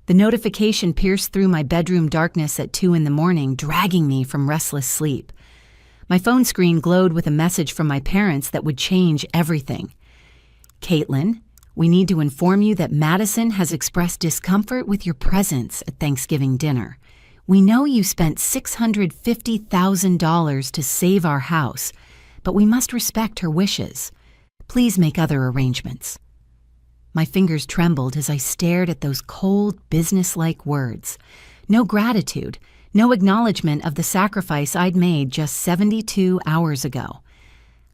The notification pierced through my bedroom darkness at 2 in the morning, dragging me from restless sleep. My phone screen glowed with a message from my parents that would change everything. "Caitlin, we need to inform you that Madison has expressed discomfort with your presence at Thanksgiving dinner. We know you spent $650,000 to save our house, but we must respect her wishes. Please make other arrangements." My fingers trembled as I stared at those cold, businesslike words. No gratitude, no acknowledgement of the sacrifice I'd made just 72 hours ago.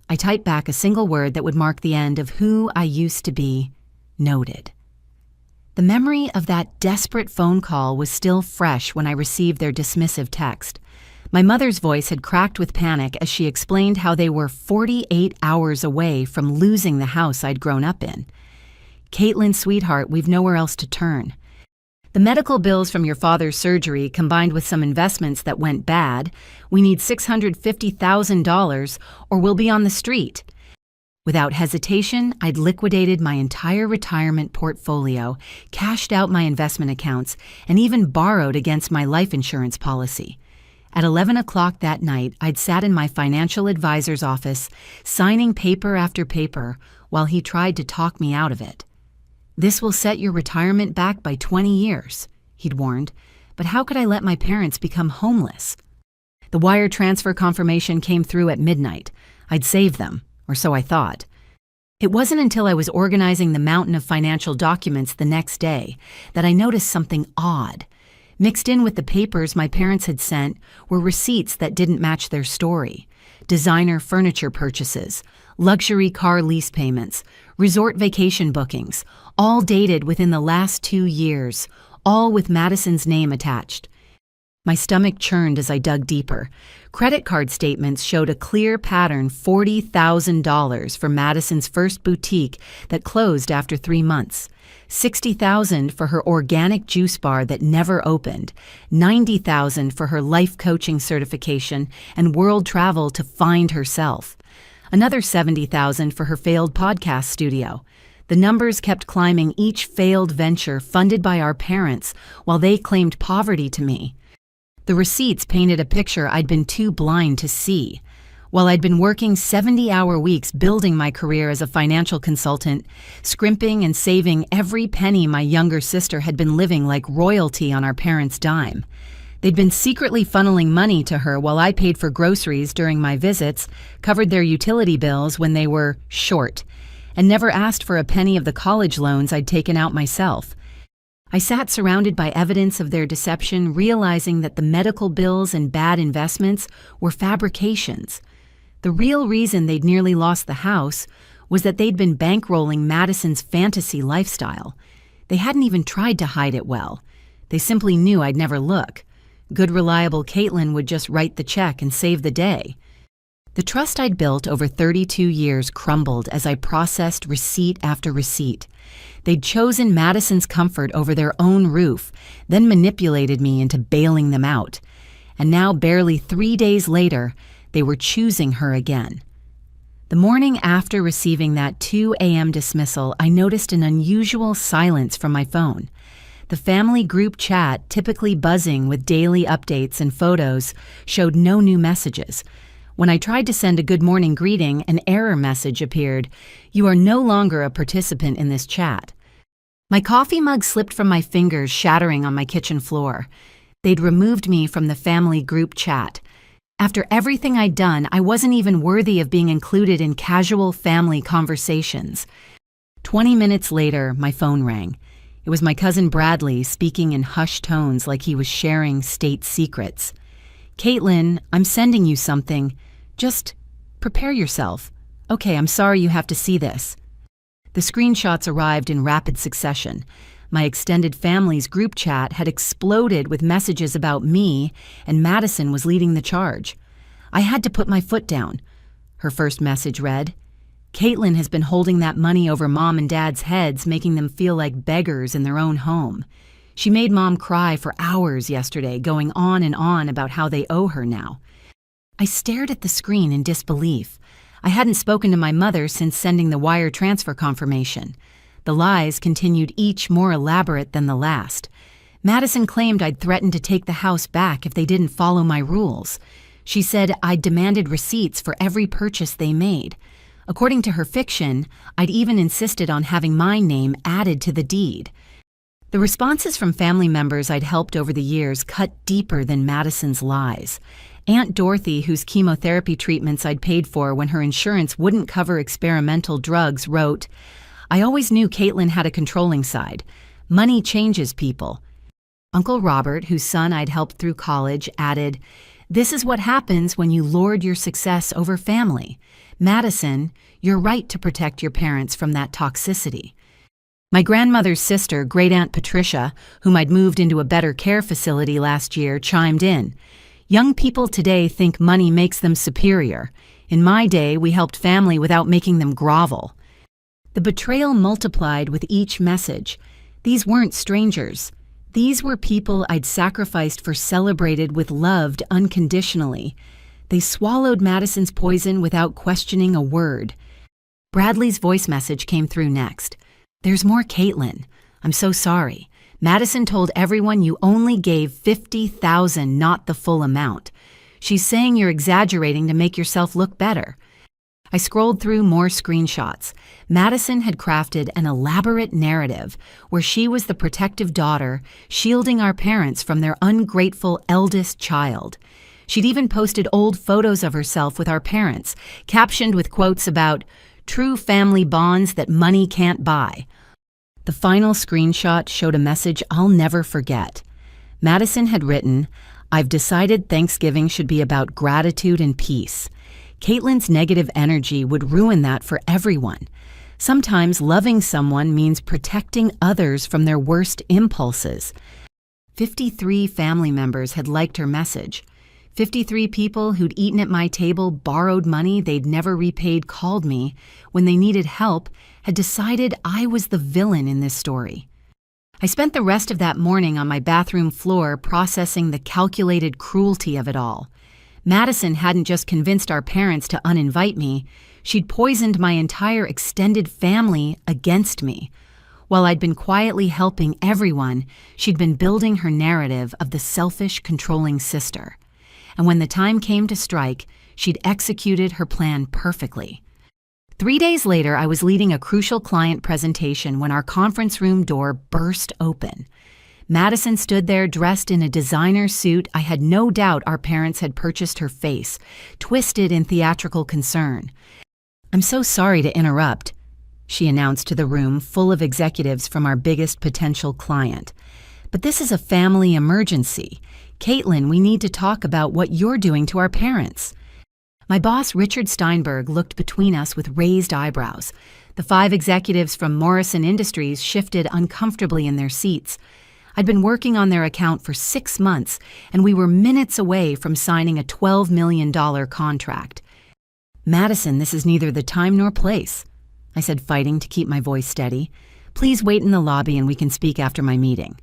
I typed back a single word that would mark the end of who I used to be: noted. The memory of that desperate phone call was still fresh when I received their dismissive text. My mother's voice had cracked with panic as she explained how they were 48 hours away from losing the house I'd grown up in. "Caitlin, sweetheart, we've nowhere else to turn. The medical bills from your father's surgery combined with some investments that went bad, we need $650,000 or we'll be on the street." Without hesitation, I'd liquidated my entire retirement portfolio, cashed out my investment accounts, and even borrowed against my life insurance policy. At 11 o'clock that night, I'd sat in my financial advisor's office, signing paper after paper, while he tried to talk me out of it. "This will set your retirement back by 20 years, he'd warned, but how could I let my parents become homeless? The wire transfer confirmation came through at midnight. I'd saved them, or so I thought. It wasn't until I was organizing the mountain of financial documents the next day that I noticed something odd. Mixed in with the papers my parents had sent were receipts that didn't match their story. Designer furniture purchases, luxury car lease payments, resort vacation bookings, all dated within the last 2 years, all with Madison's name attached. My stomach churned as I dug deeper. Credit card statements showed a clear pattern: $40,000 for Madison's first boutique that closed after 3 months, $60,000 for her organic juice bar that never opened, $90,000 for her life coaching certification and world travel to find herself, another $70,000 for her failed podcast studio. The numbers kept climbing, each failed venture funded by our parents while they claimed poverty to me. The receipts painted a picture I'd been too blind to see. While I'd been working 70-hour weeks building my career as a financial consultant, scrimping and saving every penny my younger sister had been living like royalty on our parents' dime. They'd been secretly funneling money to her while I paid for groceries during my visits, covered their utility bills when they were short, and never asked for a penny of the college loans I'd taken out myself. I sat surrounded by evidence of their deception, realizing that the medical bills and bad investments were fabrications. The real reason they'd nearly lost the house was that they'd been bankrolling Madison's fantasy lifestyle. They hadn't even tried to hide it well. They simply knew I'd never look. Good, reliable Caitlin would just write the check and save the day. The trust I'd built over 32 years crumbled as I processed receipt after receipt. They'd chosen Madison's comfort over their own roof, then manipulated me into bailing them out. And now, barely 3 days later, they were choosing her again. The morning after receiving that 2 a.m. dismissal, I noticed an unusual silence from my phone. The family group chat, typically buzzing with daily updates and photos, showed no new messages. When I tried to send a good morning greeting, an error message appeared. "You are no longer a participant in this chat." My coffee mug slipped from my fingers, shattering on my kitchen floor. They'd removed me from the family group chat. After everything I'd done, I wasn't even worthy of being included in casual family conversations. 20 minutes later, my phone rang. It was my cousin Bradley, speaking in hushed tones like he was sharing state secrets. "Caitlin, I'm sending you something. Just prepare yourself. Okay, I'm sorry you have to see this." The screenshots arrived in rapid succession. My extended family's group chat had exploded with messages about me, and Madison was leading the charge. I had to put my foot down. Her first message read, "Caitlin has been holding that money over Mom and Dad's heads, making them feel like beggars in their own home. She made Mom cry for hours yesterday, going on and on about how they owe her now." I stared at the screen in disbelief. I hadn't spoken to my mother since sending the wire transfer confirmation. The lies continued, each more elaborate than the last. Madison claimed I'd threatened to take the house back if they didn't follow my rules. She said I'd demanded receipts for every purchase they made. According to her fiction, I'd even insisted on having my name added to the deed. The responses from family members I'd helped over the years cut deeper than Madison's lies. Aunt Dorothy, whose chemotherapy treatments I'd paid for when her insurance wouldn't cover experimental drugs, wrote, "I always knew Caitlin had a controlling side. Money changes people." Uncle Robert, whose son I'd helped through college, added, "This is what happens when you lord your success over family. Madison, you're right to protect your parents from that toxicity." My grandmother's sister, Great-Aunt Patricia, whom I'd moved into a better care facility last year, chimed in. "Young people today think money makes them superior. In my day, we helped family without making them grovel." The betrayal multiplied with each message. These weren't strangers. These were people I'd sacrificed for celebrated with loved unconditionally. They swallowed Madison's poison without questioning a word. Bradley's voice message came through next. "There's more, Caitlin. I'm so sorry. Madison told everyone you only gave $50,000, not the full amount. She's saying you're exaggerating to make yourself look better." I scrolled through more screenshots. Madison had crafted an elaborate narrative where she was the protective daughter, shielding our parents from their ungrateful eldest child. She'd even posted old photos of herself with our parents, captioned with quotes about true family bonds that money can't buy. The final screenshot showed a message I'll never forget. Madison had written, "I've decided Thanksgiving should be about gratitude and peace." Caitlin's negative energy would ruin that for everyone. Sometimes loving someone means protecting others from their worst impulses. 53 family members had liked her message. 53 people who'd eaten at my table, borrowed money they'd never repaid, called me when they needed help, had decided I was the villain in this story. I spent the rest of that morning on my bathroom floor processing the calculated cruelty of it all. Madison hadn't just convinced our parents to uninvite me, she'd poisoned my entire extended family against me. While I'd been quietly helping everyone, she'd been building her narrative of the selfish, controlling sister. And when the time came to strike, she'd executed her plan perfectly. 3 days later, I was leading a crucial client presentation when our conference room door burst open. Madison stood there dressed in a designer suit I had no doubt our parents had purchased her face, twisted in theatrical concern. "I'm so sorry to interrupt," she announced to the room full of executives from our biggest potential client. "But this is a family emergency. Caitlin, we need to talk about what you're doing to our parents." My boss, Richard Steinberg, looked between us with raised eyebrows. The 5 executives from Morrison Industries shifted uncomfortably in their seats. I'd been working on their account for 6 months, and we were minutes away from signing a $12 million contract. "Madison, this is neither the time nor place," I said, fighting to keep my voice steady. "Please wait in the lobby and we can speak after my meeting."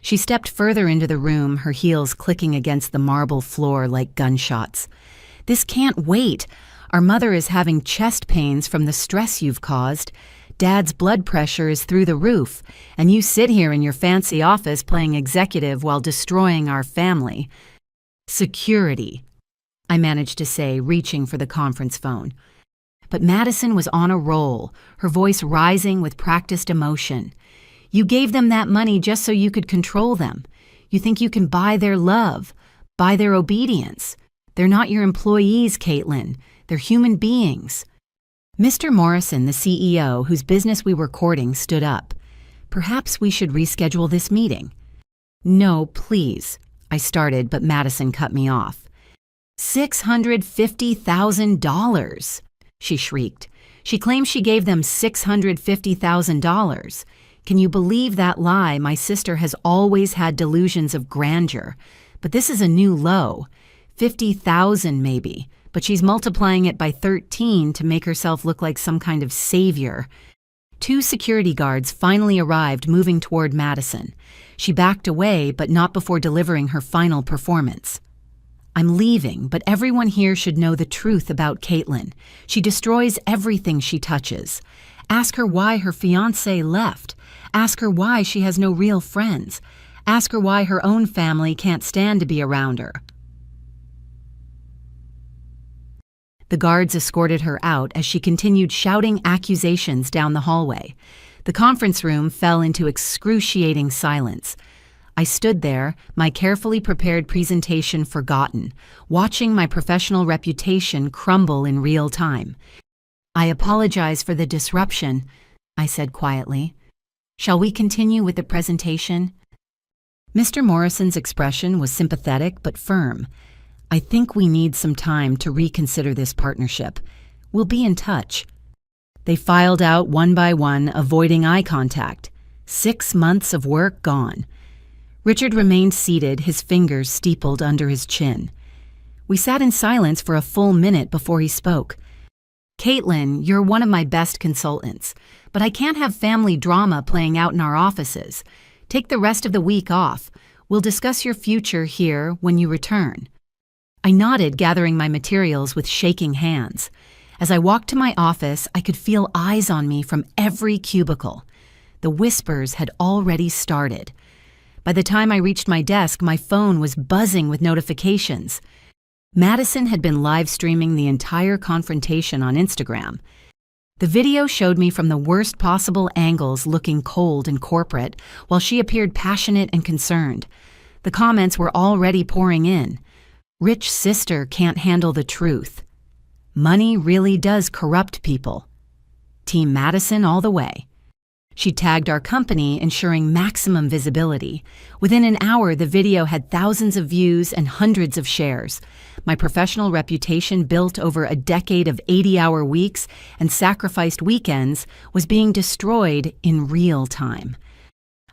She stepped further into the room, her heels clicking against the marble floor like gunshots. "This can't wait. Our mother is having chest pains from the stress you've caused. Dad's blood pressure is through the roof, and you sit here in your fancy office playing executive while destroying our family." "Security," I managed to say, reaching for the conference phone. But Madison was on a roll, her voice rising with practiced emotion. "You gave them that money just so you could control them. You think you can buy their love, buy their obedience. They're not your employees, Caitlin. They're human beings." Mr. Morrison, the CEO, whose business we were courting, stood up. "Perhaps we should reschedule this meeting." "No, please," I started, but Madison cut me off. $650,000, she shrieked. She claims she gave them $650,000. Can you believe that lie? My sister has always had delusions of grandeur, but this is a new low. 50,000 maybe. But she's multiplying it by 13 to make herself look like some kind of savior. 2 security guards finally arrived, moving toward Madison. She backed away, but not before delivering her final performance. "I'm leaving, but everyone here should know the truth about Caitlin. She destroys everything she touches. Ask her why her fiancé left. Ask her why she has no real friends. Ask her why her own family can't stand to be around her. The guards escorted her out as she continued shouting accusations down the hallway. The conference room fell into excruciating silence. I stood there, my carefully prepared presentation forgotten, watching my professional reputation crumble in real time. "I apologize for the disruption," I said quietly. "Shall we continue with the presentation?" Mr. Morrison's expression was sympathetic but firm. "I think we need some time to reconsider this partnership. We'll be in touch." They filed out one by one, avoiding eye contact. 6 months of work gone. Richard remained seated, his fingers steepled under his chin. We sat in silence for a full minute before he spoke. "Caitlin, you're one of my best consultants, but I can't have family drama playing out in our offices. Take the rest of the week off. We'll discuss your future here when you return." I nodded, gathering my materials with shaking hands. As I walked to my office, I could feel eyes on me from every cubicle. The whispers had already started. By the time I reached my desk, my phone was buzzing with notifications. Madison had been live streaming the entire confrontation on Instagram. The video showed me from the worst possible angles, looking cold and corporate, while she appeared passionate and concerned. The comments were already pouring in. "Rich sister can't handle the truth." "Money really does corrupt people." "Team Madison all the way." She tagged our company, ensuring maximum visibility. Within an hour, the video had thousands of views and hundreds of shares. My professional reputation, built over a decade of 80-hour weeks and sacrificed weekends, was being destroyed in real time.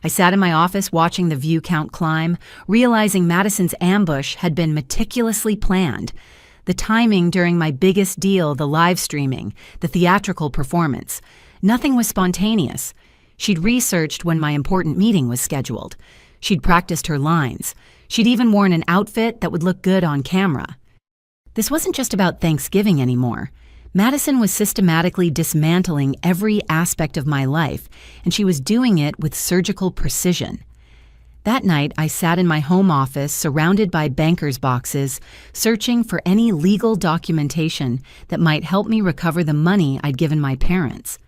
I sat in my office watching the view count climb, realizing Madison's ambush had been meticulously planned. The timing during my biggest deal, the live streaming, the theatrical performance. Nothing was spontaneous. She'd researched when my important meeting was scheduled. She'd practiced her lines. She'd even worn an outfit that would look good on camera. This wasn't just about Thanksgiving anymore. Madison was systematically dismantling every aspect of my life, and she was doing it with surgical precision. That night, I sat in my home office, surrounded by bankers' boxes, searching for any legal documentation that might help me recover the money I'd given my parents.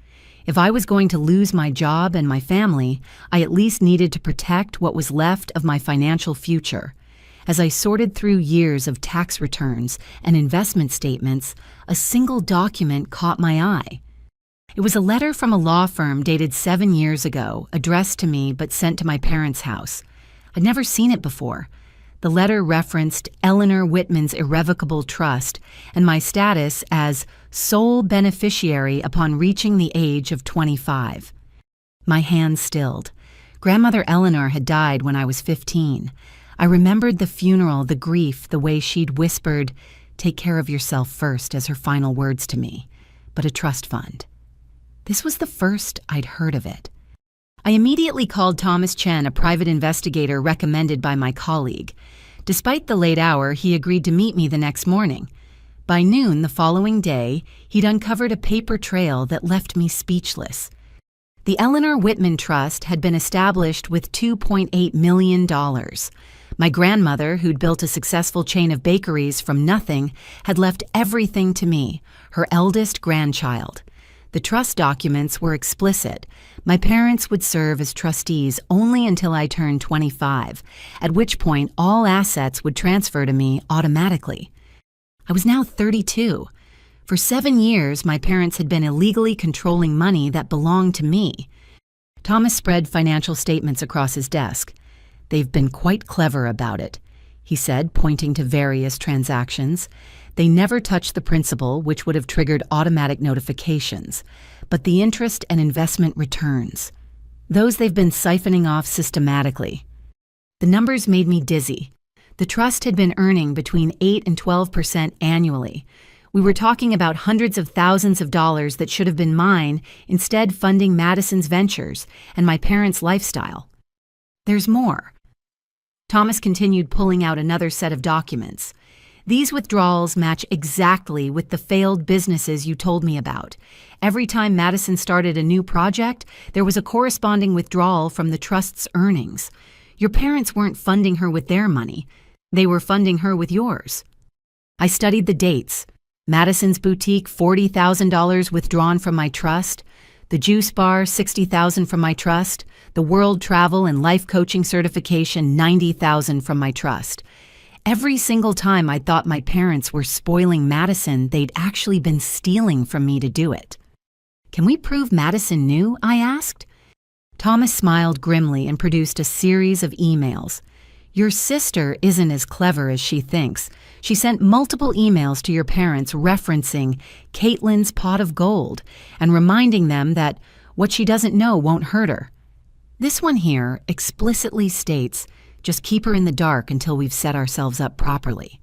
If I was going to lose my job and my family, I at least needed to protect what was left of my financial future. As I sorted through years of tax returns and investment statements, a single document caught my eye. It was a letter from a law firm dated 7 years ago, addressed to me but sent to my parents' house. I'd never seen it before. The letter referenced Eleanor Whitman's irrevocable trust and my status as sole beneficiary upon reaching the age of 25. My hands stilled. Grandmother Eleanor had died when I was 15. I remembered the funeral, the grief, the way she'd whispered, "Take care of yourself first," as her final words to me, but a trust fund. This was the first I'd heard of it. I immediately called Thomas Chen, a private investigator recommended by my colleague. Despite the late hour, he agreed to meet me the next morning. By noon the following day, he'd uncovered a paper trail that left me speechless. The Eleanor Whitman Trust had been established with $2.8 million. My grandmother, who'd built a successful chain of bakeries from nothing, had left everything to me, her eldest grandchild. The trust documents were explicit. My parents would serve as trustees only until I turned 25, at which point all assets would transfer to me automatically. I was now 32. For 7 years, my parents had been illegally controlling money that belonged to me. Thomas spread financial statements across his desk. "They've been quite clever about it," he said, pointing to various transactions. "They never touched the principal, which would have triggered automatic notifications, but the interest and investment returns. Those they've been siphoning off systematically." The numbers made me dizzy. The trust had been earning between 8 and 12% annually. We were talking about hundreds of thousands of dollars that should have been mine, instead funding Madison's ventures and my parents' lifestyle. "There's more." Thomas continued pulling out another set of documents. These withdrawals match exactly with the failed businesses you told me about. Every time Madison started a new project, there was a corresponding withdrawal from the trust's earnings. Your parents weren't funding her with their money. They were funding her with yours. I studied the dates. Madison's boutique, $40,000 withdrawn from my trust. The juice bar, $60,000 from my trust. The world travel and life coaching certification, $90,000 from my trust. Every single time I thought my parents were spoiling Madison, they'd actually been stealing from me to do it. Can we prove Madison knew? I asked. Thomas smiled grimly and produced a series of emails. Your sister isn't as clever as she thinks. She sent multiple emails to your parents referencing Caitlin's pot of gold and reminding them that what she doesn't know won't hurt her. This one here explicitly states, just keep her in the dark until we've set ourselves up properly.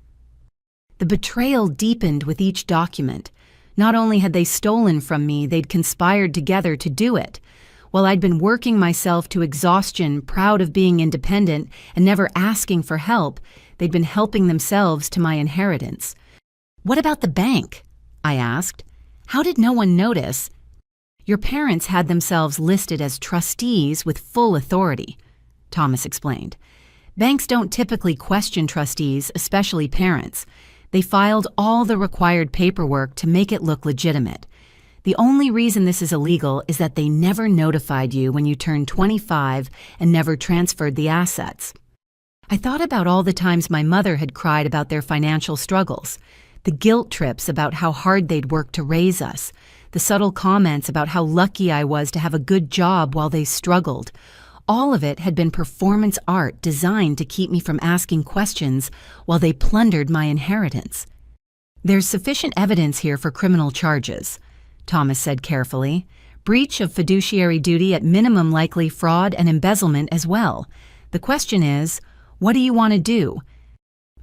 The betrayal deepened with each document. Not only had they stolen from me, they'd conspired together to do it. While I'd been working myself to exhaustion, proud of being independent and never asking for help, they'd been helping themselves to my inheritance. What about the bank? I asked. How did no one notice? Your parents had themselves listed as trustees with full authority, Thomas explained. Banks don't typically question trustees, especially parents. They filed all the required paperwork to make it look legitimate. The only reason this is illegal is that they never notified you when you turned 25 and never transferred the assets. I thought about all the times my mother had cried about their financial struggles, the guilt trips about how hard they'd worked to raise us, the subtle comments about how lucky I was to have a good job while they struggled. All of it had been performance art designed to keep me from asking questions while they plundered my inheritance. There's sufficient evidence here for criminal charges, Thomas said carefully. Breach of fiduciary duty at minimum, likely fraud and embezzlement as well. The question is, what do you want to do?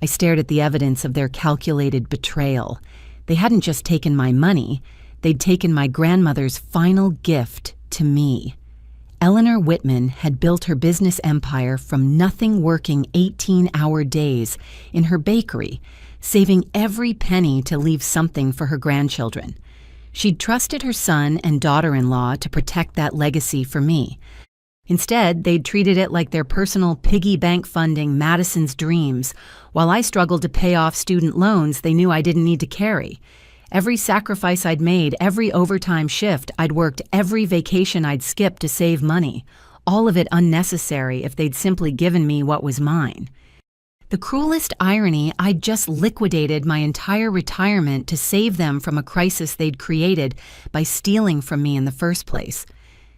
I stared at the evidence of their calculated betrayal. They hadn't just taken my money, they'd taken my grandmother's final gift to me. Eleanor Whitman had built her business empire from nothing, working 18-hour days in her bakery, saving every penny to leave something for her grandchildren. She'd trusted her son and daughter-in-law to protect that legacy for me. Instead, they'd treated it like their personal piggy bank funding Madison's dreams, while I struggled to pay off student loans they knew I didn't need to carry. Every sacrifice I'd made, every overtime shift, I'd worked, every vacation I'd skipped to save money, all of it unnecessary if they'd simply given me what was mine. The cruelest irony, I'd just liquidated my entire retirement to save them from a crisis they'd created by stealing from me in the first place.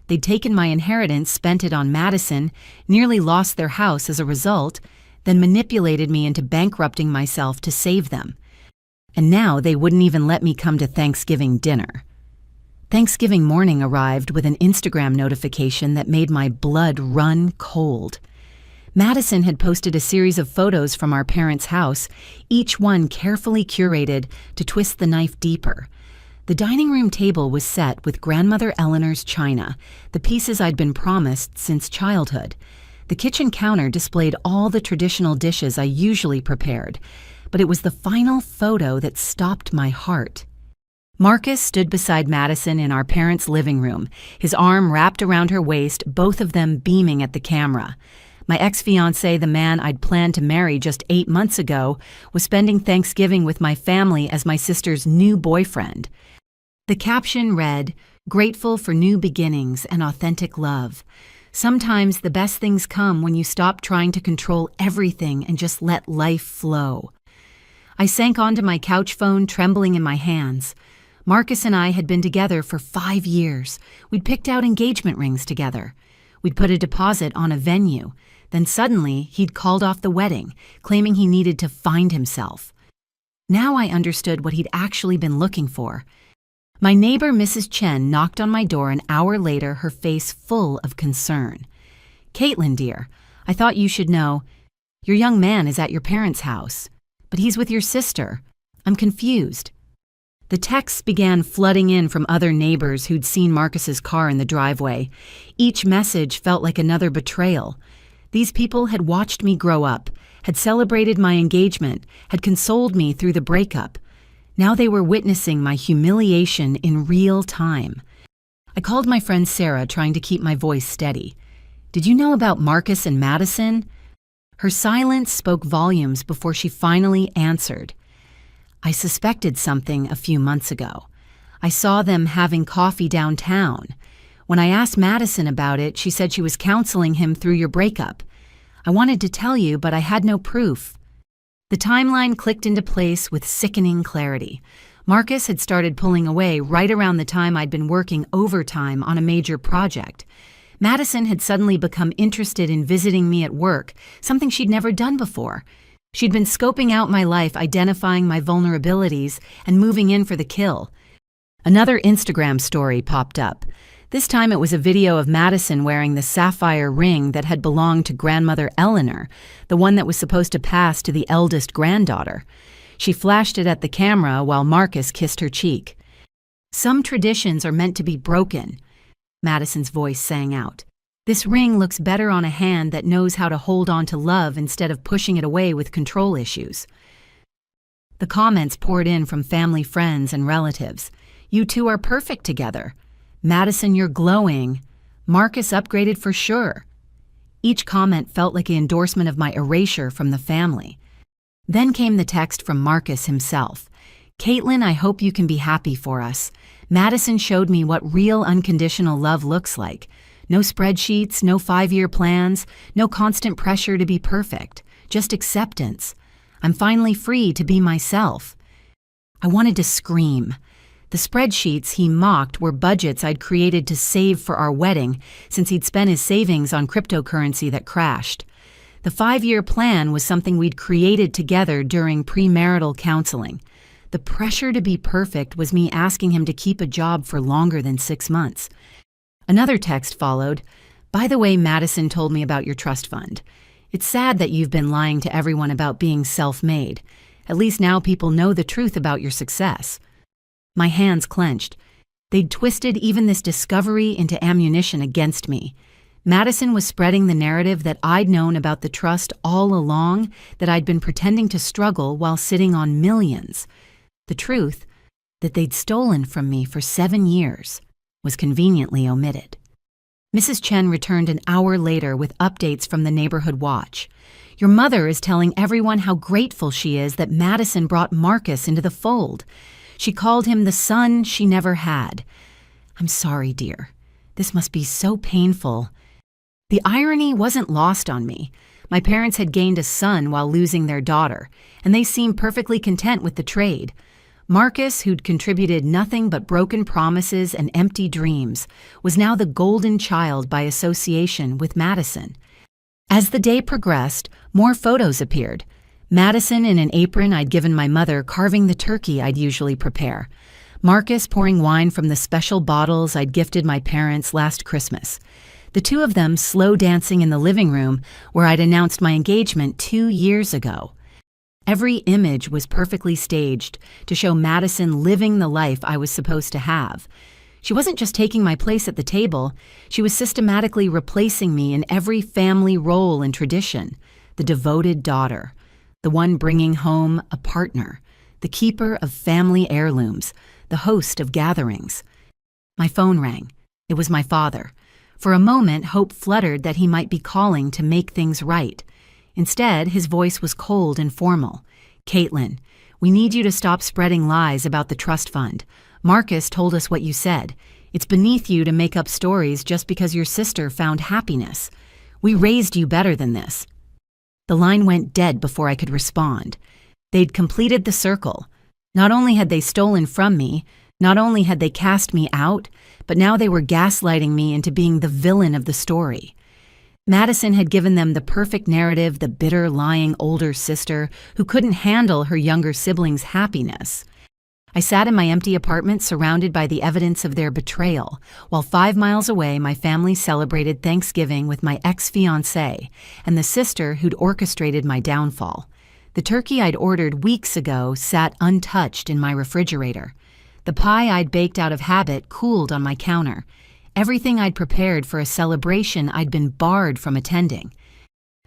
They'd taken my inheritance, spent it on Madison, nearly lost their house as a result, then manipulated me into bankrupting myself to save them. And now they wouldn't even let me come to Thanksgiving dinner. Thanksgiving morning arrived with an Instagram notification that made my blood run cold. Madison had posted a series of photos from our parents' house, each one carefully curated to twist the knife deeper. The dining room table was set with grandmother Eleanor's china, the pieces I'd been promised since childhood. The kitchen counter displayed all the traditional dishes I usually prepared, but it was the final photo that stopped my heart. Marcus stood beside Madison in our parents' living room, his arm wrapped around her waist, both of them beaming at the camera. My ex-fiancé, the man I'd planned to marry just 8 months ago, was spending Thanksgiving with my family as my sister's new boyfriend. The caption read, "Grateful for new beginnings and authentic love. Sometimes the best things come when you stop trying to control everything and just let life flow." I sank onto my couch phone, trembling in my hands. Marcus and I had been together for 5 years. We'd picked out engagement rings together. We'd put a deposit on a venue. Then suddenly, he'd called off the wedding, claiming he needed to find himself. Now I understood what he'd actually been looking for. My neighbor, Mrs. Chen, knocked on my door an hour later, her face full of concern. "Caitlin, dear, I thought you should know. Your young man is at your parents' house, but he's with your sister. I'm confused." The texts began flooding in from other neighbors who'd seen Marcus's car in the driveway. Each message felt like another betrayal. These people had watched me grow up, had celebrated my engagement, had consoled me through the breakup. Now they were witnessing my humiliation in real time. I called my friend Sarah, trying to keep my voice steady. "Did you know about Marcus and Madison?" Her silence spoke volumes before she finally answered. "I suspected something a few months ago. I saw them having coffee downtown. When I asked Madison about it, she said she was counseling him through your breakup. I wanted to tell you, but I had no proof." The timeline clicked into place with sickening clarity. Marcus had started pulling away right around the time I'd been working overtime on a major project. Madison had suddenly become interested in visiting me at work, something she'd never done before. She'd been scoping out my life, identifying my vulnerabilities, and moving in for the kill. Another Instagram story popped up. This time it was a video of Madison wearing the sapphire ring that had belonged to grandmother Eleanor, the one that was supposed to pass to the eldest granddaughter. She flashed it at the camera while Marcus kissed her cheek. "Some traditions are meant to be broken," Madison's voice sang out. "This ring looks better on a hand that knows how to hold on to love instead of pushing it away with control issues." The comments poured in from family, friends, and relatives. "You two are perfect together." "Madison, you're glowing." "Marcus upgraded for sure." Each comment felt like an endorsement of my erasure from the family. Then came the text from Marcus himself. "Caitlin, I hope you can be happy for us. Madison showed me what real unconditional love looks like. No spreadsheets, no 5-year plans, no constant pressure to be perfect, just acceptance. I'm finally free to be myself." I wanted to scream. The spreadsheets he mocked were budgets I'd created to save for our wedding, since he'd spent his savings on cryptocurrency that crashed. The 5-year plan was something we'd created together during premarital counseling. The pressure to be perfect was me asking him to keep a job for longer than 6 months. Another text followed. "By the way, Madison told me about your trust fund. It's sad that you've been lying to everyone about being self-made. At least now people know the truth about your success." My hands clenched. They'd twisted even this discovery into ammunition against me. Madison was spreading the narrative that I'd known about the trust all along, that I'd been pretending to struggle while sitting on millions. The truth, that they'd stolen from me for 7 years, was conveniently omitted. Mrs. Chen returned an hour later with updates from the neighborhood watch. "Your mother is telling everyone how grateful she is that Madison brought Marcus into the fold. She called him the son she never had. I'm sorry, dear. This must be so painful." The irony wasn't lost on me. My parents had gained a son while losing their daughter, and they seemed perfectly content with the trade. Marcus, who'd contributed nothing but broken promises and empty dreams, was now the golden child by association with Madison. As the day progressed, more photos appeared. Madison in an apron I'd given my mother carving the turkey I'd usually prepare. Marcus pouring wine from the special bottles I'd gifted my parents last Christmas. The two of them slow dancing in the living room where I'd announced my engagement 2 years ago. Every image was perfectly staged to show Madison living the life I was supposed to have. She wasn't just taking my place at the table, she was systematically replacing me in every family role and tradition. The devoted daughter, the one bringing home a partner, the keeper of family heirlooms, the host of gatherings. My phone rang. It was my father. For a moment, hope fluttered that he might be calling to make things right. Instead, his voice was cold and formal. "Caitlin, we need you to stop spreading lies about the trust fund. Marcus told us what you said. It's beneath you to make up stories just because your sister found happiness. We raised you better than this." The line went dead before I could respond. They'd completed the circle. Not only had they stolen from me, not only had they cast me out, but now they were gaslighting me into being the villain of the story. Madison had given them the perfect narrative, the bitter, lying older sister who couldn't handle her younger siblings' happiness. I sat in my empty apartment surrounded by the evidence of their betrayal, while 5 miles away my family celebrated Thanksgiving with my ex-fiancé and the sister who'd orchestrated my downfall. The turkey I'd ordered weeks ago sat untouched in my refrigerator. The pie I'd baked out of habit cooled on my counter. Everything I'd prepared for a celebration I'd been barred from attending.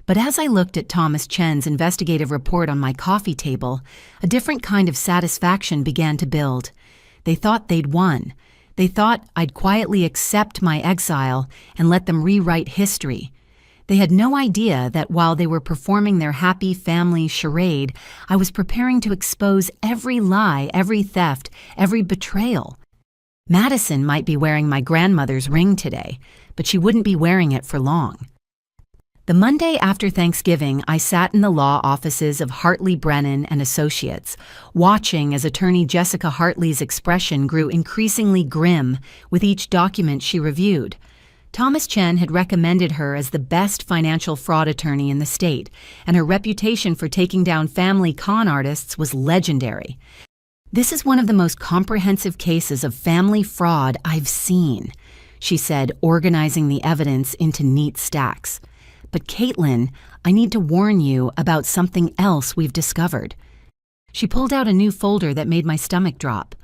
But as I looked at Thomas Chen's investigative report on my coffee table, a different kind of satisfaction began to build. They thought they'd won. They thought I'd quietly accept my exile and let them rewrite history. They had no idea that while they were performing their happy family charade, I was preparing to expose every lie, every theft, every betrayal. Madison might be wearing my grandmother's ring today, but she wouldn't be wearing it for long. The Monday after Thanksgiving, I sat in the law offices of Hartley Brennan and Associates, watching as attorney Jessica Hartley's expression grew increasingly grim with each document she reviewed. Thomas Chen had recommended her as the best financial fraud attorney in the state, and her reputation for taking down family con artists was legendary. "This is one of the most comprehensive cases of family fraud I've seen," she said, organizing the evidence into neat stacks. "But Caitlin, I need to warn you about something else we've discovered." She pulled out a new folder that made my stomach drop.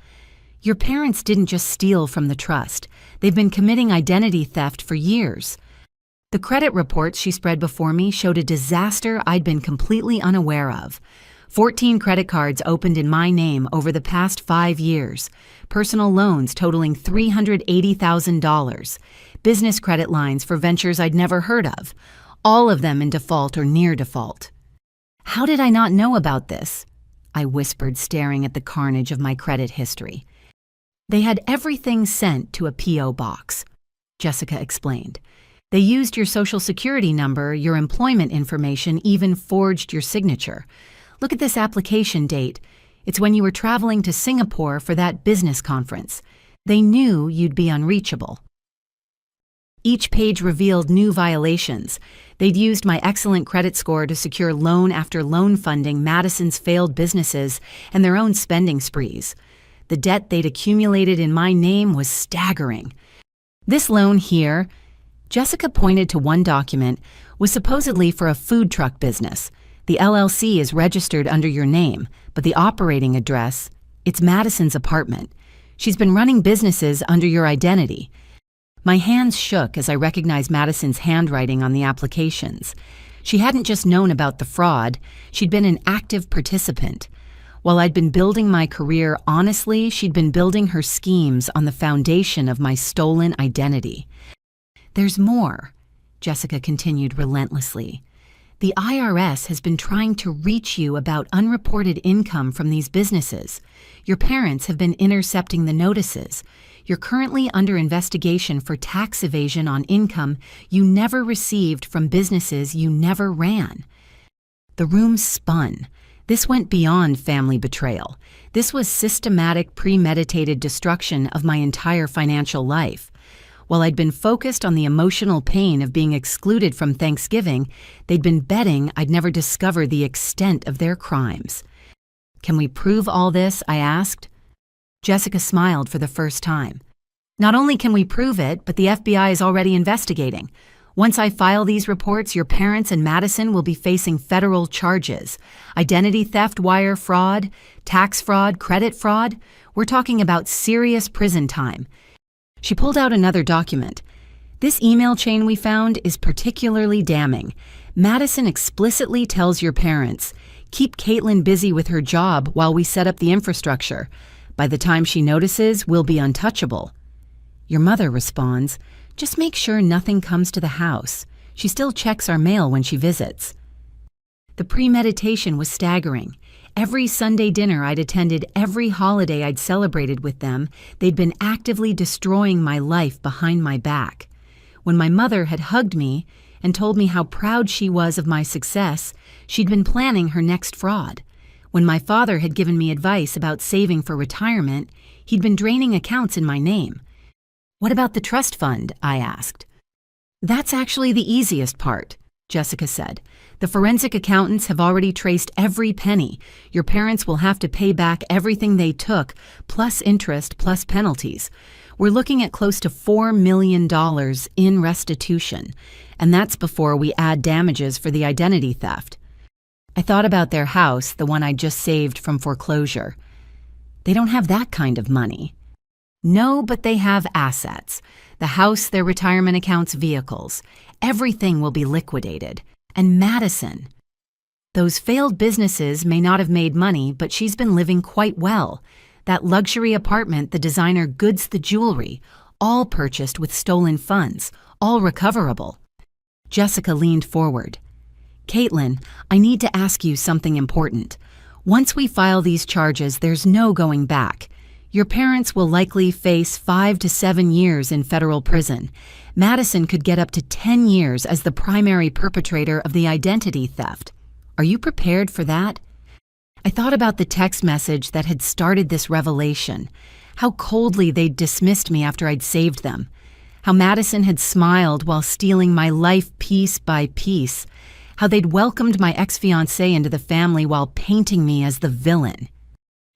"Your parents didn't just steal from the trust. They've been committing identity theft for years." The credit reports she spread before me showed a disaster I'd been completely unaware of. 14 credit cards opened in my name over the past 5 years, personal loans totaling $380,000, business credit lines for ventures I'd never heard of, all of them in default or near default. "How did I not know about this?" I whispered, staring at the carnage of my credit history. "They had everything sent to a P.O. box," Jessica explained. "They used your social security number, your employment information, even forged your signature. Look at this application date. It's when you were traveling to Singapore for that business conference. They knew you'd be unreachable." Each page revealed new violations. They'd used my excellent credit score to secure loan after loan funding Madison's failed businesses and their own spending sprees. The debt they'd accumulated in my name was staggering. This loan here, Jessica pointed to one document, was supposedly for a food truck business. The LLC is registered under your name, but the operating address, it's Madison's apartment. She's been running businesses under your identity. My hands shook as I recognized Madison's handwriting on the applications. She hadn't just known about the fraud, she'd been an active participant. While I'd been building my career honestly, she'd been building her schemes on the foundation of my stolen identity. "There's more," Jessica continued relentlessly. "The IRS has been trying to reach you about unreported income from these businesses. Your parents have been intercepting the notices. You're currently under investigation for tax evasion on income you never received from businesses you never ran." The room spun. This went beyond family betrayal. This was systematic, premeditated destruction of my entire financial life. While I'd been focused on the emotional pain of being excluded from Thanksgiving, they'd been betting I'd never discover the extent of their crimes. "Can we prove all this?" I asked. Jessica smiled for the first time. "Not only can we prove it, but the FBI is already investigating. Once I file these reports, your parents and Madison will be facing federal charges. Identity theft, wire fraud, tax fraud, credit fraud. We're talking about serious prison time." She pulled out another document. "This email chain we found is particularly damning. Madison explicitly tells your parents, 'Keep Caitlin busy with her job while we set up the infrastructure. By the time she notices, we'll be untouchable.' Your mother responds, 'Just make sure nothing comes to the house. She still checks our mail when she visits.'" The premeditation was staggering. Every Sunday dinner I'd attended, every holiday I'd celebrated with them, they'd been actively destroying my life behind my back. When my mother had hugged me and told me how proud she was of my success, she'd been planning her next fraud. When my father had given me advice about saving for retirement, he'd been draining accounts in my name. "What about the trust fund?" I asked. "That's actually the easiest part," Jessica said. "The forensic accountants have already traced every penny. Your parents will have to pay back everything they took, plus interest, plus penalties. We're looking at close to $4 million in restitution, and that's before we add damages for the identity theft." I thought about their house, the one I'd just saved from foreclosure. "They don't have that kind of money." "No, but they have assets. The house, their retirement accounts, vehicles. Everything will be liquidated. And Madison. Those failed businesses may not have made money, but she's been living quite well. That luxury apartment, the designer goods, the jewelry, all purchased with stolen funds, all recoverable. Jessica leaned forward. Caitlin, I need to ask you something important. Once we file these charges, there's no going back. Your parents will likely face 5 to 7 years in federal prison. Madison could get up to 10 years as the primary perpetrator of the identity theft. Are you prepared for that? I thought about the text message that had started this revelation, how coldly they'd dismissed me after I'd saved them, how Madison had smiled while stealing my life piece by piece, how they'd welcomed my ex-fiancé into the family while painting me as the villain.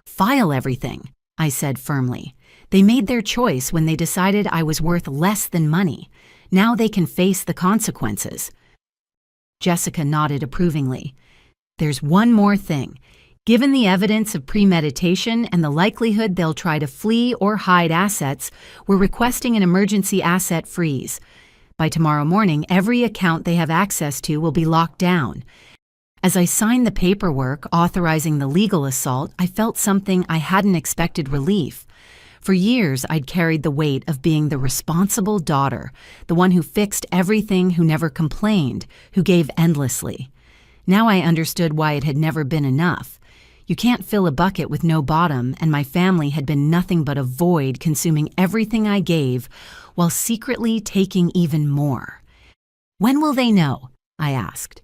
File everything, I said firmly. They made their choice when they decided I was worth less than money. Now they can face the consequences. Jessica nodded approvingly. There's one more thing. Given the evidence of premeditation and the likelihood they'll try to flee or hide assets, we're requesting an emergency asset freeze. By tomorrow morning, every account they have access to will be locked down. As I signed the paperwork authorizing the legal assault, I felt something I hadn't expected: relief. For years, I'd carried the weight of being the responsible daughter, the one who fixed everything, who never complained, who gave endlessly. Now I understood why it had never been enough. You can't fill a bucket with no bottom, and my family had been nothing but a void, consuming everything I gave while secretly taking even more. When will they know? I asked.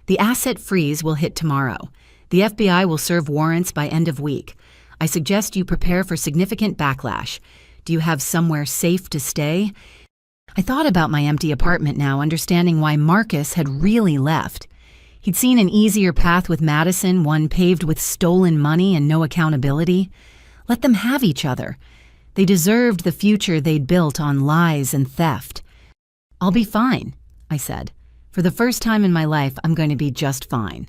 The asset freeze will hit tomorrow. The FBI will serve warrants by end of week. I suggest you prepare for significant backlash. Do you have somewhere safe to stay? I thought about my empty apartment now, understanding why Marcus had really left. He'd seen an easier path with Madison, one paved with stolen money and no accountability. Let them have each other. They deserved the future they'd built on lies and theft. I'll be fine, I said. For the first time in my life, I'm going to be just fine.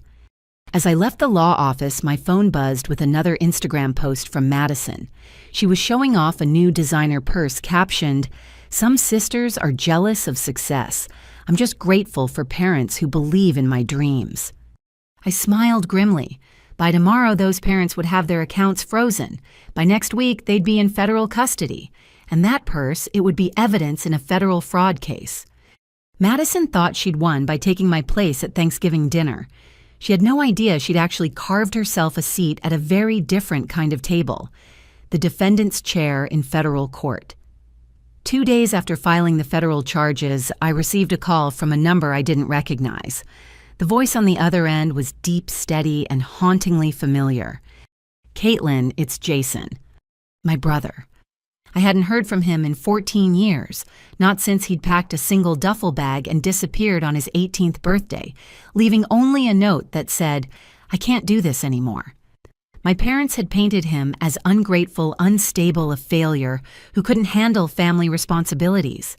As I left the law office, my phone buzzed with another Instagram post from Madison. She was showing off a new designer purse captioned, "Some sisters are jealous of success. I'm just grateful for parents who believe in my dreams." I smiled grimly. By tomorrow, those parents would have their accounts frozen. By next week, they'd be in federal custody. And that purse, it would be evidence in a federal fraud case. Madison thought she'd won by taking my place at Thanksgiving dinner. She had no idea she'd actually carved herself a seat at a very different kind of table, the defendant's chair in federal court. 2 days after filing the federal charges, I received a call from a number I didn't recognize. The voice on the other end was deep, steady, and hauntingly familiar. "Caitlin, it's Jason, my brother." I hadn't heard from him in 14 years, not since he'd packed a single duffel bag and disappeared on his 18th birthday, leaving only a note that said, "I can't do this anymore." My parents had painted him as ungrateful, unstable, a failure who couldn't handle family responsibilities.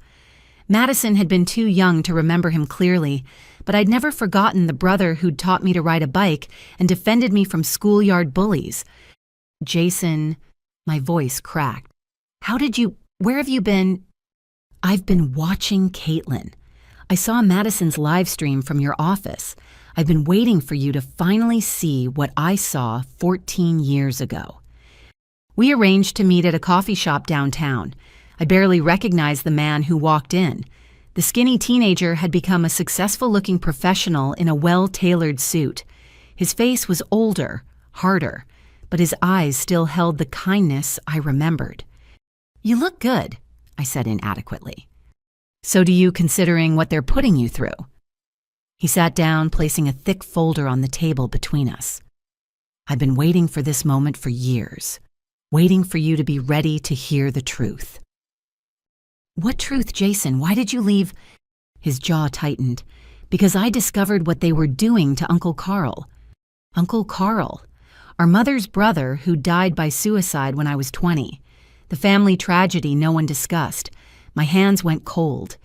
Madison had been too young to remember him clearly, but I'd never forgotten the brother who'd taught me to ride a bike and defended me from schoolyard bullies. "Jason," my voice cracked. Where have you been?" "I've been watching Caitlin. I saw Madison's live stream from your office. I've been waiting for you to finally see what I saw 14 years ago." We arranged to meet at a coffee shop downtown. I barely recognized the man who walked in. The skinny teenager had become a successful-looking professional in a well-tailored suit. His face was older, harder, but his eyes still held the kindness I remembered. "You look good," I said inadequately. "So do you, considering what they're putting you through." He sat down, placing a thick folder on the table between us. "I've been waiting for this moment for years, waiting for you to be ready to hear the truth." "What truth, Jason? Why did you leave?" His jaw tightened. "Because I discovered what they were doing to Uncle Carl." Uncle Carl, our mother's brother who died by suicide when I was 20. The family tragedy no one discussed. My hands went cold.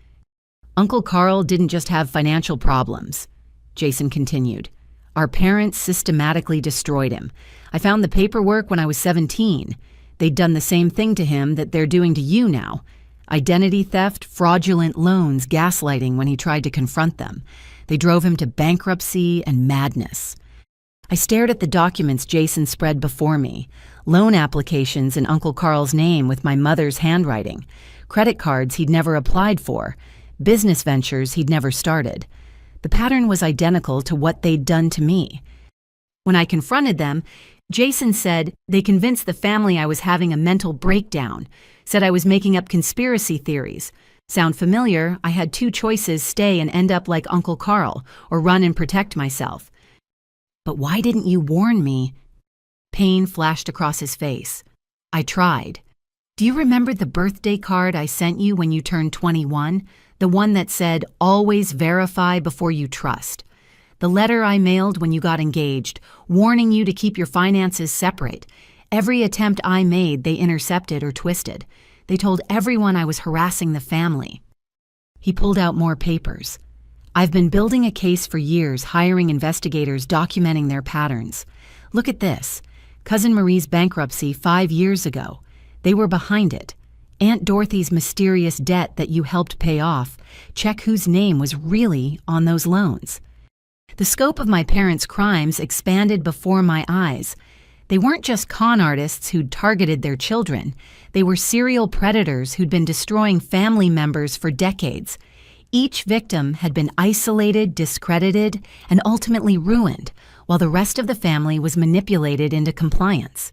"Uncle Carl didn't just have financial problems," Jason continued. "Our parents systematically destroyed him. I found the paperwork when I was 17. They'd done the same thing to him that they're doing to you now. Identity theft, fraudulent loans, gaslighting when he tried to confront them. They drove him to bankruptcy and madness. I stared at the documents Jason spread before me, loan applications in Uncle Carl's name with my mother's handwriting, credit cards he'd never applied for, business ventures he'd never started. The pattern was identical to what they'd done to me. When I confronted them, Jason said they convinced the family I was having a mental breakdown, said I was making up conspiracy theories. Sound familiar? I had two choices: stay and end up like Uncle Carl, or run and protect myself. But why didn't you warn me? Pain flashed across his face. I tried. Do you remember the birthday card I sent you when you turned 21? The one that said, "Always verify before you trust." The letter I mailed when you got engaged, warning you to keep your finances separate. Every attempt I made, they intercepted or twisted. They told everyone I was harassing the family. He pulled out more papers. I've been building a case for years, hiring investigators, documenting their patterns. Look at this. Cousin Marie's bankruptcy 5 years ago. They were behind it. Aunt Dorothy's mysterious debt that you helped pay off. Check whose name was really on those loans. The scope of my parents' crimes expanded before my eyes. They weren't just con artists who'd targeted their children. They were serial predators who'd been destroying family members for decades. Each victim had been isolated, discredited, and ultimately ruined, while the rest of the family was manipulated into compliance.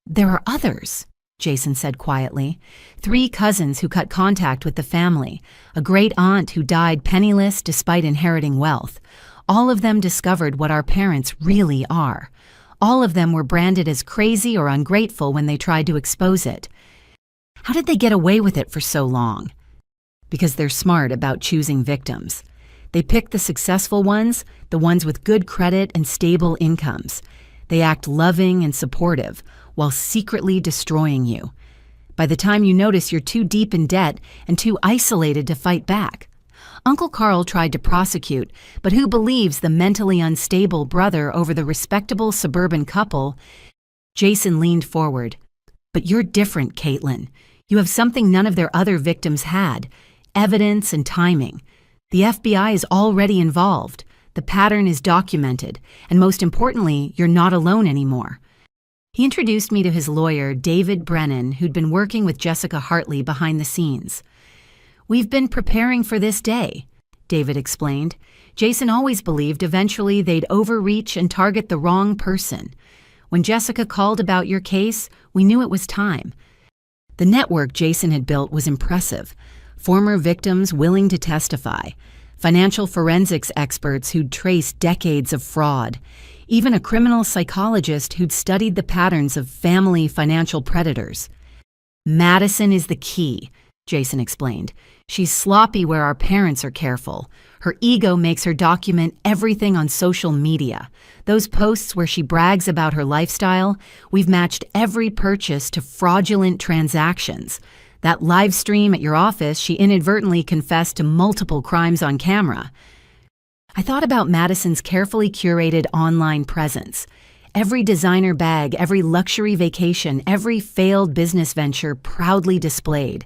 There are others, Jason said quietly. 3 cousins who cut contact with the family, a great aunt who died penniless despite inheriting wealth. All of them discovered what our parents really are. All of them were branded as crazy or ungrateful when they tried to expose it. How did they get away with it for so long? Because they're smart about choosing victims. They pick the successful ones, the ones with good credit and stable incomes. They act loving and supportive while secretly destroying you. By the time you notice, you're too deep in debt and too isolated to fight back. Uncle Carl tried to prosecute, but who believes the mentally unstable brother over the respectable suburban couple? Jason leaned forward. But you're different, Caitlin. You have something none of their other victims had: evidence and timing. The FBI is already involved. The pattern is documented, and most importantly, you're not alone anymore. He introduced me to his lawyer, David Brennan, who'd been working with Jessica Hartley behind the scenes. We've been preparing for this day, David explained. Jason always believed eventually they'd overreach and target the wrong person. When Jessica called about your case, we knew it was time. The network Jason had built was impressive. Former victims willing to testify, financial forensics experts who'd traced decades of fraud, even a criminal psychologist who'd studied the patterns of family financial predators. Madison is the key, Jason explained. She's sloppy where our parents are careful. Her ego makes her document everything on social media. Those posts where she brags about her lifestyle, we've matched every purchase to fraudulent transactions. That live stream at your office, she inadvertently confessed to multiple crimes on camera. I thought about Madison's carefully curated online presence. Every designer bag, every luxury vacation, every failed business venture proudly displayed.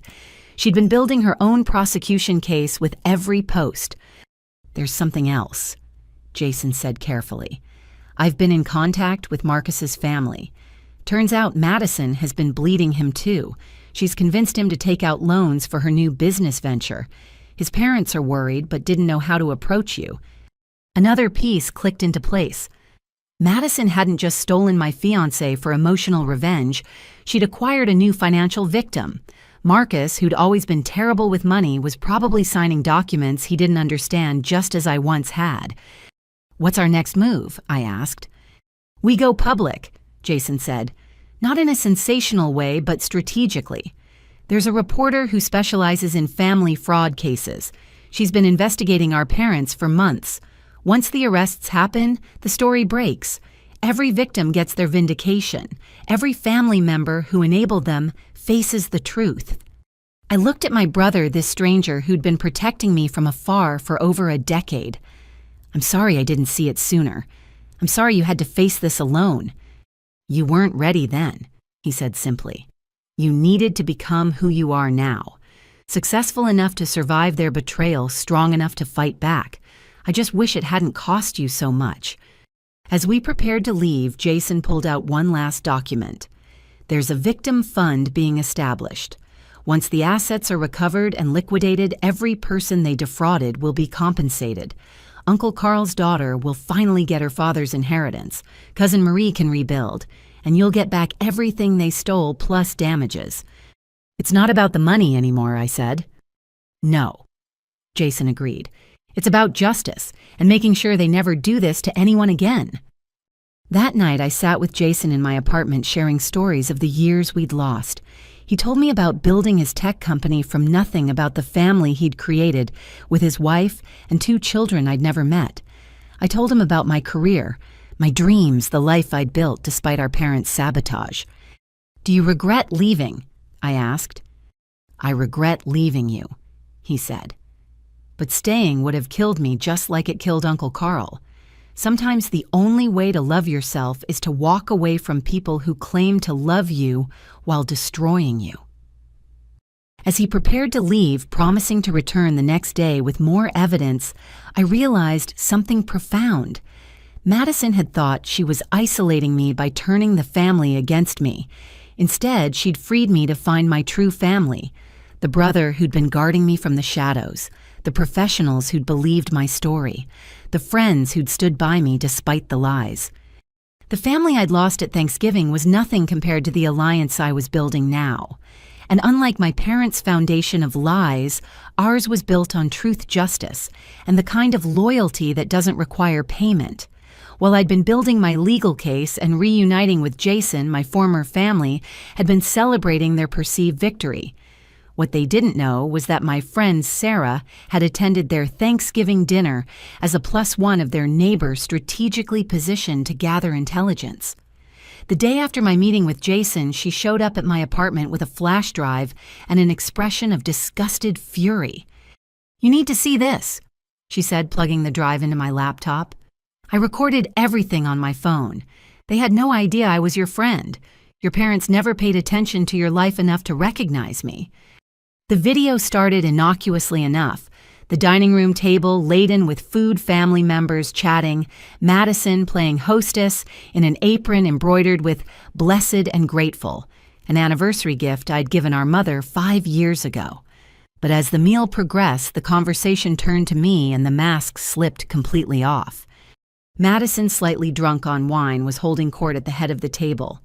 She'd been building her own prosecution case with every post. There's something else, Jason said carefully. I've been in contact with Marcus's family. Turns out Madison has been bleeding him too. She's convinced him to take out loans for her new business venture. His parents are worried but didn't know how to approach you. Another piece clicked into place. Madison hadn't just stolen my fiancé for emotional revenge. She'd acquired a new financial victim. Marcus, who'd always been terrible with money, was probably signing documents he didn't understand, just as I once had. What's our next move? I asked. We go public, Jason said. Not in a sensational way, but strategically. There's a reporter who specializes in family fraud cases. She's been investigating our parents for months. Once the arrests happen, the story breaks. Every victim gets their vindication. Every family member who enabled them faces the truth. I looked at my brother, this stranger who'd been protecting me from afar for over a decade. I'm sorry I didn't see it sooner. I'm sorry you had to face this alone. You weren't ready then, he said simply. You needed to become who you are now. Successful enough to survive their betrayal, strong enough to fight back. I just wish it hadn't cost you so much." As we prepared to leave, Jason pulled out one last document. "There's a victim fund being established. Once the assets are recovered and liquidated, every person they defrauded will be compensated. Uncle Carl's daughter will finally get her father's inheritance. Cousin Marie can rebuild, and you'll get back everything they stole plus damages." "It's not about the money anymore," I said. "No," Jason agreed. "It's about justice and making sure they never do this to anyone again." That night, I sat with Jason in my apartment sharing stories of the years we'd lost. He told me about building his tech company from nothing, about the family he'd created with his wife and 2 children I'd never met. I told him about my career, my dreams, the life I'd built despite our parents' sabotage. "Do you regret leaving?" I asked. "I regret leaving you," he said. "But staying would have killed me just like it killed Uncle Carl. Sometimes the only way to love yourself is to walk away from people who claim to love you while destroying you." As he prepared to leave, promising to return the next day with more evidence, I realized something profound. Madison had thought she was isolating me by turning the family against me. Instead, she'd freed me to find my true family, the brother who'd been guarding me from the shadows, the professionals who'd believed my story, the friends who'd stood by me despite the lies. The family I'd lost at Thanksgiving was nothing compared to the alliance I was building now. And unlike my parents' foundation of lies, ours was built on truth, justice, and the kind of loyalty that doesn't require payment. While I'd been building my legal case and reuniting with Jason, my former family had been celebrating their perceived victory. What they didn't know was that my friend Sarah had attended their Thanksgiving dinner as a +1 of their neighbors strategically positioned to gather intelligence. The day after my meeting with Jason, she showed up at my apartment with a flash drive and an expression of disgusted fury. "You need to see this," she said, plugging the drive into my laptop. "I recorded everything on my phone. They had no idea I was your friend. Your parents never paid attention to your life enough to recognize me." The video started innocuously enough. The dining room table laden with food, family members chatting, Madison playing hostess in an apron embroidered with "Blessed and Grateful," an anniversary gift I'd given our mother 5 years ago. But as the meal progressed, the conversation turned to me and the mask slipped completely off. Madison, slightly drunk on wine, was holding court at the head of the table.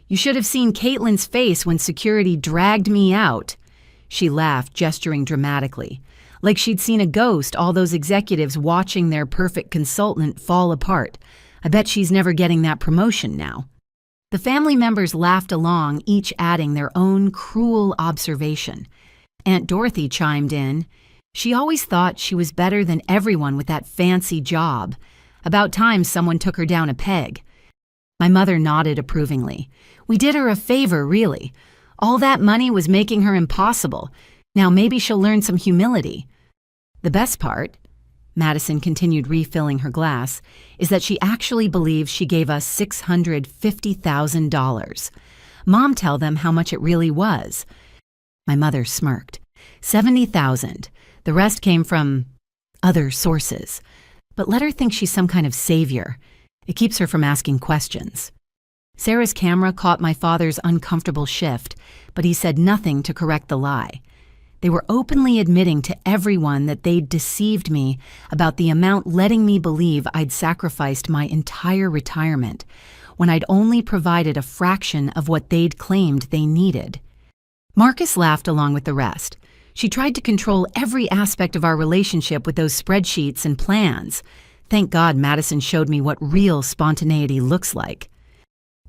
"You should have seen Caitlin's face when security dragged me out." She laughed, gesturing dramatically, like she'd seen a ghost, all those executives watching their perfect consultant fall apart. "I bet she's never getting that promotion now." The family members laughed along, each adding their own cruel observation. Aunt Dorothy chimed in. "She always thought she was better than everyone with that fancy job. About time someone took her down a peg." My mother nodded approvingly. "We did her a favor, really. All that money was making her impossible. Now maybe she'll learn some humility." "The best part," Madison continued refilling her glass, "is that she actually believes she gave us $650,000. Mom, tell them how much it really was." My mother smirked. "70,000. The rest came from other sources. But let her think she's some kind of savior. It keeps her from asking questions." Sarah's camera caught my father's uncomfortable shift, but he said nothing to correct the lie. They were openly admitting to everyone that they'd deceived me about the amount, letting me believe I'd sacrificed my entire retirement when I'd only provided a fraction of what they'd claimed they needed. Marcus laughed along with the rest. "She tried to control every aspect of our relationship with those spreadsheets and plans. Thank God Madison showed me what real spontaneity looks like."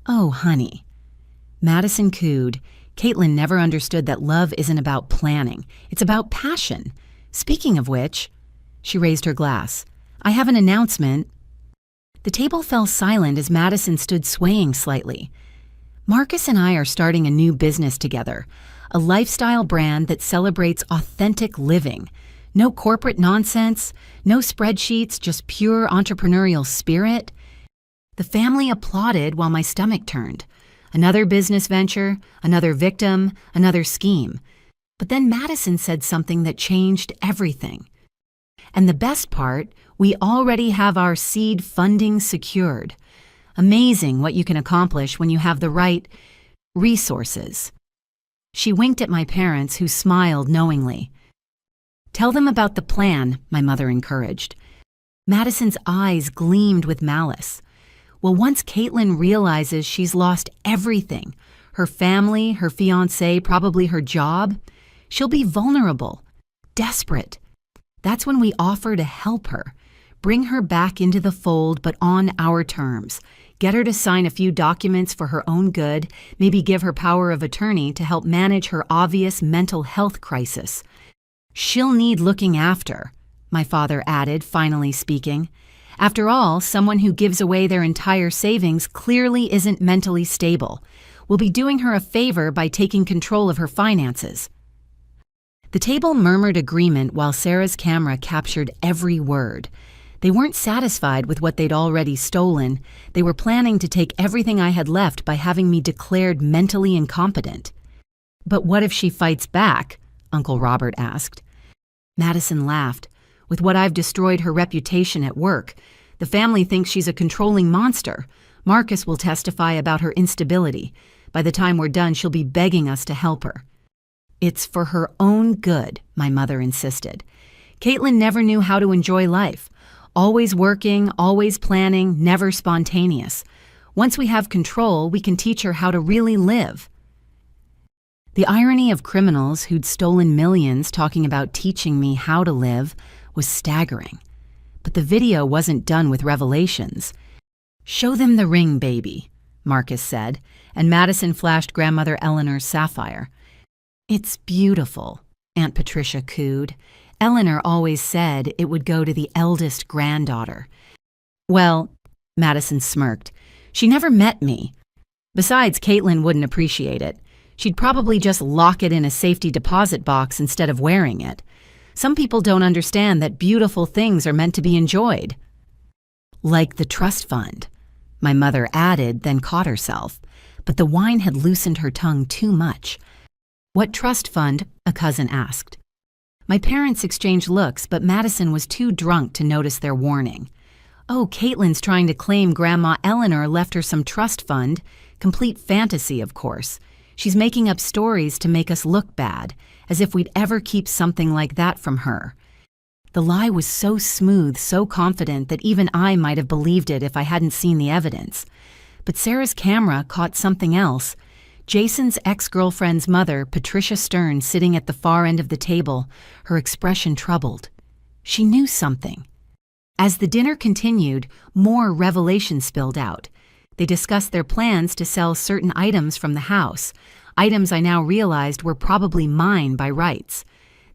"Oh, honey." Madison cooed. "Caitlin never understood that love isn't about planning. It's about passion. Speaking of which," she raised her glass, "I have an announcement." The table fell silent as Madison stood swaying slightly. "Marcus and I are starting a new business together, a lifestyle brand that celebrates authentic living. No corporate nonsense, no spreadsheets, just pure entrepreneurial spirit." The family applauded while my stomach turned. Another business venture, another victim, another scheme. But then Madison said something that changed everything. And the best part, we already have our seed funding secured. Amazing what you can accomplish when you have the right resources. She winked at my parents, who smiled knowingly. Tell them about the plan, my mother encouraged. Madison's eyes gleamed with malice. Well, once Caitlin realizes she's lost everything, her family, her fiancé, probably her job, she'll be vulnerable, desperate. That's when we offer to help her, bring her back into the fold, but on our terms. Get her to sign a few documents for her own good, maybe give her power of attorney to help manage her obvious mental health crisis. She'll need looking after, my father added, finally speaking. After all, someone who gives away their entire savings clearly isn't mentally stable. We'll be doing her a favor by taking control of her finances. The table murmured agreement while Sarah's camera captured every word. They weren't satisfied with what they'd already stolen. They were planning to take everything I had left by having me declared mentally incompetent. But what if she fights back? Uncle Robert asked. Madison laughed. With what I've destroyed her reputation at work, the family thinks she's a controlling monster. Marcus will testify about her instability. By the time we're done, she'll be begging us to help her. It's for her own good, my mother insisted. Caitlin never knew how to enjoy life. Always working, always planning, never spontaneous. Once we have control, we can teach her how to really live. The irony of criminals who'd stolen millions talking about teaching me how to live was staggering. But the video wasn't done with revelations. Show them the ring, baby, Marcus said, and Madison flashed Grandmother Eleanor's sapphire. It's beautiful, Aunt Patricia cooed. Eleanor always said it would go to the eldest granddaughter. Well, Madison smirked, she never met me. Besides, Caitlin wouldn't appreciate it. She'd probably just lock it in a safety deposit box instead of wearing it. Some people don't understand that beautiful things are meant to be enjoyed. Like the trust fund, my mother added, then caught herself. But the wine had loosened her tongue too much. What trust fund? A cousin asked. My parents exchanged looks, but Madison was too drunk to notice their warning. Oh, Caitlin's trying to claim Grandma Eleanor left her some trust fund. Complete fantasy, of course. She's making up stories to make us look bad, as if we'd ever keep something like that from her. The lie was so smooth, so confident that even I might have believed it if I hadn't seen the evidence. But Sarah's camera caught something else. Jason's ex-girlfriend's mother, Patricia Stern, sitting at the far end of the table, her expression troubled. She knew something. As the dinner continued, more revelations spilled out. They discussed their plans to sell certain items from the house, items I now realized were probably mine by rights.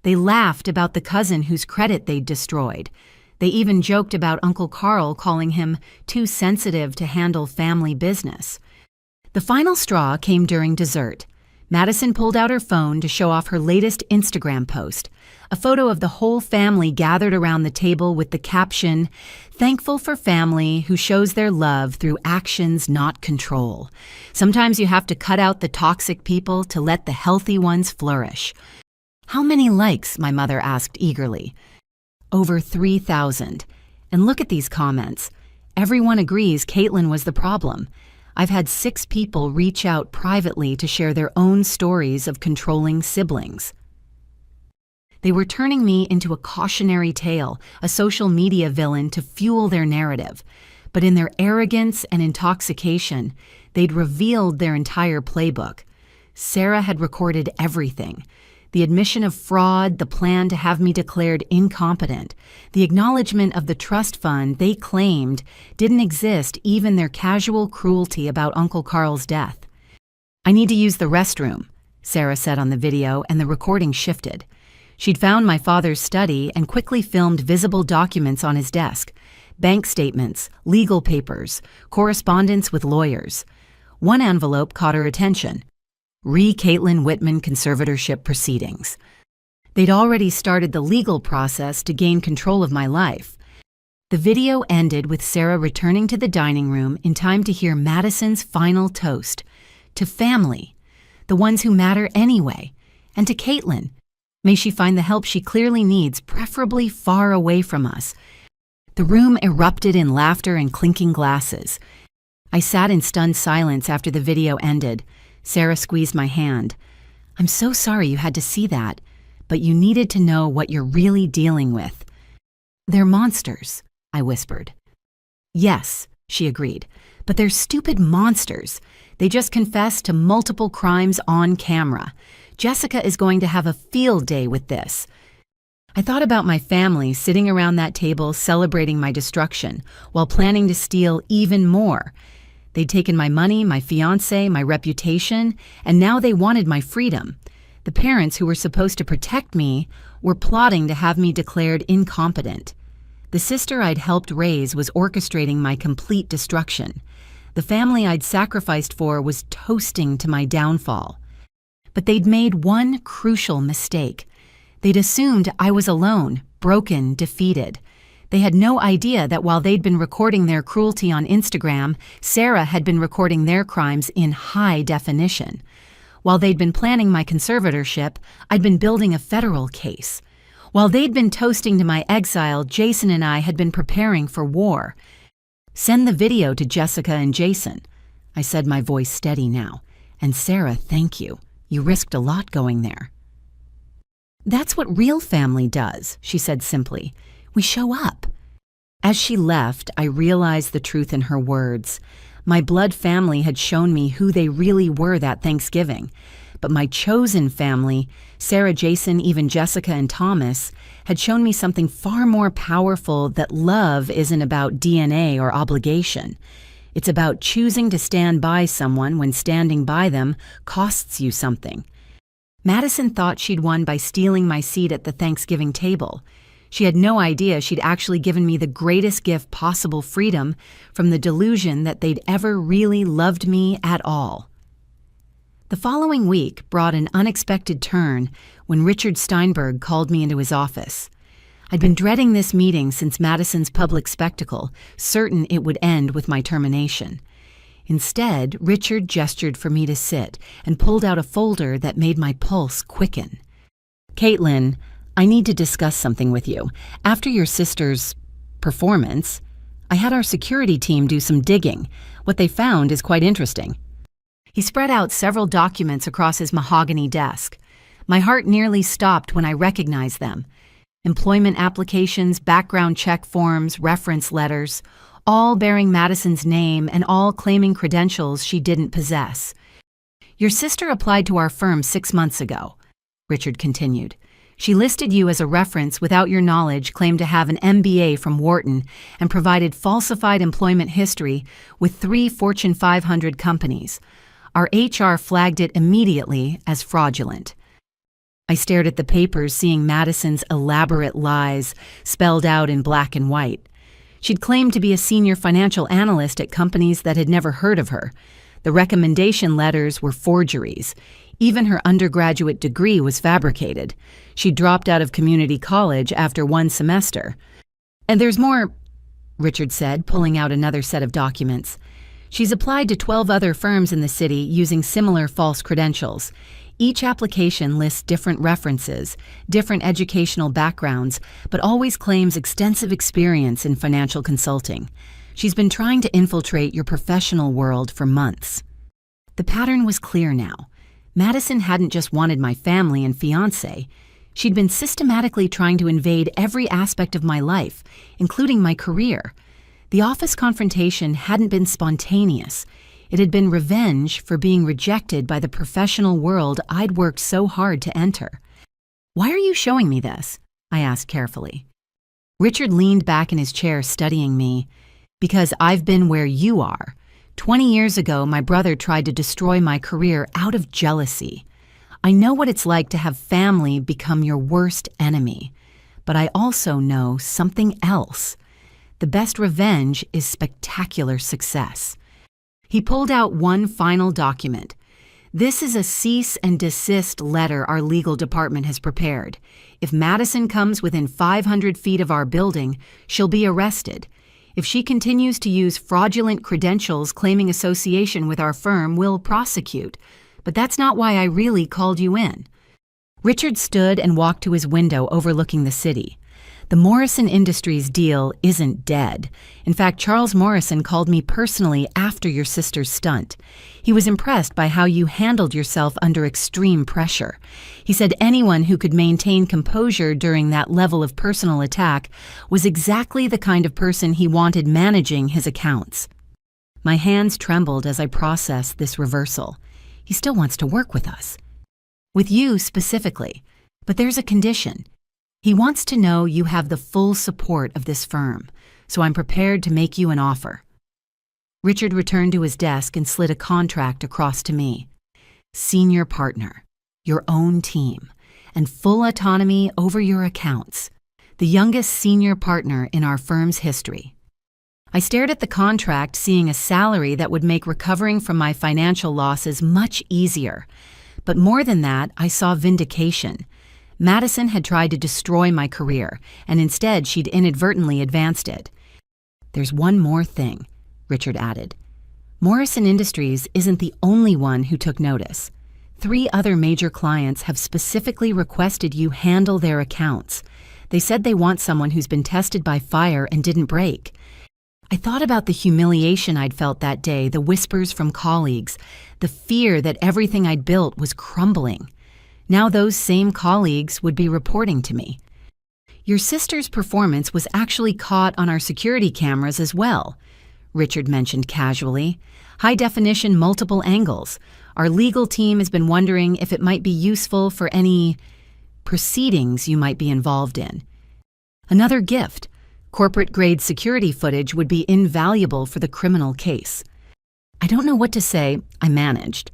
They laughed about the cousin whose credit they'd destroyed. They even joked about Uncle Carl calling him too sensitive to handle family business. The final straw came during dessert. Madison pulled out her phone to show off her latest Instagram post, a photo of the whole family gathered around the table with the caption, "Thankful for family who shows their love through actions, not control. Sometimes you have to cut out the toxic people to let the healthy ones flourish." How many likes? My mother asked eagerly. Over 3,000. And look at these comments. Everyone agrees Caitlin was the problem. I've had 6 people reach out privately to share their own stories of controlling siblings. They were turning me into a cautionary tale, a social media villain to fuel their narrative. But in their arrogance and intoxication, they'd revealed their entire playbook. Sarah had recorded everything. The admission of fraud, the plan to have me declared incompetent, the acknowledgement of the trust fund they claimed didn't exist, even their casual cruelty about Uncle Carl's death. "I need to use the restroom," Sarah said on the video, and the recording shifted. She'd found my father's study and quickly filmed visible documents on his desk, bank statements, legal papers, correspondence with lawyers. One envelope caught her attention. Caitlin Whitman conservatorship proceedings. They'd already started the legal process to gain control of my life. The video ended with Sarah returning to the dining room in time to hear Madison's final toast. To family, the ones who matter anyway, and to Caitlin, May she find the help she clearly needs, preferably far away from us. The room erupted in laughter and clinking glasses. I sat in stunned silence after the video ended. Sarah squeezed my hand. I'm so sorry you had to see that, but you needed to know what you're really dealing with. They're monsters, I whispered. Yes, she agreed, but they're stupid monsters. They just confessed to multiple crimes on camera. Jessica is going to have a field day with this. I thought about my family sitting around that table celebrating my destruction while planning to steal even more. They'd taken my money, my fiancé, my reputation, and now they wanted my freedom. The parents who were supposed to protect me were plotting to have me declared incompetent. The sister I'd helped raise was orchestrating my complete destruction. The family I'd sacrificed for was toasting to my downfall. But they'd made one crucial mistake. They'd assumed I was alone, broken, defeated. They had no idea that while they'd been recording their cruelty on Instagram, Sarah had been recording their crimes in high definition. While they'd been planning my conservatorship, I'd been building a federal case. While they'd been toasting to my exile, Jason and I had been preparing for war. Send the video to Jessica and Jason. I said, my voice steady now. And Sarah, thank you. You risked a lot going there. That's what real family does, she said simply. We show up. As she left, I realized the truth in her words. My blood family had shown me who they really were that Thanksgiving. But my chosen family, Sarah, Jason, even Jessica and Thomas, had shown me something far more powerful, that love isn't about DNA or obligation. It's about choosing to stand by someone when standing by them costs you something. Madison thought she'd won by stealing my seat at the Thanksgiving table. She had no idea she'd actually given me the greatest gift possible, freedom from the delusion that they'd ever really loved me at all. The following week brought an unexpected turn when Richard Steinberg called me into his office. I'd been dreading this meeting since Madison's public spectacle, certain it would end with my termination. Instead, Richard gestured for me to sit and pulled out a folder that made my pulse quicken. Caitlin, I need to discuss something with you. After your sister's performance, I had our security team do some digging. What they found is quite interesting. He spread out several documents across his mahogany desk. My heart nearly stopped when I recognized them. Employment applications, background check forms, reference letters, all bearing Madison's name and all claiming credentials she didn't possess. Your sister applied to our firm 6 months ago, Richard continued. She listed you as a reference without your knowledge, claimed to have an MBA from Wharton, and provided falsified employment history with 3 Fortune 500 companies. Our HR flagged it immediately as fraudulent. I stared at the papers, seeing Madison's elaborate lies spelled out in black and white. She'd claimed to be a senior financial analyst at companies that had never heard of her. The recommendation letters were forgeries. Even her undergraduate degree was fabricated. She dropped out of community college after 1 semester. And there's more, Richard said, pulling out another set of documents. She's applied to 12 other firms in the city using similar false credentials. Each application lists different references, different educational backgrounds, but always claims extensive experience in financial consulting. She's been trying to infiltrate your professional world for months. The pattern was clear now. Madison hadn't just wanted my family and fiancé. She'd been systematically trying to invade every aspect of my life, including my career. The office confrontation hadn't been spontaneous. It had been revenge for being rejected by the professional world I'd worked so hard to enter. Why are you showing me this? I asked carefully. Richard leaned back in his chair, studying me. Because I've been where you are. 20 years ago, my brother tried to destroy my career out of jealousy. I know what it's like to have family become your worst enemy. But I also know something else. The best revenge is spectacular success. He pulled out one final document. This is a cease and desist letter our legal department has prepared. If Madison comes within 500 feet of our building, she'll be arrested. If she continues to use fraudulent credentials claiming association with our firm, we'll prosecute. But that's not why I really called you in. Richard stood and walked to his window overlooking the city. The Morrison Industries deal isn't dead. In fact, Charles Morrison called me personally after your sister's stunt. He was impressed by how you handled yourself under extreme pressure. He said anyone who could maintain composure during that level of personal attack was exactly the kind of person he wanted managing his accounts. My hands trembled as I processed this reversal. He still wants to work with us. With you specifically. But there's a condition. He wants to know you have the full support of this firm, so I'm prepared to make you an offer. Richard returned to his desk and slid a contract across to me. Senior partner, your own team, and full autonomy over your accounts. The youngest senior partner in our firm's history. I stared at the contract, seeing a salary that would make recovering from my financial losses much easier. But more than that, I saw vindication. Madison had tried to destroy my career, and instead she'd inadvertently advanced it. There's one more thing, Richard added. Morrison Industries isn't the only one who took notice. 3 other major clients have specifically requested you handle their accounts. They said they want someone who's been tested by fire and didn't break. I thought about the humiliation I'd felt that day, the whispers from colleagues, the fear that everything I'd built was crumbling. Now those same colleagues would be reporting to me. Your sister's performance was actually caught on our security cameras as well, Richard mentioned casually. High-definition multiple angles. Our legal team has been wondering if it might be useful for any proceedings you might be involved in. Another gift. Corporate-grade security footage would be invaluable for the criminal case. I don't know what to say, I managed.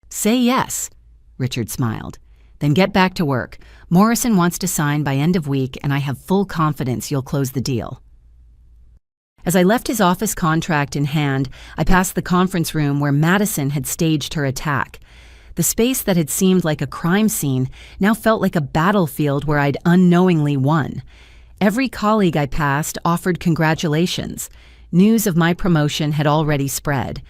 Say yes, Richard smiled. Then get back to work. Morrison wants to sign by end of week, and I have full confidence you'll close the deal. As I left his office contract in hand, I passed the conference room where Madison had staged her attack. The space that had seemed like a crime scene now felt like a battlefield where I'd unknowingly won. Every colleague I passed offered congratulations. News of my promotion had already spread.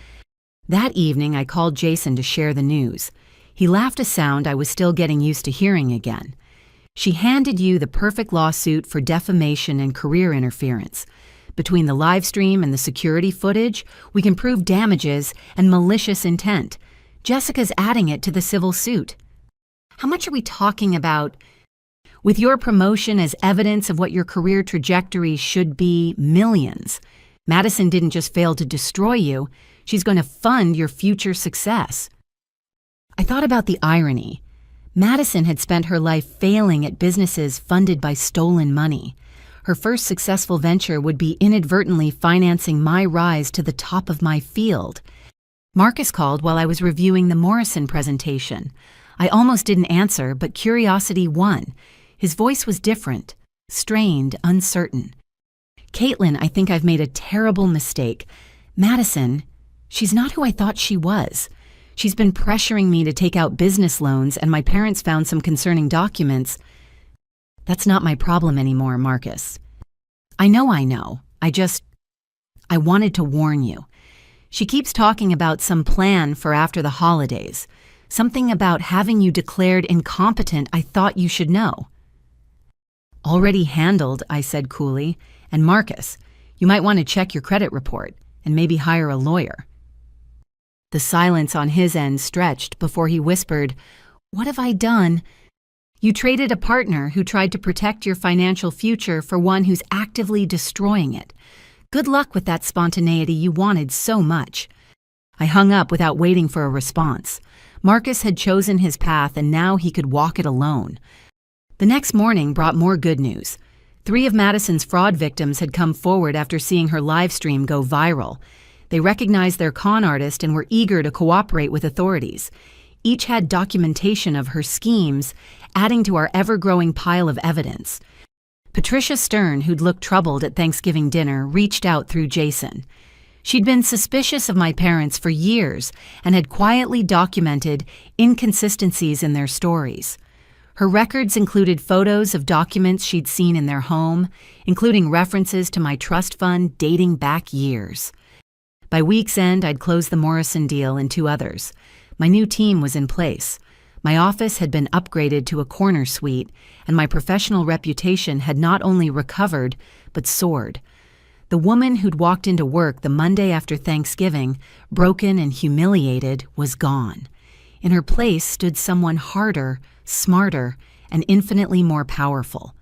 That evening, I called Jason to share the news. He laughed a sound I was still getting used to hearing again. She handed you the perfect lawsuit for defamation and career interference. Between the live stream and the security footage, we can prove damages and malicious intent. Jessica's adding it to the civil suit. How much are we talking about? With your promotion as evidence of what your career trajectory should be, millions. Madison didn't just fail to destroy you, she's going to fund your future success. I thought about the irony. Madison had spent her life failing at businesses funded by stolen money. Her first successful venture would be inadvertently financing my rise to the top of my field. Marcus called while I was reviewing the Morrison presentation. I almost didn't answer, but curiosity won. His voice was different, strained, uncertain. Caitlin, I think I've made a terrible mistake. Madison, she's not who I thought she was. She's been pressuring me to take out business loans, and my parents found some concerning documents. That's not my problem anymore, Marcus. I know. I wanted to warn you. She keeps talking about some plan for after the holidays. Something about having you declared incompetent I thought you should know. Already handled, I said coolly. And Marcus, you might want to check your credit report and maybe hire a lawyer. The silence on his end stretched before he whispered, "What have I done?" You traded a partner who tried to protect your financial future for one who's actively destroying it. Good luck with that spontaneity you wanted so much. I hung up without waiting for a response. Marcus had chosen his path, and now he could walk it alone. The next morning brought more good news. 3 of Madison's fraud victims had come forward after seeing her live stream go viral. They recognized their con artist and were eager to cooperate with authorities. Each had documentation of her schemes, adding to our ever-growing pile of evidence. Patricia Stern, who'd looked troubled at Thanksgiving dinner, reached out through Jason. She'd been suspicious of my parents for years and had quietly documented inconsistencies in their stories. Her records included photos of documents she'd seen in their home, including references to my trust fund dating back years. By week's end, I'd closed the Morrison deal and 2 others. My new team was in place. My office had been upgraded to a corner suite, and my professional reputation had not only recovered, but soared. The woman who'd walked into work the Monday after Thanksgiving, broken and humiliated, was gone. In her place stood someone harder, smarter, and infinitely more powerful.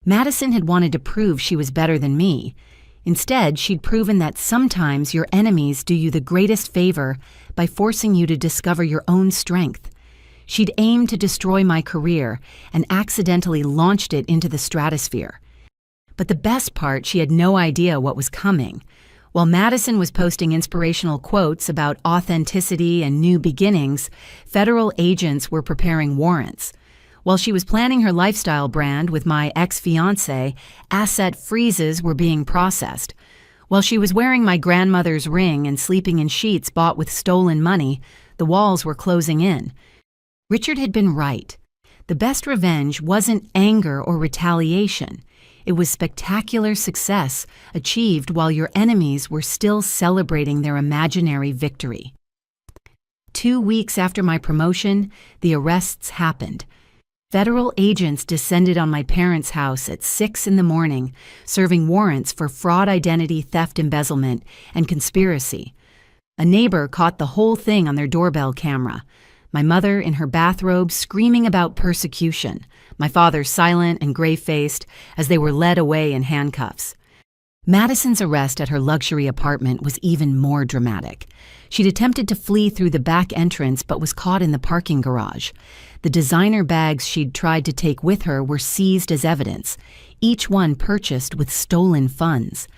Madison had wanted to prove she was better than me. Instead, she'd proven that sometimes your enemies do you the greatest favor by forcing you to discover your own strength. She'd aimed to destroy my career and accidentally launched it into the stratosphere. But the best part, she had no idea what was coming. While Madison was posting inspirational quotes about authenticity and new beginnings, federal agents were preparing warrants. While she was planning her lifestyle brand with my ex-fiancé, asset freezes were being processed. While she was wearing my grandmother's ring and sleeping in sheets bought with stolen money, the walls were closing in. Richard had been right. The best revenge wasn't anger or retaliation. It was spectacular success achieved while your enemies were still celebrating their imaginary victory. 2 weeks after my promotion, the arrests happened. Federal agents descended on my parents' house at 6 a.m, serving warrants for fraud, identity theft, embezzlement, and conspiracy. A neighbor caught the whole thing on their doorbell camera. My mother in her bathrobe screaming about persecution, my father silent and gray-faced as they were led away in handcuffs. Madison's arrest at her luxury apartment was even more dramatic. She'd attempted to flee through the back entrance but was caught in the parking garage. The designer bags she'd tried to take with her were seized as evidence, each one purchased with stolen funds.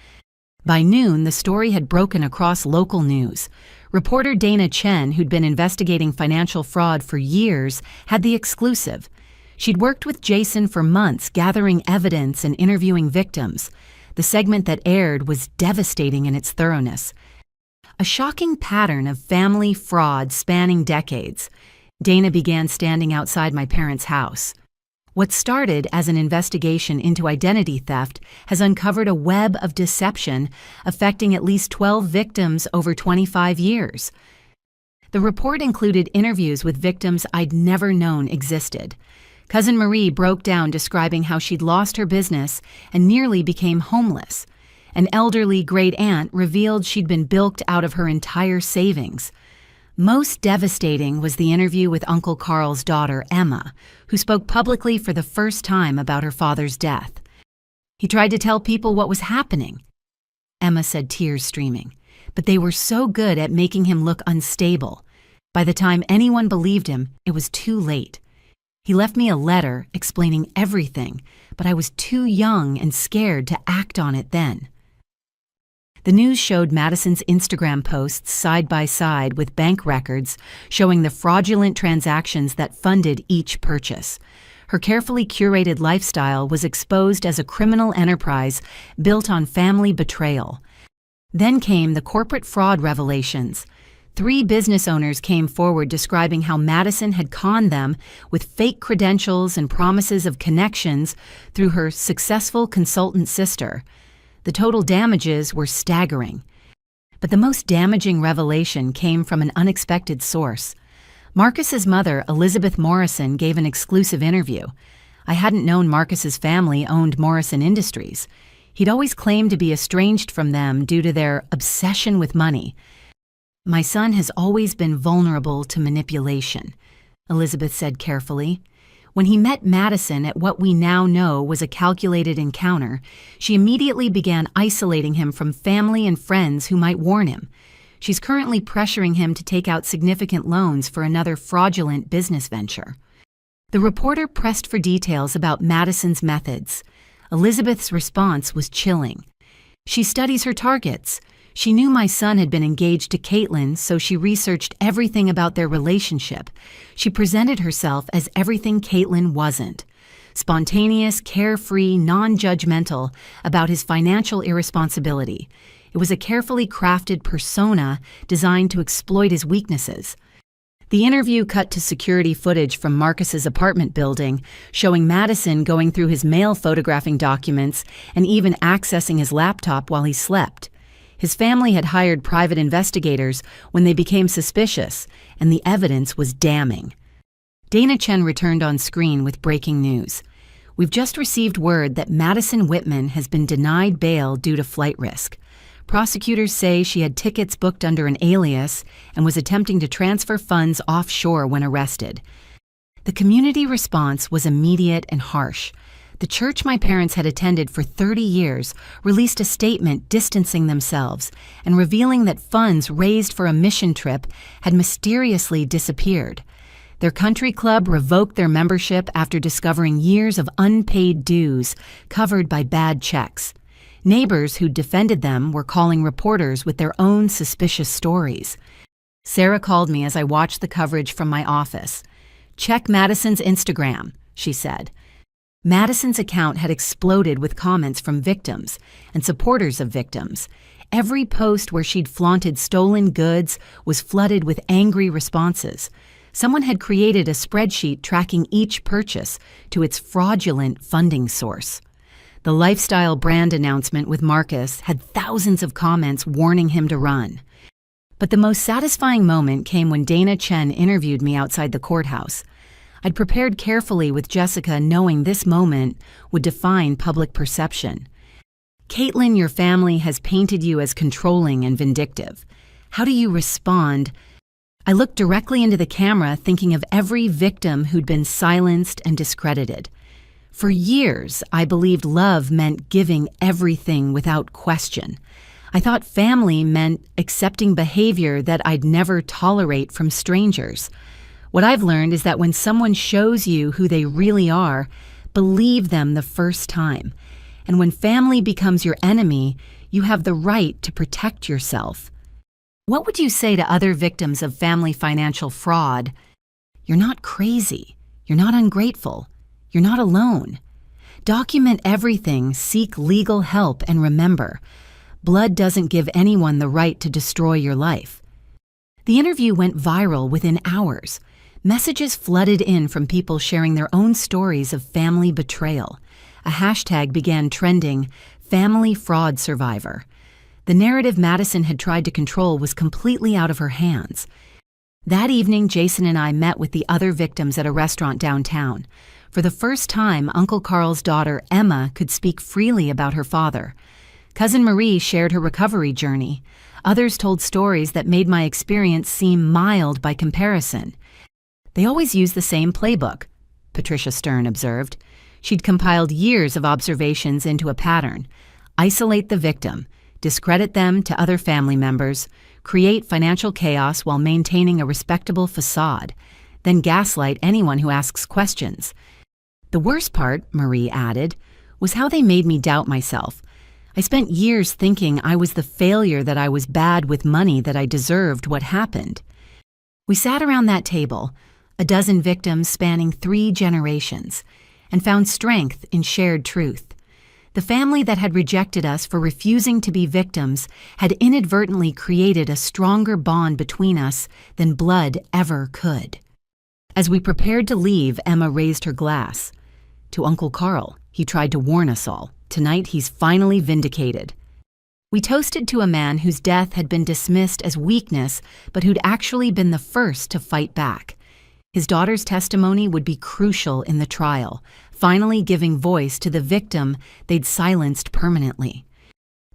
By noon, the story had broken across local news. Reporter Dana Chen, who'd been investigating financial fraud for years, had the exclusive. She'd worked with Jason for months, gathering evidence and interviewing victims. The segment that aired was devastating in its thoroughness. A shocking pattern of family fraud spanning decades. Dana began standing outside my parents' house. What started as an investigation into identity theft has uncovered a web of deception affecting at least 12 victims over 25 years. The report included interviews with victims I'd never known existed. Cousin Marie broke down describing how she'd lost her business and nearly became homeless. An elderly great-aunt revealed she'd been bilked out of her entire savings. Most devastating was the interview with Uncle Carl's daughter, Emma, who spoke publicly for the first time about her father's death. He tried to tell people what was happening. Emma said, tears streaming, but they were so good at making him look unstable. By the time anyone believed him, it was too late. He left me a letter explaining everything, but I was too young and scared to act on it then. The news showed Madison's Instagram posts side by side with bank records showing the fraudulent transactions that funded each purchase. Her carefully curated lifestyle was exposed as a criminal enterprise built on family betrayal. Then came the corporate fraud revelations. 3 business owners came forward describing how Madison had conned them with fake credentials and promises of connections through her successful consultant sister. The total damages were staggering. But the most damaging revelation came from an unexpected source. Marcus's mother, Elizabeth Morrison, gave an exclusive interview. I hadn't known Marcus's family owned Morrison Industries. He'd always claimed to be estranged from them due to their obsession with money. My son has always been vulnerable to manipulation, Elizabeth said carefully. When he met Madison at what we now know was a calculated encounter, she immediately began isolating him from family and friends who might warn him. She's currently pressuring him to take out significant loans for another fraudulent business venture. The reporter pressed for details about Madison's methods. Elizabeth's response was chilling. She studies her targets. She knew my son had been engaged to Caitlin, so she researched everything about their relationship. She presented herself as everything Caitlin wasn't. Spontaneous, carefree, non-judgmental about his financial irresponsibility. It was a carefully crafted persona designed to exploit his weaknesses. The interview cut to security footage from Marcus's apartment building, showing Madison going through his mail photographing documents and even accessing his laptop while he slept. His family had hired private investigators when they became suspicious, and the evidence was damning. Dana Chen returned on screen with breaking news. We've just received word that Madison Whitman has been denied bail due to flight risk. Prosecutors say she had tickets booked under an alias and was attempting to transfer funds offshore when arrested. The community response was immediate and harsh. The church my parents had attended for 30 years released a statement distancing themselves and revealing that funds raised for a mission trip had mysteriously disappeared. Their country club revoked their membership after discovering years of unpaid dues covered by bad checks. Neighbors who defended them were calling reporters with their own suspicious stories. Sarah called me as I watched the coverage from my office. "Check Madison's Instagram," she said. Madison's account had exploded with comments from victims and supporters of victims. Every post where she'd flaunted stolen goods was flooded with angry responses. Someone had created a spreadsheet tracking each purchase to its fraudulent funding source. The lifestyle brand announcement with Marcus had thousands of comments warning him to run. But the most satisfying moment came when Dana Chen interviewed me outside the courthouse. I'd prepared carefully with Jessica, knowing this moment would define public perception. "Caitlin, your family has painted you as controlling and vindictive. How do you respond?" I looked directly into the camera, thinking of every victim who'd been silenced and discredited. For years, I believed love meant giving everything without question. I thought family meant accepting behavior that I'd never tolerate from strangers. What I've learned is that when someone shows you who they really are, believe them the first time. And when family becomes your enemy, you have the right to protect yourself. What would you say to other victims of family financial fraud? You're not crazy. You're not ungrateful. You're not alone. Document everything, seek legal help, and remember, blood doesn't give anyone the right to destroy your life. The interview went viral within hours. Messages flooded in from people sharing their own stories of family betrayal. A hashtag began trending, "Family Fraud Survivor." The narrative Madison had tried to control was completely out of her hands. That evening, Jason and I met with the other victims at a restaurant downtown. For the first time, Uncle Carl's daughter, Emma, could speak freely about her father. Cousin Marie shared her recovery journey. Others told stories that made my experience seem mild by comparison. "They always use the same playbook," Patricia Stern observed. She'd compiled years of observations into a pattern. Isolate the victim, discredit them to other family members, create financial chaos while maintaining a respectable facade, then gaslight anyone who asks questions. The worst part, Marie added, was how they made me doubt myself. I spent years thinking I was the failure, that I was bad with money, that I deserved what happened. We sat around that table, a dozen victims spanning 3 generations, and found strength in shared truth. The family that had rejected us for refusing to be victims had inadvertently created a stronger bond between us than blood ever could. As we prepared to leave, Emma raised her glass. "To Uncle Carl, he tried to warn us all. Tonight he's finally vindicated." We toasted to a man whose death had been dismissed as weakness, but who'd actually been the first to fight back. His daughter's testimony would be crucial in the trial, finally giving voice to the victim they'd silenced permanently.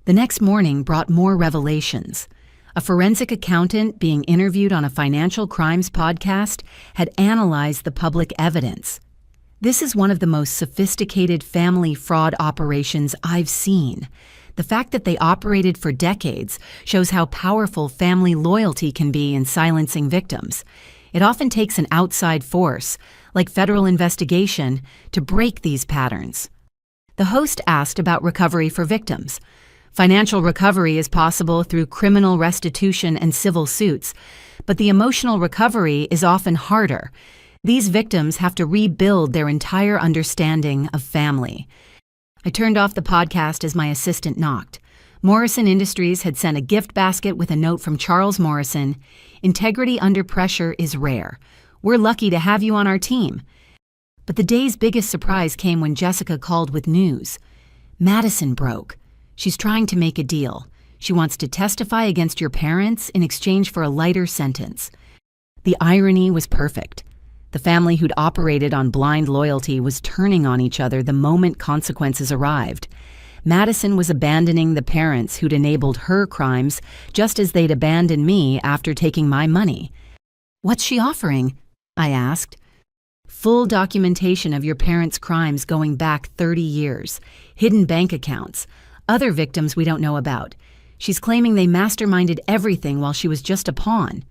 The next morning brought more revelations. A forensic accountant being interviewed on a financial crimes podcast had analyzed the public evidence. This is one of the most sophisticated family fraud operations I've seen. The fact that they operated for decades shows how powerful family loyalty can be in silencing victims. It often takes an outside force, like federal investigation, to break these patterns. The host asked about recovery for victims. Financial recovery is possible through criminal restitution and civil suits, but the emotional recovery is often harder. These victims have to rebuild their entire understanding of family. I turned off the podcast as my assistant knocked. Morrison Industries had sent a gift basket with a note from Charles Morrison. "Integrity under pressure is rare. We're lucky to have you on our team." But the day's biggest surprise came when Jessica called with news. Madison broke. She's trying to make a deal. She wants to testify against your parents in exchange for a lighter sentence. The irony was perfect. The family who'd operated on blind loyalty was turning on each other the moment consequences arrived. Madison was abandoning the parents who'd enabled her crimes just as they'd abandoned me after taking my money. "What's she offering?" I asked. "Full documentation of your parents' crimes going back 30 years, hidden bank accounts, other victims we don't know about. She's claiming they masterminded everything while she was just a pawn."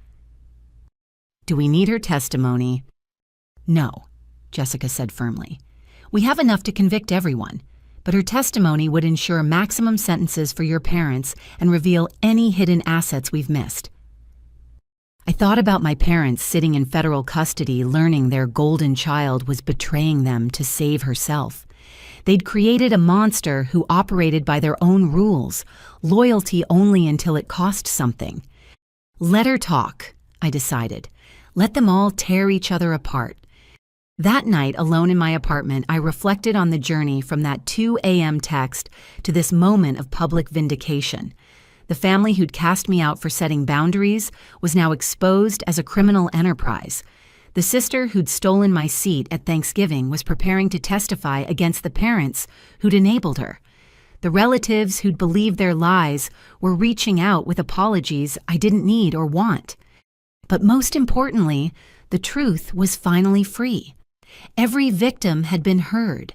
"Do we need her testimony?" "No," Jessica said firmly. "We have enough to convict everyone, but her testimony would ensure maximum sentences for your parents and reveal any hidden assets we've missed." I thought about my parents sitting in federal custody learning their golden child was betraying them to save herself. They'd created a monster who operated by their own rules, loyalty only until it cost something. Let her talk, I decided. Let them all tear each other apart. That night, alone in my apartment, I reflected on the journey from that 2 a.m. text to this moment of public vindication. The family who'd cast me out for setting boundaries was now exposed as a criminal enterprise. The sister who'd stolen my seat at Thanksgiving was preparing to testify against the parents who'd enabled her. The relatives who'd believed their lies were reaching out with apologies I didn't need or want. But most importantly, the truth was finally free. Every victim had been heard.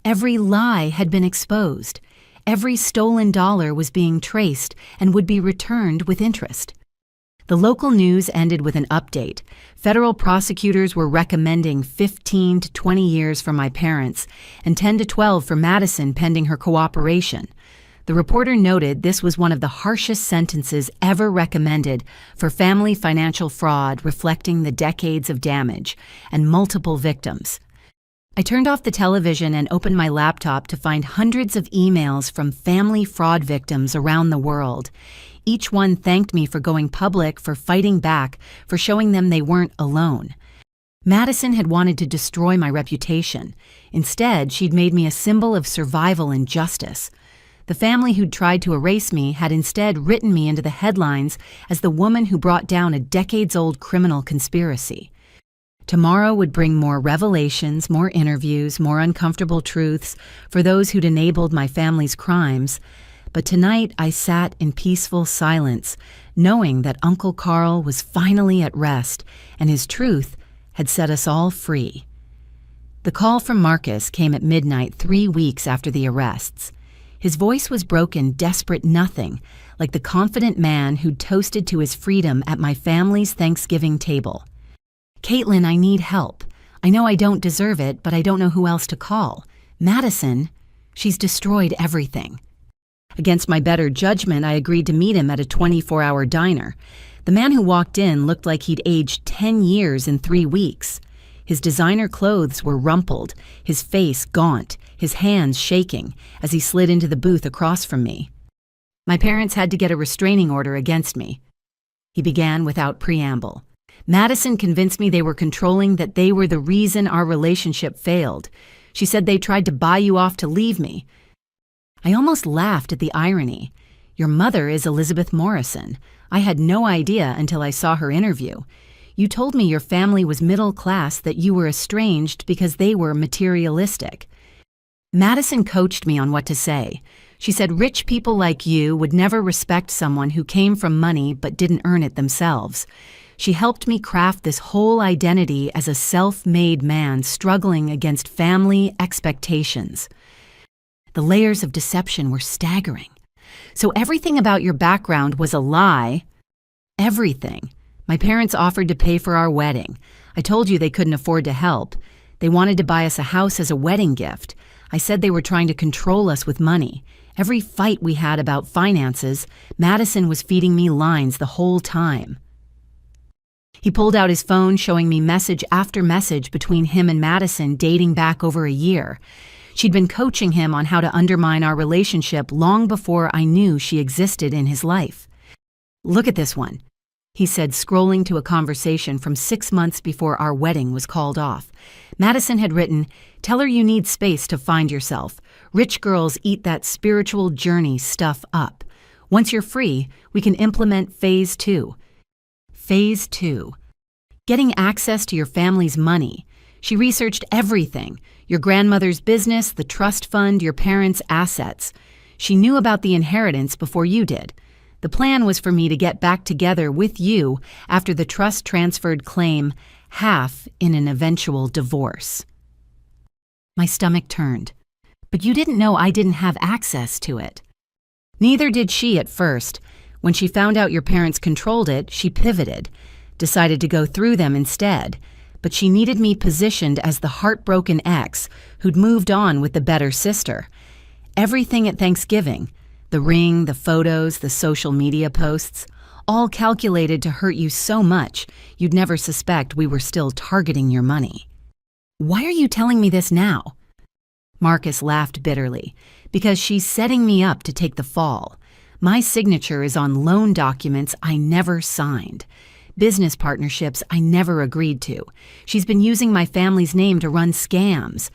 Every lie had been exposed. Every stolen dollar was being traced and would be returned with interest. The local news ended with an update. Federal prosecutors were recommending 15 to 20 years for my parents and 10 to 12 for Madison pending her cooperation. The reporter noted this was one of the harshest sentences ever recommended for family financial fraud, reflecting the decades of damage and multiple victims. I turned off the television and opened my laptop to find hundreds of emails from family fraud victims around the world. Each one thanked me for going public, for fighting back, for showing them they weren't alone. Madison had wanted to destroy my reputation. Instead, she'd made me a symbol of survival and justice. The family who'd tried to erase me had instead written me into the headlines as the woman who brought down a decades-old criminal conspiracy. Tomorrow would bring more revelations, more interviews, more uncomfortable truths for those who'd enabled my family's crimes. But tonight I sat in peaceful silence, knowing that Uncle Carl was finally at rest and his truth had set us all free. The call from Marcus came at midnight 3 weeks after the arrests. His voice was broken, desperate nothing, like the confident man who'd toasted to his freedom at my family's Thanksgiving table. "Caitlin, I need help. I know I don't deserve it, but I don't know who else to call. Madison, she's destroyed everything." Against my better judgment, I agreed to meet him at a 24-hour diner. The man who walked in looked like he'd aged 10 years in 3 weeks. His designer clothes were rumpled, his face gaunt, his hands shaking as he slid into the booth across from me. "My parents had to get a restraining order against me," he began without preamble. "Madison convinced me they were controlling, that they were the reason our relationship failed. She said they tried to buy you off to leave me." I almost laughed at the irony. "Your mother is Elizabeth Morrison. I had no idea until I saw her interview. You told me your family was middle class, that you were estranged because they were materialistic." Madison coached me on what to say. She said rich people like you would never respect someone who came from money but didn't earn it themselves. She helped me craft this whole identity as a self-made man struggling against family expectations. The layers of deception were staggering. "So everything about your background was a lie?" "Everything. My parents offered to pay for our wedding. I told you they couldn't afford to help. They wanted to buy us a house as a wedding gift. I said they were trying to control us with money. Every fight we had about finances, Madison was feeding me lines the whole time." He pulled out his phone, showing me message after message between him and Madison dating back over a year. She'd been coaching him on how to undermine our relationship long before I knew she existed in his life. "Look at this one," he said, scrolling to a conversation from 6 months before our wedding was called off. Madison had written, "Tell her you need space to find yourself. Rich girls eat that spiritual journey stuff up. Once you're free, we can implement phase 2. Phase 2. Getting access to your family's money. She researched everything: your grandmother's business, the trust fund, your parents' assets. She knew about the inheritance before you did. The plan was for me to get back together with you after the trust transferred claim, half in an eventual divorce. My stomach turned. But you didn't know I didn't have access to it. Neither did she at first. When she found out your parents controlled it, she pivoted, decided to go through them instead. But she needed me positioned as the heartbroken ex who'd moved on with the better sister. Everything at Thanksgiving, the ring, the photos, the social media posts, all calculated to hurt you so much you'd never suspect we were still targeting your money. Why are you telling me this now? Marcus laughed bitterly. Because she's setting me up to take the fall. My signature is on loan documents I never signed. Business partnerships I never agreed to. She's been using my family's name to run scams.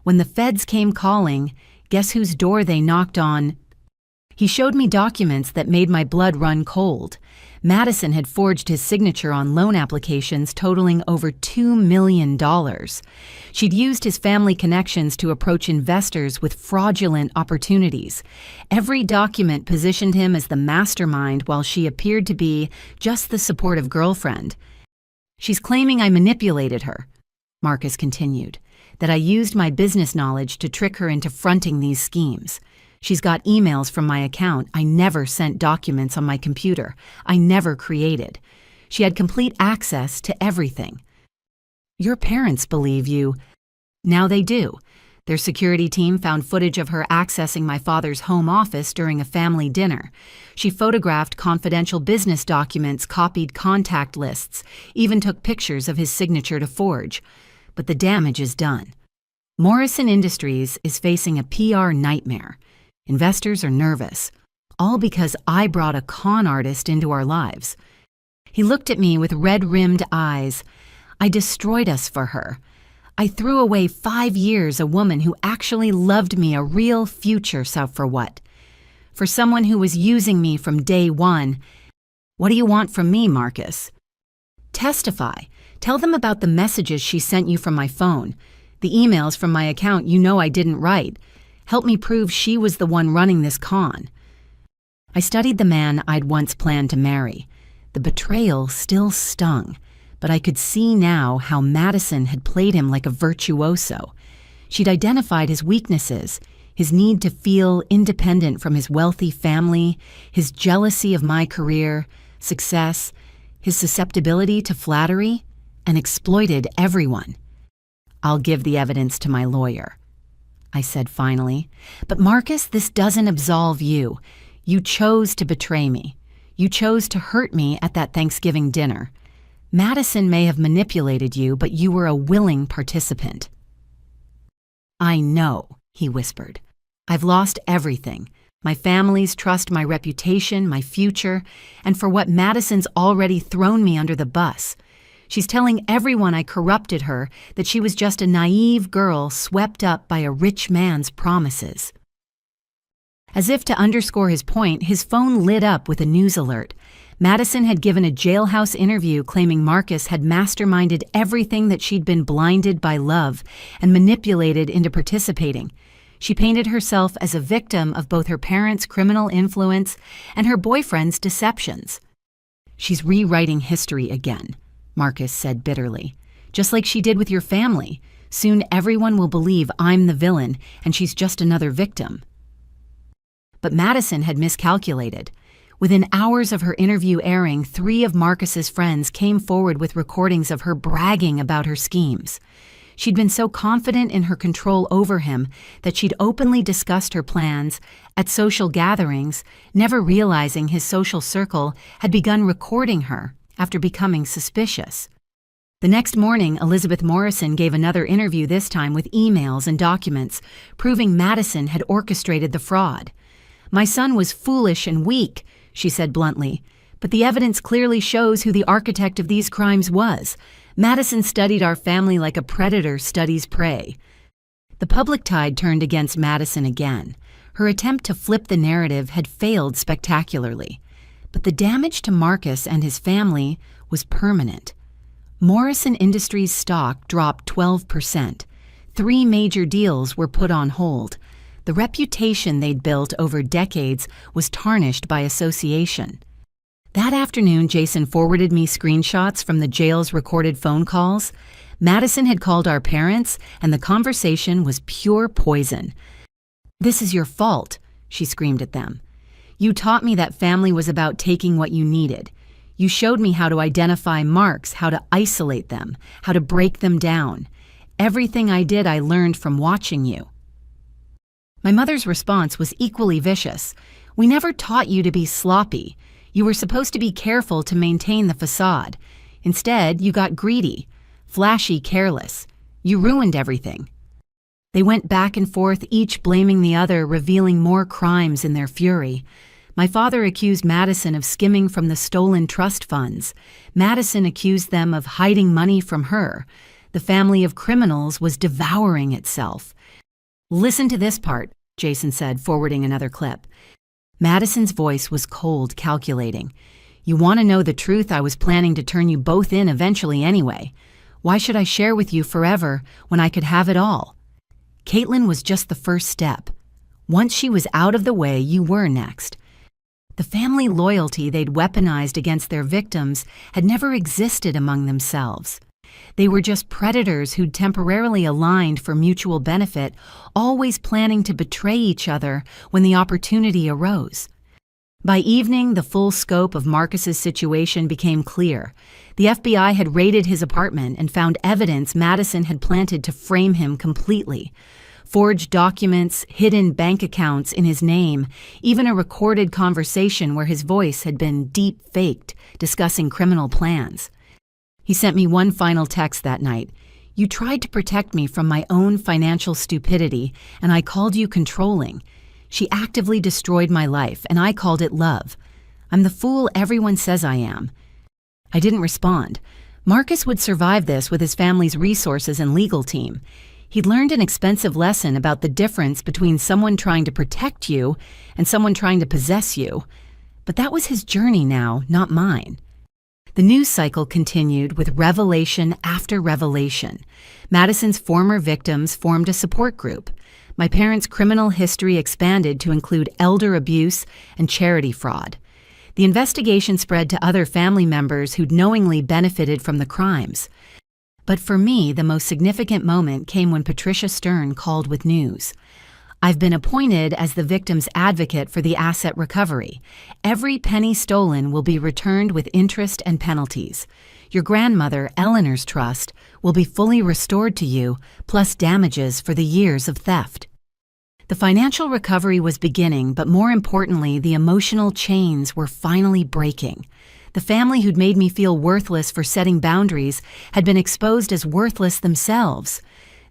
When the feds came calling, guess whose door they knocked on? He showed me documents that made my blood run cold. Madison had forged his signature on loan applications totaling over $2 million. She'd used his family connections to approach investors with fraudulent opportunities. Every document positioned him as the mastermind while she appeared to be just the supportive girlfriend. She's claiming I manipulated her, Marcus continued, that I used my business knowledge to trick her into fronting these schemes. She's got emails from my account I never sent, documents on my computer I never created. She had complete access to everything. Your parents believe you. Now they do. Their security team found footage of her accessing my father's home office during a family dinner. She photographed confidential business documents, copied contact lists, even took pictures of his signature to forge. But the damage is done. Morrison Industries is facing a PR nightmare. Investors are nervous, all because I brought a con artist into our lives. He looked at me with red-rimmed eyes. I destroyed us for her. I threw away 5 years, a woman who actually loved me, a real future, so for what? For someone who was using me from day one. What do you want from me, Marcus? Testify. Tell them about the messages she sent you from my phone, the emails from my account you know I didn't write. Help me prove she was the one running this con. I studied the man I'd once planned to marry. The betrayal still stung, but I could see now how Madison had played him like a virtuoso. She'd identified his weaknesses, his need to feel independent from his wealthy family, his jealousy of my career, success, his susceptibility to flattery, and exploited everyone. I'll give the evidence to my lawyer, I said finally. But Marcus, this doesn't absolve you. You chose to betray me. You chose to hurt me at that Thanksgiving dinner. Madison may have manipulated you, but you were a willing participant. I know, he whispered. I've lost everything. My family's trust, my reputation, my future, and for what Madison's already thrown me under the bus. She's telling everyone I corrupted her, that she was just a naive girl swept up by a rich man's promises. As if to underscore his point, his phone lit up with a news alert. Madison had given a jailhouse interview claiming Marcus had masterminded everything that she'd been blinded by love and manipulated into participating. She painted herself as a victim of both her parents' criminal influence and her boyfriend's deceptions. She's rewriting history again, Marcus said bitterly. Just like she did with your family. Soon everyone will believe I'm the villain and she's just another victim. But Madison had miscalculated. Within hours of her interview airing, 3 of Marcus's friends came forward with recordings of her bragging about her schemes. She'd been so confident in her control over him that she'd openly discussed her plans at social gatherings, never realizing his social circle had begun recording her after becoming suspicious. The next morning, Elizabeth Morrison gave another interview, this time with emails and documents, proving Madison had orchestrated the fraud. My son was foolish and weak, she said bluntly, but the evidence clearly shows who the architect of these crimes was. Madison studied our family like a predator studies prey. The public tide turned against Madison again. Her attempt to flip the narrative had failed spectacularly. But the damage to Marcus and his family was permanent. Morrison Industries stock dropped 12%. 3 major deals were put on hold. The reputation they'd built over decades was tarnished by association. That afternoon, Jason forwarded me screenshots from the jail's recorded phone calls. Madison had called our parents, and the conversation was pure poison. "This is your fault," she screamed at them. "You taught me that family was about taking what you needed. You showed me how to identify marks, how to isolate them, how to break them down. Everything I did, I learned from watching you." My mother's response was equally vicious. "We never taught you to be sloppy. You were supposed to be careful to maintain the facade. Instead, you got greedy, flashy, careless. You ruined everything." They went back and forth, each blaming the other, revealing more crimes in their fury. My father accused Madison of skimming from the stolen trust funds. Madison accused them of hiding money from her. The family of criminals was devouring itself. "Listen to this part," Jason said, forwarding another clip. Madison's voice was cold, calculating. "You want to know the truth? I was planning to turn you both in eventually anyway. Why should I share with you forever when I could have it all? Caitlin was just the first step. Once she was out of the way, you were next." The family loyalty they'd weaponized against their victims had never existed among themselves. They were just predators who'd temporarily aligned for mutual benefit, always planning to betray each other when the opportunity arose. By evening, the full scope of Marcus's situation became clear. The FBI had raided his apartment and found evidence Madison had planted to frame him completely. Forged documents, hidden bank accounts in his name, even a recorded conversation where his voice had been deep-faked, discussing criminal plans. He sent me one final text that night. "You tried to protect me from my own financial stupidity, and I called you controlling. She actively destroyed my life, and I called it love. I'm the fool everyone says I am." I didn't respond. Marcus would survive this with his family's resources and legal team. He'd learned an expensive lesson about the difference between someone trying to protect you and someone trying to possess you. But that was his journey now, not mine. The news cycle continued with revelation after revelation. Madison's former victims formed a support group. My parents' criminal history expanded to include elder abuse and charity fraud. The investigation spread to other family members who'd knowingly benefited from the crimes. But for me, the most significant moment came when Patricia Stern called with news. "I've been appointed as the victim's advocate for the asset recovery. Every penny stolen will be returned with interest and penalties. Your grandmother, Eleanor's trust, will be fully restored to you, plus damages for the years of theft." The financial recovery was beginning, but more importantly, the emotional chains were finally breaking. The family who'd made me feel worthless for setting boundaries had been exposed as worthless themselves.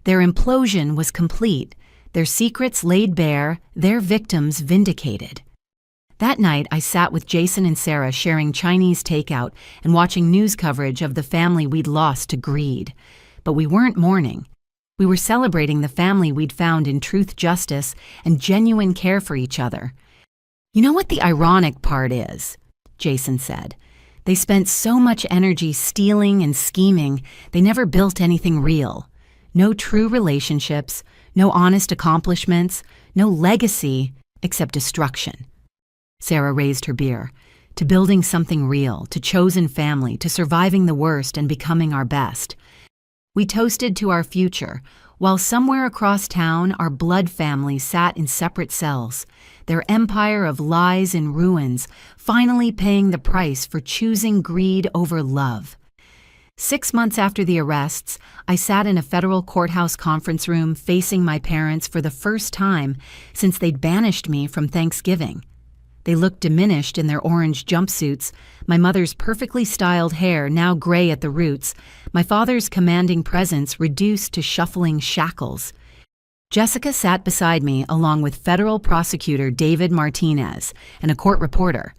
Their implosion was complete. Their secrets laid bare, their victims vindicated. That night, I sat with Jason and Sarah sharing Chinese takeout and watching news coverage of the family we'd lost to greed. But we weren't mourning. We were celebrating the family we'd found in truth, justice, and genuine care for each other. "You know what the ironic part is?" Jason said. "They spent so much energy stealing and scheming, they never built anything real. No true relationships, no honest accomplishments, no legacy except destruction." Sarah raised her beer. "To building something real, to chosen family, to surviving the worst and becoming our best." We toasted to our future, while somewhere across town our blood family sat in separate cells, their empire of lies in ruins, finally paying the price for choosing greed over love. 6 months after the arrests, I sat in a federal courthouse conference room facing my parents for the first time since they'd banished me from Thanksgiving. They looked diminished in their orange jumpsuits, my mother's perfectly styled hair now gray at the roots, my father's commanding presence reduced to shuffling shackles. Jessica sat beside me along with federal prosecutor David Martinez and a court reporter.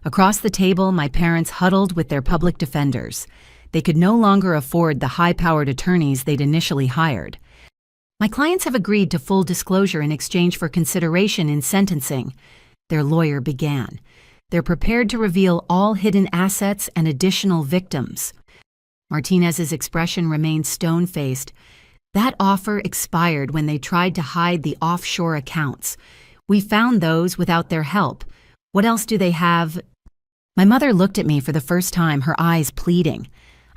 Across the table, my parents huddled with their public defenders. They could no longer afford the high-powered attorneys they'd initially hired. "My clients have agreed to full disclosure in exchange for consideration in sentencing," their lawyer began. "They're prepared to reveal all hidden assets and additional victims." Martinez's expression remained stone-faced. That offer expired when they tried to hide the offshore accounts. We found those without their help. What else do they have? My mother looked at me for the first time, her eyes pleading.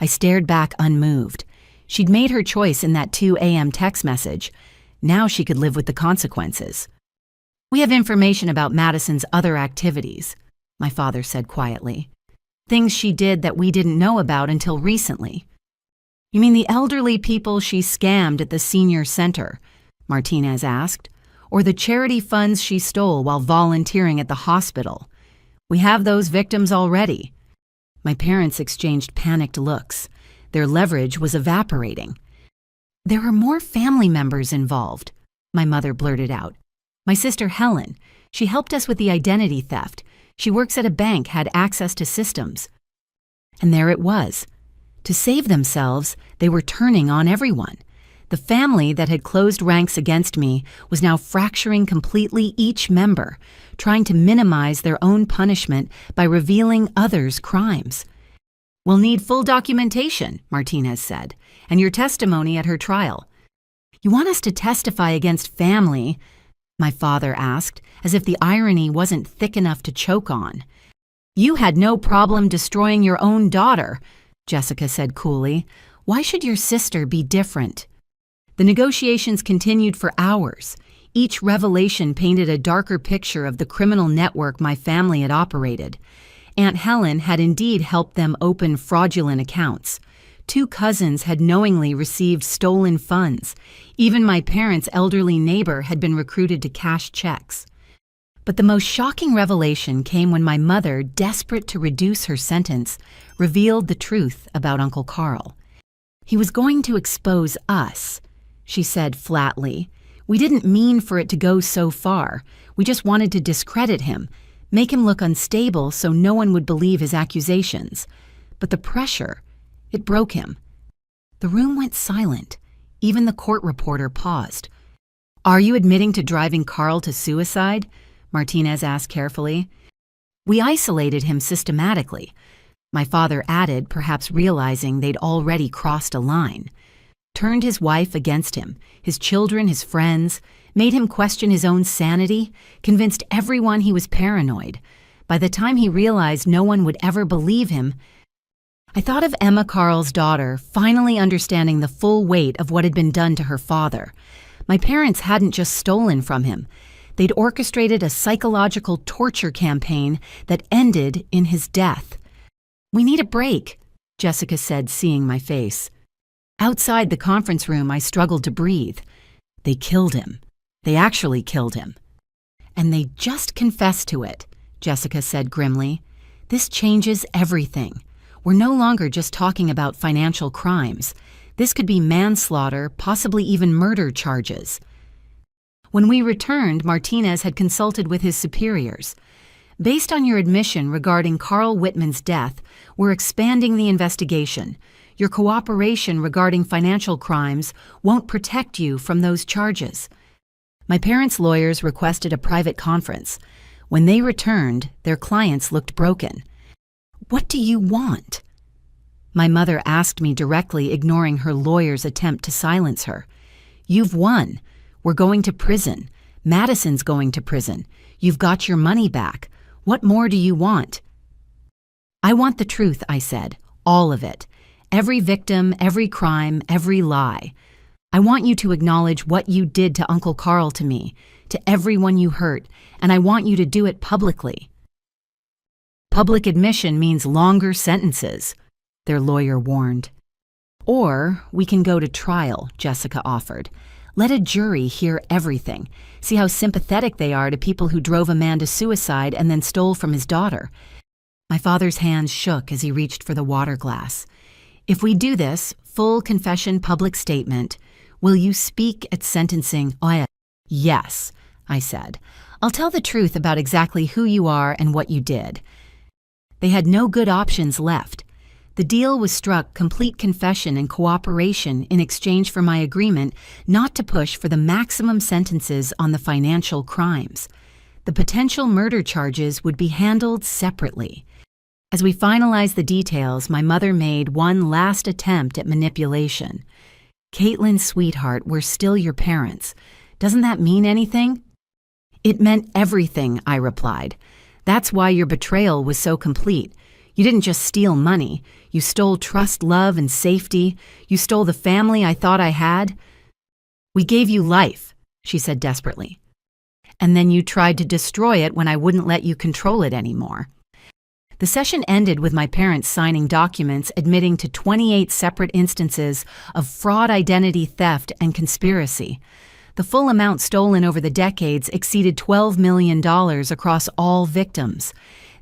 I stared back unmoved. She'd made her choice in that 2 a.m. text message. Now she could live with the consequences. We have information about Madison's other activities, my father said quietly. Things she did that we didn't know about until recently. You mean the elderly people she scammed at the senior center? Martinez asked. Or the charity funds she stole while volunteering at the hospital? We have those victims already. My parents exchanged panicked looks. Their leverage was evaporating. There were more family members involved, my mother blurted out. My sister Helen. She helped us with the identity theft. She works at a bank, had access to systems. And there it was. To save themselves, they were turning on everyone. The family that had closed ranks against me was now fracturing completely each member, trying to minimize their own punishment by revealing others' crimes. We'll need full documentation, Martinez said, and your testimony at her trial. You want us to testify against family? My father asked, as if the irony wasn't thick enough to choke on. You had no problem destroying your own daughter, Jessica said coolly. Why should your sister be different? The negotiations continued for hours. Each revelation painted a darker picture of the criminal network my family had operated. Aunt Helen had indeed helped them open fraudulent accounts. 2 cousins had knowingly received stolen funds. Even my parents' elderly neighbor had been recruited to cash checks. But the most shocking revelation came when my mother, desperate to reduce her sentence, revealed the truth about Uncle Carl. He was going to expose us, she said flatly. We didn't mean for it to go so far. We just wanted to discredit him, make him look unstable so no one would believe his accusations. But the pressure, it broke him. The room went silent. Even the court reporter paused. Are you admitting to driving Carl to suicide? Martinez asked carefully. We isolated him systematically. My father added, perhaps realizing they'd already crossed a line. Turned his wife against him, his children, his friends, made him question his own sanity, convinced everyone he was paranoid. By the time he realized no one would ever believe him, I thought of Emma Carl's daughter finally understanding the full weight of what had been done to her father. My parents hadn't just stolen from him. They'd orchestrated a psychological torture campaign that ended in his death. We need a break, Jessica said, seeing my face. Outside the conference room, I struggled to breathe. They killed him. They actually killed him. And they just confessed to it, Jessica said grimly. This changes everything. We're no longer just talking about financial crimes. This could be manslaughter, possibly even murder charges. When we returned, Martinez had consulted with his superiors. Based on your admission regarding Carl Whitman's death, we're expanding the investigation. Your cooperation regarding financial crimes won't protect you from those charges. My parents' lawyers requested a private conference. When they returned, their clients looked broken. What do you want? My mother asked me directly, ignoring her lawyer's attempt to silence her. You've won. We're going to prison. Madison's going to prison. You've got your money back. What more do you want? I want the truth, I said. All of it. Every victim, every crime, every lie. I want you to acknowledge what you did to Uncle Carl, to me, to everyone you hurt, and I want you to do it publicly. Public admission means longer sentences, their lawyer warned. Or we can go to trial, Jessica offered. Let a jury hear everything. See how sympathetic they are to people who drove a man to suicide and then stole from his daughter. My father's hands shook as he reached for the water glass. If we do this, full confession, public statement, will you speak at sentencing? Yes, I said. I'll tell the truth about exactly who you are and what you did. They had no good options left. The deal was struck, complete confession and cooperation in exchange for my agreement not to push for the maximum sentences on the financial crimes. The potential murder charges would be handled separately. As we finalized the details, my mother made one last attempt at manipulation. "Caitlin, sweetheart, we're still your parents. Doesn't that mean anything?" "It meant everything," I replied. "That's why your betrayal was so complete. You didn't just steal money. You stole trust, love, and safety. You stole the family I thought I had." "We gave you life," she said desperately. "And then you tried to destroy it when I wouldn't let you control it anymore." The session ended with my parents signing documents admitting to 28 separate instances of fraud, identity theft, and conspiracy. The full amount stolen over the decades exceeded $12 million across all victims.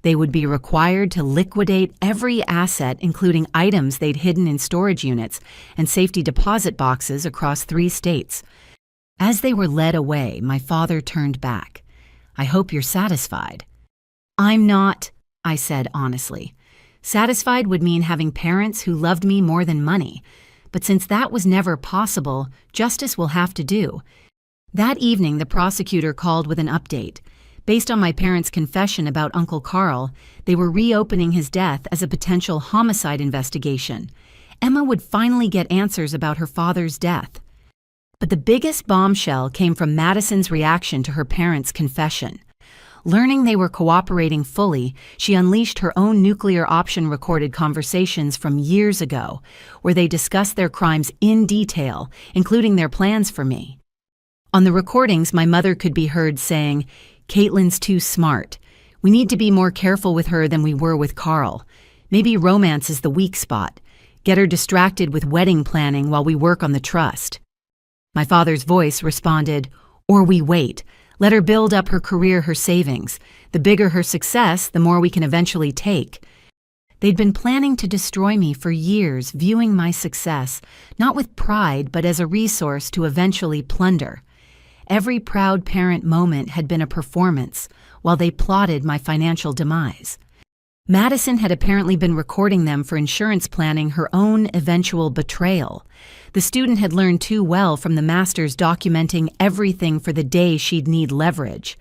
They would be required to liquidate every asset, including items they'd hidden in storage units and safety deposit boxes across 3 states. As they were led away, my father turned back. "I hope you're satisfied." "I'm not," I said honestly. Satisfied would mean having parents who loved me more than money. But since that was never possible, justice will have to do. That evening, the prosecutor called with an update. Based on my parents' confession about Uncle Carl, they were reopening his death as a potential homicide investigation. Emma would finally get answers about her father's death. But the biggest bombshell came from Madison's reaction to her parents' confession. Learning they were cooperating fully, she unleashed her own nuclear option recorded conversations from years ago, where they discussed their crimes in detail, including their plans for me. On the recordings, my mother could be heard saying, "Caitlin's too smart. We need to be more careful with her than we were with Carl. Maybe romance is the weak spot. Get her distracted with wedding planning while we work on the trust." My father's voice responded, "Or we wait. Let her build up her career, her savings. The bigger her success, the more we can eventually take." They'd been planning to destroy me for years, viewing my success, not with pride, but as a resource to eventually plunder. Every proud parent moment had been a performance, while they plotted my financial demise. Madison had apparently been recording them for insurance planning her own eventual betrayal. The student had learned too well from the masters documenting everything for the day she'd need leverage.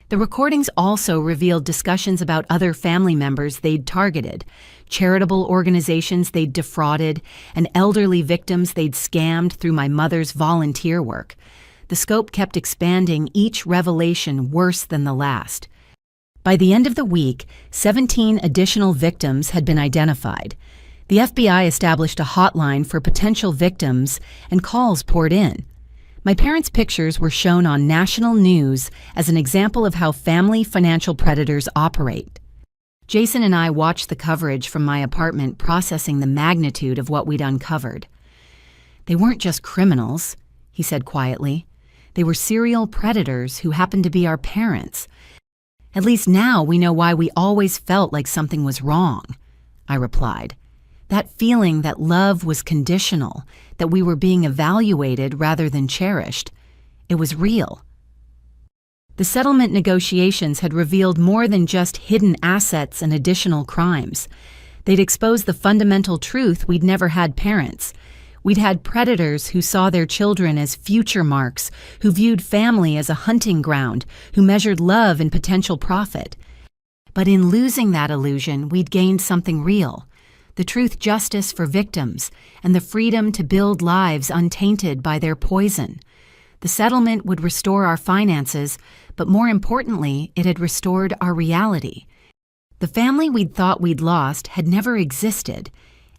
The recordings also revealed discussions about other family members they'd targeted, charitable organizations they'd defrauded, and elderly victims they'd scammed through my mother's volunteer work. The scope kept expanding, each revelation worse than the last. By the end of the week, 17 additional victims had been identified. The FBI established a hotline for potential victims, and calls poured in. My parents' pictures were shown on national news as an example of how family financial predators operate. Jason and I watched the coverage from my apartment, processing the magnitude of what we'd uncovered. "They weren't just criminals," he said quietly. "They were serial predators who happened to be our parents. At least now we know why we always felt like something was wrong," I replied. That feeling that love was conditional, that we were being evaluated rather than cherished. It was real. The settlement negotiations had revealed more than just hidden assets and additional crimes. They'd exposed the fundamental truth we'd never had parents. We'd had predators who saw their children as future marks, who viewed family as a hunting ground, who measured love and potential profit. But in losing that illusion, we'd gained something real: the truth, justice for victims, and the freedom to build lives untainted by their poison. The settlement would restore our finances, but more importantly, it had restored our reality. The family we'd thought we'd lost had never existed,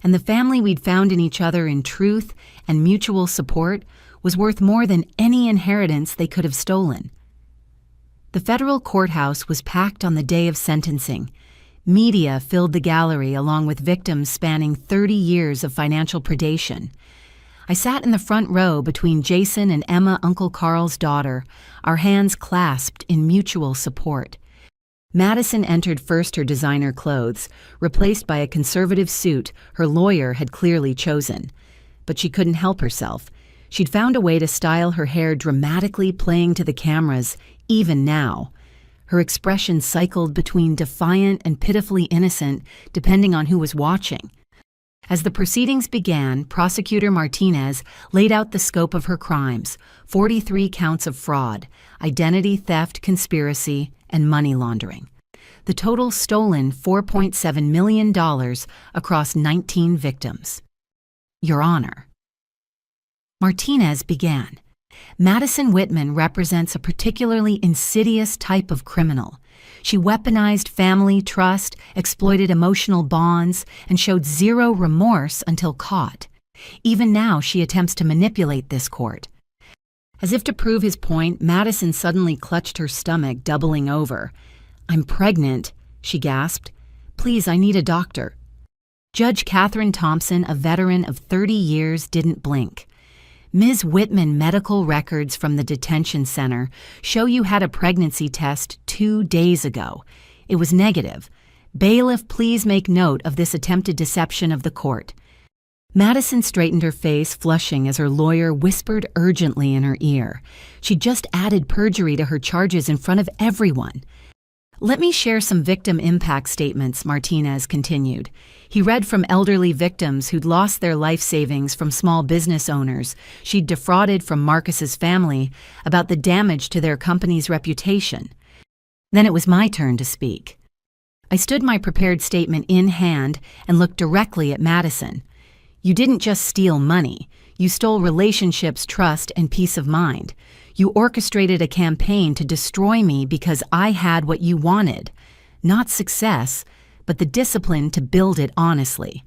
and the family we'd found in each other in truth and mutual support was worth more than any inheritance they could have stolen. The federal courthouse was packed on the day of sentencing. Media filled the gallery along with victims spanning 30 years of financial predation. I sat in the front row between Jason and Emma, Uncle Carl's daughter, our hands clasped in mutual support. Madison entered first, her designer clothes, replaced by a conservative suit her lawyer had clearly chosen. But she couldn't help herself. She'd found a way to style her hair dramatically, playing to the cameras, even now. Her expression cycled between defiant and pitifully innocent, depending on who was watching. As the proceedings began, Prosecutor Martinez laid out the scope of her crimes: 43 counts of fraud, identity theft, conspiracy, and money laundering. The total stolen $4.7 million across 19 victims. Your Honor. Martinez began. Madison Whitman represents a particularly insidious type of criminal. She weaponized family trust, exploited emotional bonds, and showed zero remorse until caught. Even now, she attempts to manipulate this court. As if to prove his point, Madison suddenly clutched her stomach, doubling over. "I'm pregnant," she gasped. "Please, I need a doctor." Judge Catherine Thompson, a veteran of 30 years, didn't blink. "Ms. Whitman, medical records from the detention center show you had a pregnancy test 2 days ago. It was negative. Bailiff, please make note of this attempted deception of the court." Madison straightened her face, flushing as her lawyer whispered urgently in her ear. She'd just added perjury to her charges in front of everyone. "Let me share some victim impact statements," Martinez continued. He read from elderly victims who'd lost their life savings from small business owners she'd defrauded from Marcus's family about the damage to their company's reputation. Then it was my turn to speak. I stood my prepared statement in hand and looked directly at Madison. "You didn't just steal money. You stole relationships, trust, and peace of mind. You orchestrated a campaign to destroy me because I had what you wanted. Not success, but the discipline to build it honestly."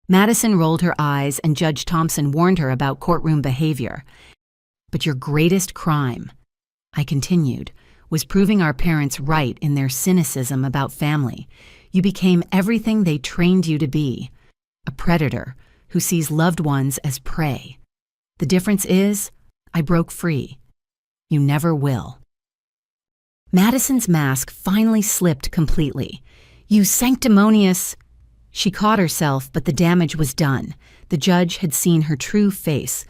Madison rolled her eyes, and Judge Thompson warned her about courtroom behavior. "But your greatest crime," I continued, "was proving our parents right in their cynicism about family. You became everything they trained you to be, a predator who sees loved ones as prey. The difference is, I broke free. You never will." Madison's mask finally slipped completely. "You sanctimonious—" She caught herself, but the damage was done. The judge had seen her true face.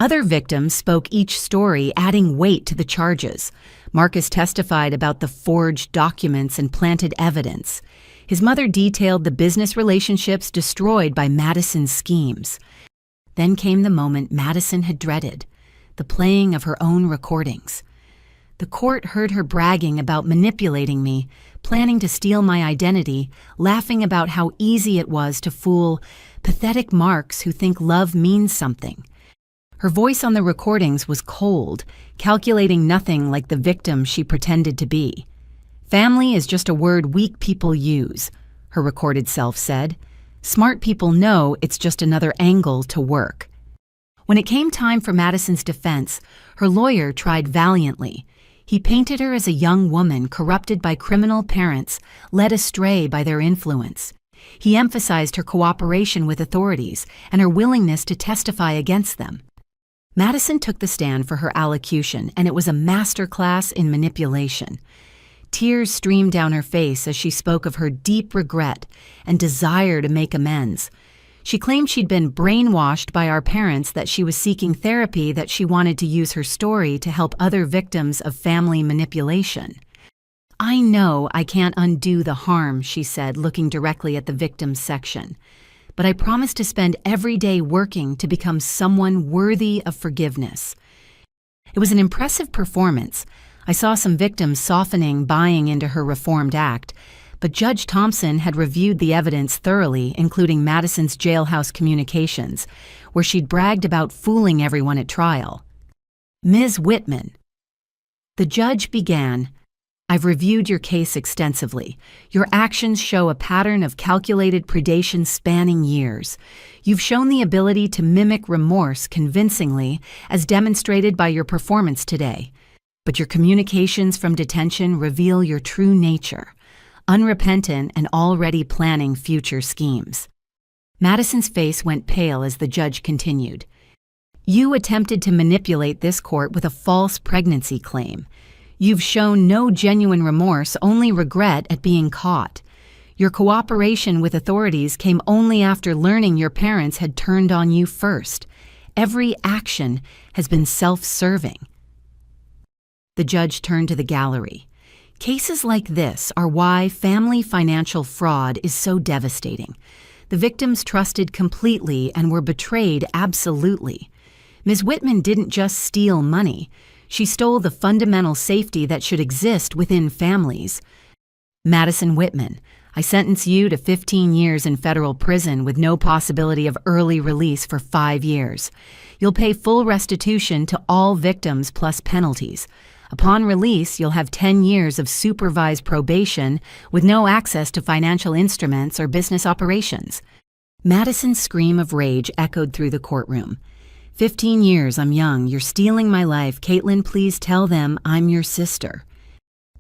Other victims spoke each story, adding weight to the charges. Marcus testified about the forged documents and planted evidence. His mother detailed the business relationships destroyed by Madison's schemes. Then came the moment Madison had dreaded, the playing of her own recordings. The court heard her bragging about manipulating me, planning to steal my identity, laughing about how easy it was to fool pathetic marks who think love means something. Her voice on the recordings was cold, calculating nothing like the victim she pretended to be. "Family is just a word weak people use," her recorded self said. "Smart people know it's just another angle to work." When it came time for Madison's defense, her lawyer tried valiantly. He painted her as a young woman corrupted by criminal parents, led astray by their influence. He emphasized her cooperation with authorities and her willingness to testify against them. Madison took the stand for her allocution, and it was a masterclass in manipulation. Tears streamed down her face as she spoke of her deep regret and desire to make amends. She claimed she'd been brainwashed by our parents, that she was seeking therapy, that she wanted to use her story to help other victims of family manipulation. "I know I can't undo the harm," she said, looking directly at the victims section. "But I promise to spend every day working to become someone worthy of forgiveness." It was an impressive performance. I saw some victims softening, buying into her reformed act, but Judge Thompson had reviewed the evidence thoroughly, including Madison's jailhouse communications, where she'd bragged about fooling everyone at trial. "Ms. Whitman." The judge began, "I've reviewed your case extensively. Your actions show a pattern of calculated predation spanning years. You've shown the ability to mimic remorse convincingly, as demonstrated by your performance today. But your communications from detention reveal your true nature, unrepentant and already planning future schemes." Madison's face went pale as the judge continued. "You attempted to manipulate this court with a false pregnancy claim. You've shown no genuine remorse, only regret at being caught. Your cooperation with authorities came only after learning your parents had turned on you first. Every action has been self-serving." The judge turned to the gallery. Cases like this are why family financial fraud is so devastating. The victims trusted completely and were betrayed absolutely. Ms. Whitman didn't just steal money. She stole the fundamental safety that should exist within families. Madison Whitman, I sentence you to 15 years in federal prison with no possibility of early release for 5 years. You'll pay full restitution to all victims plus penalties. Upon release, you'll have 10 years of supervised probation with no access to financial instruments or business operations. Madison's scream of rage echoed through the courtroom. 15 years, I'm young. You're stealing my life. Caitlin, please tell them I'm your sister.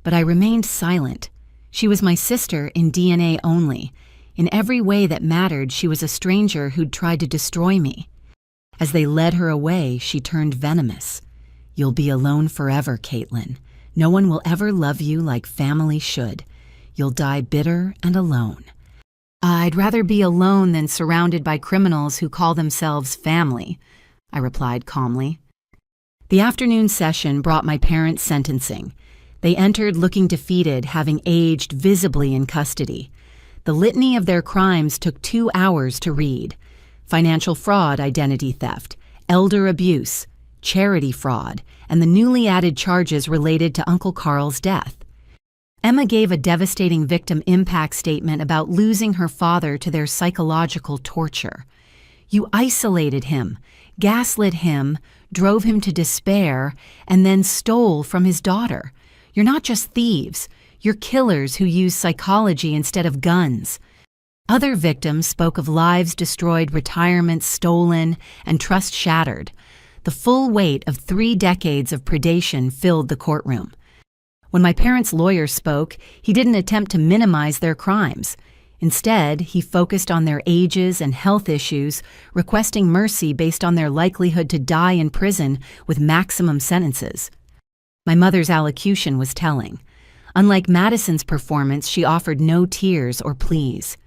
But I remained silent. She was my sister in DNA only. In every way that mattered, she was a stranger who'd tried to destroy me. As they led her away, she turned venomous. You'll be alone forever, Caitlin. No one will ever love you like family should. You'll die bitter and alone. I'd rather be alone than surrounded by criminals who call themselves family, I replied calmly. The afternoon session brought my parents' sentencing. They entered looking defeated, having aged visibly in custody. The litany of their crimes took 2 hours to read. Financial fraud, identity theft, elder abuse, charity fraud, and the newly added charges related to Uncle Carl's death. Emma gave a devastating victim impact statement about losing her father to their psychological torture. You isolated him, gaslit him, drove him to despair, and then stole from his daughter. You're not just thieves, you're killers who use psychology instead of guns. Other victims spoke of lives destroyed, retirements stolen, and trust shattered. The full weight of 3 decades of predation filled the courtroom. When my parents' lawyer spoke, he didn't attempt to minimize their crimes. Instead, he focused on their ages and health issues, requesting mercy based on their likelihood to die in prison with maximum sentences. My mother's allocution was telling. Unlike Madison's performance, she offered no tears or pleas.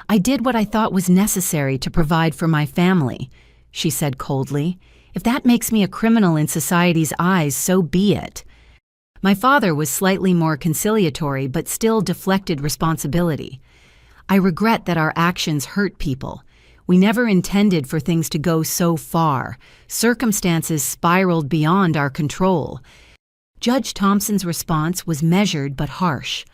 I did what I thought was necessary to provide for my family, she said coldly. If that makes me a criminal in society's eyes, so be it. My father was slightly more conciliatory but still deflected responsibility. I regret that our actions hurt people. We never intended for things to go so far. Circumstances spiraled beyond our control. Judge Thompson's response was measured but harsh.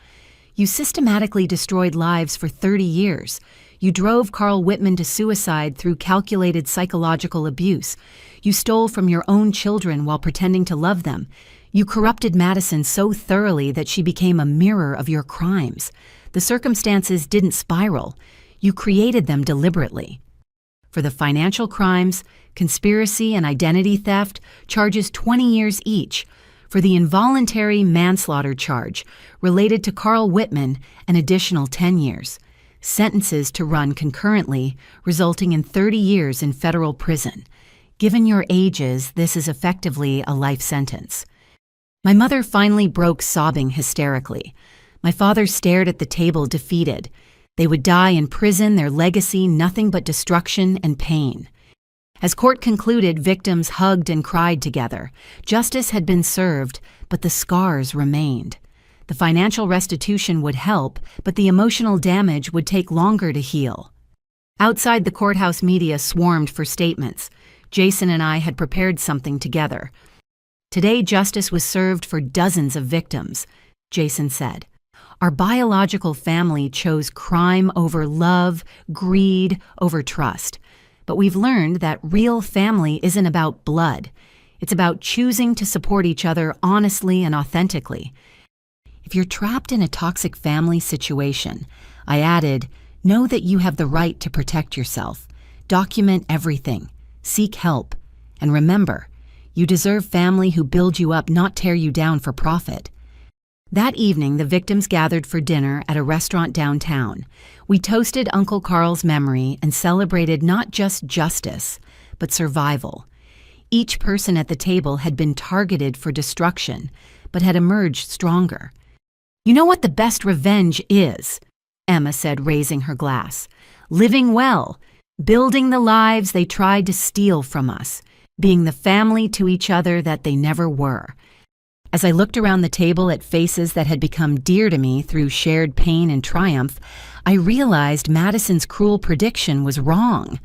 You systematically destroyed lives for 30 years. You drove Carl Whitman to suicide through calculated psychological abuse. You stole from your own children while pretending to love them. You corrupted Madison so thoroughly that she became a mirror of your crimes. The circumstances didn't spiral. You created them deliberately. For the financial crimes, conspiracy and identity theft, charges 20 years each. For the involuntary manslaughter charge related to Carl Whitman, an additional 10 years. Sentences to run concurrently, resulting in 30 years in federal prison. Given your ages, this is effectively a life sentence. My mother finally broke sobbing hysterically. My father stared at the table defeated. They would die in prison, their legacy nothing but destruction and pain. As court concluded, victims hugged and cried together. Justice had been served, but the scars remained. The financial restitution would help, but the emotional damage would take longer to heal. Outside, the courthouse media swarmed for statements. Jason and I had prepared something together. Today, justice was served for dozens of victims, Jason said. Our biological family chose crime over love, greed over trust. But we've learned that real family isn't about blood. It's about choosing to support each other honestly and authentically. If you're trapped in a toxic family situation, I added, know that you have the right to protect yourself. Document everything. Seek help. And remember, you deserve family who build you up, not tear you down for profit. That evening, the victims gathered for dinner at a restaurant downtown. We toasted Uncle Carl's memory and celebrated not just justice, but survival. Each person at the table had been targeted for destruction, but had emerged stronger. You know what the best revenge is? Emma said, raising her glass. Living well, building the lives they tried to steal from us, being the family to each other that they never were. As I looked around the table at faces that had become dear to me through shared pain and triumph, I realized Madison's cruel prediction was wrong.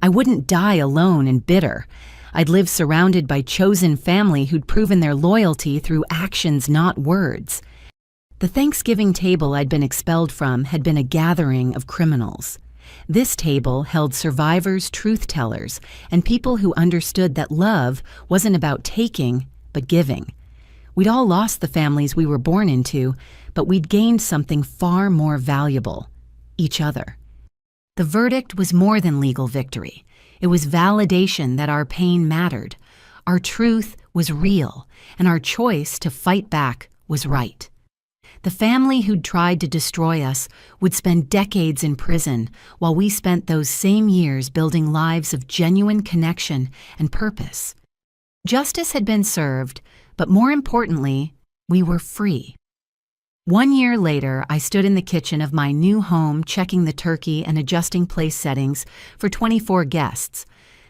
I wouldn't die alone and bitter. I'd live surrounded by chosen family who'd proven their loyalty through actions, not words. The Thanksgiving table I'd been expelled from had been a gathering of criminals. This table held survivors, truth-tellers, and people who understood that love wasn't about taking, but giving. We'd all lost the families we were born into, but we'd gained something far more valuable: each other. The verdict was more than legal victory. It was validation that our pain mattered. Our truth was real, and our choice to fight back was right. The family who'd tried to destroy us would spend decades in prison, while we spent those same years building lives of genuine connection and purpose. Justice had been served, but more importantly, we were free. 1 year later, I stood in the kitchen of my new home checking the turkey and adjusting place settings for 24 guests.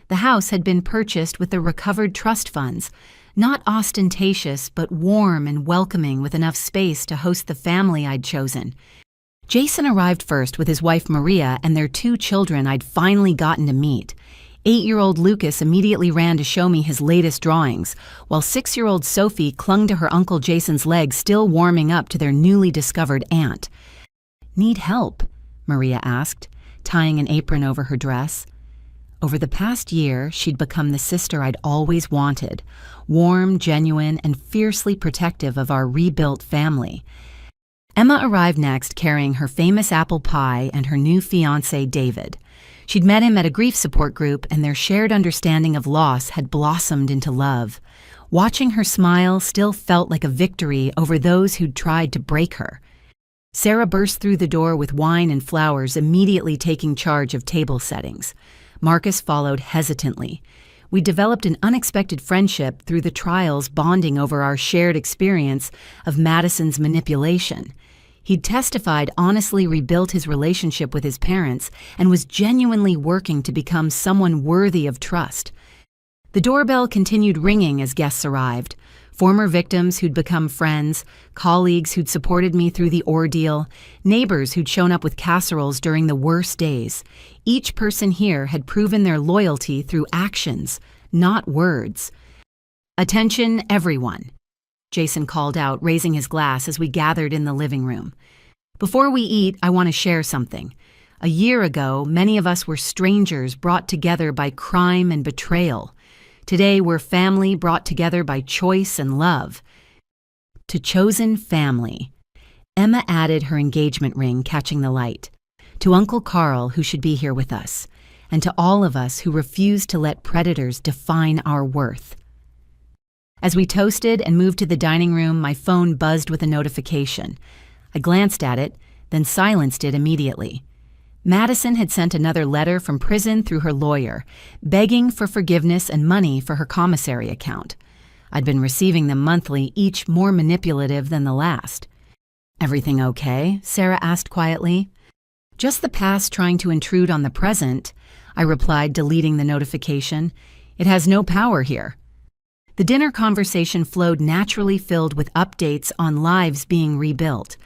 The house had been purchased with the recovered trust funds, not ostentatious but warm and welcoming, with enough space to host the family I'd chosen. Jason arrived first with his wife Maria and their 2 children I'd finally gotten to meet. 8-year-old Lucas immediately ran to show me his latest drawings, while 6-year-old Sophie clung to her Uncle Jason's legs, still warming up to their newly discovered aunt. "Need help?" Maria asked, tying an apron over her dress. Over the past year, she'd become the sister I'd always wanted, warm, genuine, and fiercely protective of our rebuilt family. Emma arrived next, carrying her famous apple pie and her new fiancé, David. She'd met him at a grief support group, and their shared understanding of loss had blossomed into love. Watching her smile still felt like a victory over those who'd tried to break her. Sarah burst through the door with wine and flowers, immediately taking charge of table settings. Marcus followed hesitantly. We developed an unexpected friendship through the trials, bonding over our shared experience of Madison's manipulation. He'd testified honestly rebuilt his relationship with his parents and was genuinely working to become someone worthy of trust. The doorbell continued ringing as guests arrived. Former victims who'd become friends, colleagues who'd supported me through the ordeal, neighbors who'd shown up with casseroles during the worst days. Each person here had proven their loyalty through actions, not words. "Attention, everyone," Jason called out, raising his glass as we gathered in the living room. "Before we eat, I want to share something. A year ago, many of us were strangers brought together by crime and betrayal. Today, we're family brought together by choice and love." To chosen family, Emma added her engagement ring, catching the light. To Uncle Carl, who should be here with us, and to all of us who refuse to let predators define our worth. As we toasted and moved to the dining room, my phone buzzed with a notification. I glanced at it, then silenced it immediately. Madison had sent another letter from prison through her lawyer, begging for forgiveness and money for her commissary account. I'd been receiving them monthly, each more manipulative than the last. "Everything okay?" Sarah asked quietly. "Just the past trying to intrude on the present," I replied, deleting the notification. "It has no power here." The dinner conversation flowed naturally, filled with updates on lives being rebuilt.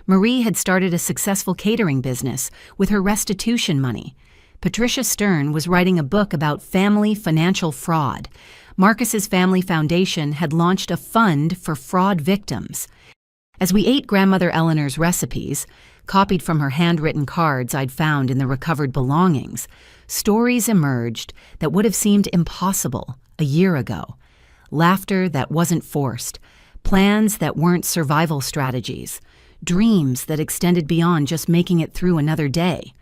Marie had started a successful catering business with her restitution money. Patricia Stern was writing a book about family financial fraud. Marcus's Family Foundation had launched a fund for fraud victims. As we ate Grandmother Eleanor's recipes, copied from her handwritten cards I'd found in the recovered belongings, stories emerged that would have seemed impossible a year ago. Laughter that wasn't forced, plans that weren't survival strategies, dreams that extended beyond just making it through another day.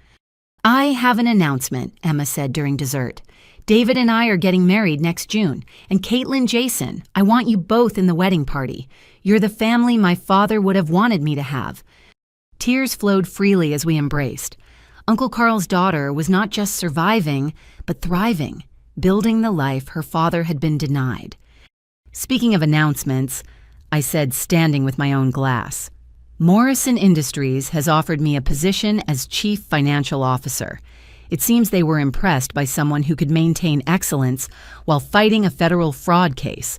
"I have an announcement," Emma said during dessert. "David and I are getting married next June, and Caitlin, Jason, I want you both in the wedding party. You're the family my father would have wanted me to have." Tears flowed freely as we embraced. Uncle Carl's daughter was not just surviving, but thriving, building the life her father had been denied. "Speaking of announcements," I said, standing with my own glass, "Morrison Industries has offered me a position as Chief Financial Officer. It seems they were impressed by someone who could maintain excellence while fighting a federal fraud case."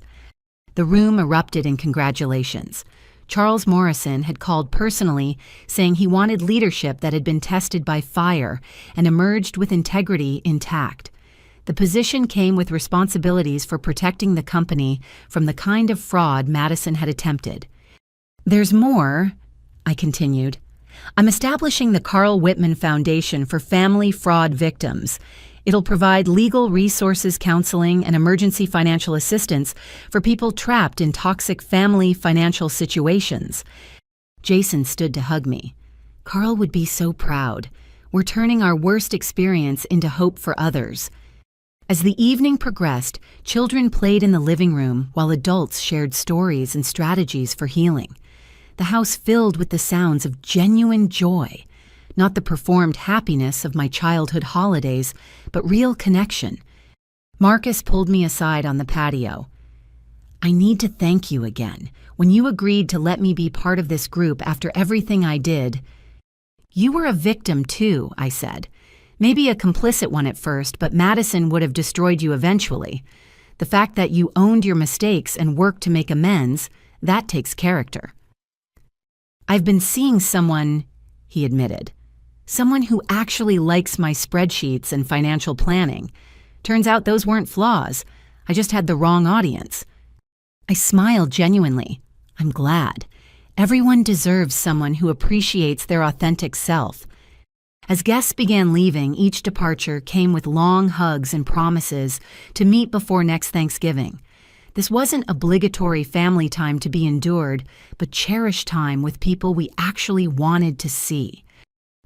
The room erupted in congratulations. Charles Morrison had called personally, saying he wanted leadership that had been tested by fire and emerged with integrity intact. The position came with responsibilities for protecting the company from the kind of fraud Madison had attempted. "There's more," I continued. I'm establishing the Carl Whitman Foundation for Family Fraud Victims. It'll provide legal resources, counseling, and emergency financial assistance for people trapped in toxic family financial situations. Jason stood to hug me. Carl would be so proud. We're turning our worst experience into hope for others. As the evening progressed, children played in the living room while adults shared stories and strategies for healing. The house filled with the sounds of genuine joy, not the performed happiness of my childhood holidays, but real connection. Marcus pulled me aside on the patio. I need to thank you again. When you agreed to let me be part of this group after everything I did, you were a victim too, I said. Maybe a complicit one at first, but Madison would have destroyed you eventually. The fact that you owned your mistakes and worked to make amends, that takes character. I've been seeing someone, he admitted. Someone who actually likes my spreadsheets and financial planning. Turns out those weren't flaws. I just had the wrong audience. I smiled genuinely. I'm glad. Everyone deserves someone who appreciates their authentic self. As guests began leaving, each departure came with long hugs and promises to meet before next Thanksgiving. This wasn't obligatory family time to be endured, but cherished time with people we actually wanted to see.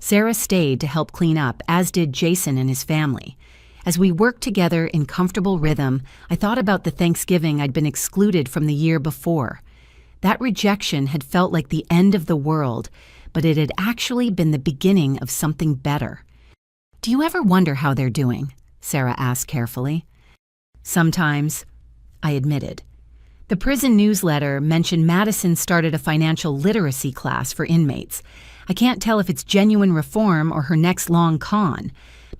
Sarah stayed to help clean up, as did Jason and his family. As we worked together in comfortable rhythm, I thought about the Thanksgiving I'd been excluded from the year before. That rejection had felt like the end of the world, but it had actually been the beginning of something better. Do you ever wonder how they're doing? Sarah asked carefully. Sometimes, I admitted. The prison newsletter mentioned Madison started a financial literacy class for inmates. I can't tell if it's genuine reform or her next long con.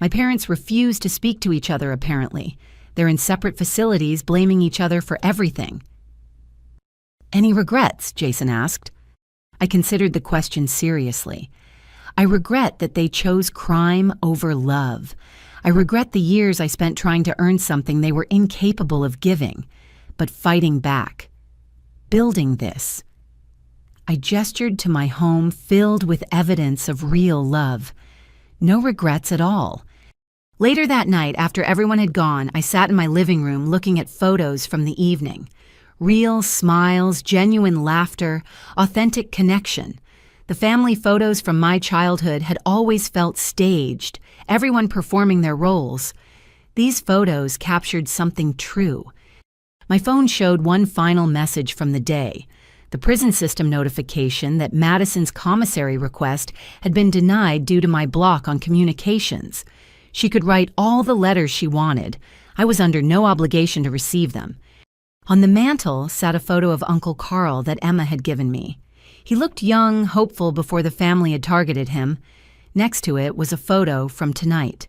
My parents refuse to speak to each other, apparently. They're in separate facilities, blaming each other for everything. Any regrets? Jason asked. I considered the question seriously. I regret that they chose crime over love. I regret the years I spent trying to earn something they were incapable of giving, but fighting back. Building this. I gestured to my home filled with evidence of real love. No regrets at all. Later that night, after everyone had gone, I sat in my living room looking at photos from the evening. Real smiles, genuine laughter, authentic connection. The family photos from my childhood had always felt staged, everyone performing their roles. These photos captured something true. My phone showed one final message from the day. The prison system notification that Madison's commissary request had been denied due to my block on communications. She could write all the letters she wanted. I was under no obligation to receive them. On the mantel sat a photo of Uncle Carl that Emma had given me. He looked young, hopeful before the family had targeted him. Next to it was a photo from tonight,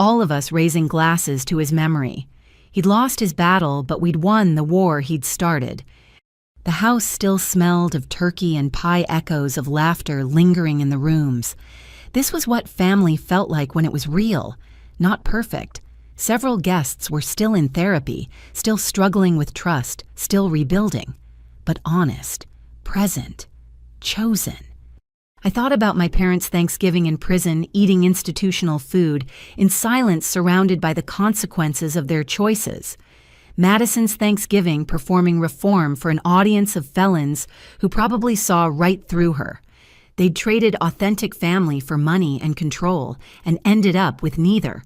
all of us raising glasses to his memory. He'd lost his battle, but we'd won the war he'd started. The house still smelled of turkey and pie, echoes of laughter lingering in the rooms. This was what family felt like when it was real, not perfect. Several guests were still in therapy, still struggling with trust, still rebuilding, but honest, present, chosen. I thought about my parents' Thanksgiving in prison, eating institutional food, in silence surrounded by the consequences of their choices. Madison's Thanksgiving performing reform for an audience of felons who probably saw right through her. They'd traded authentic family for money and control, and ended up with neither.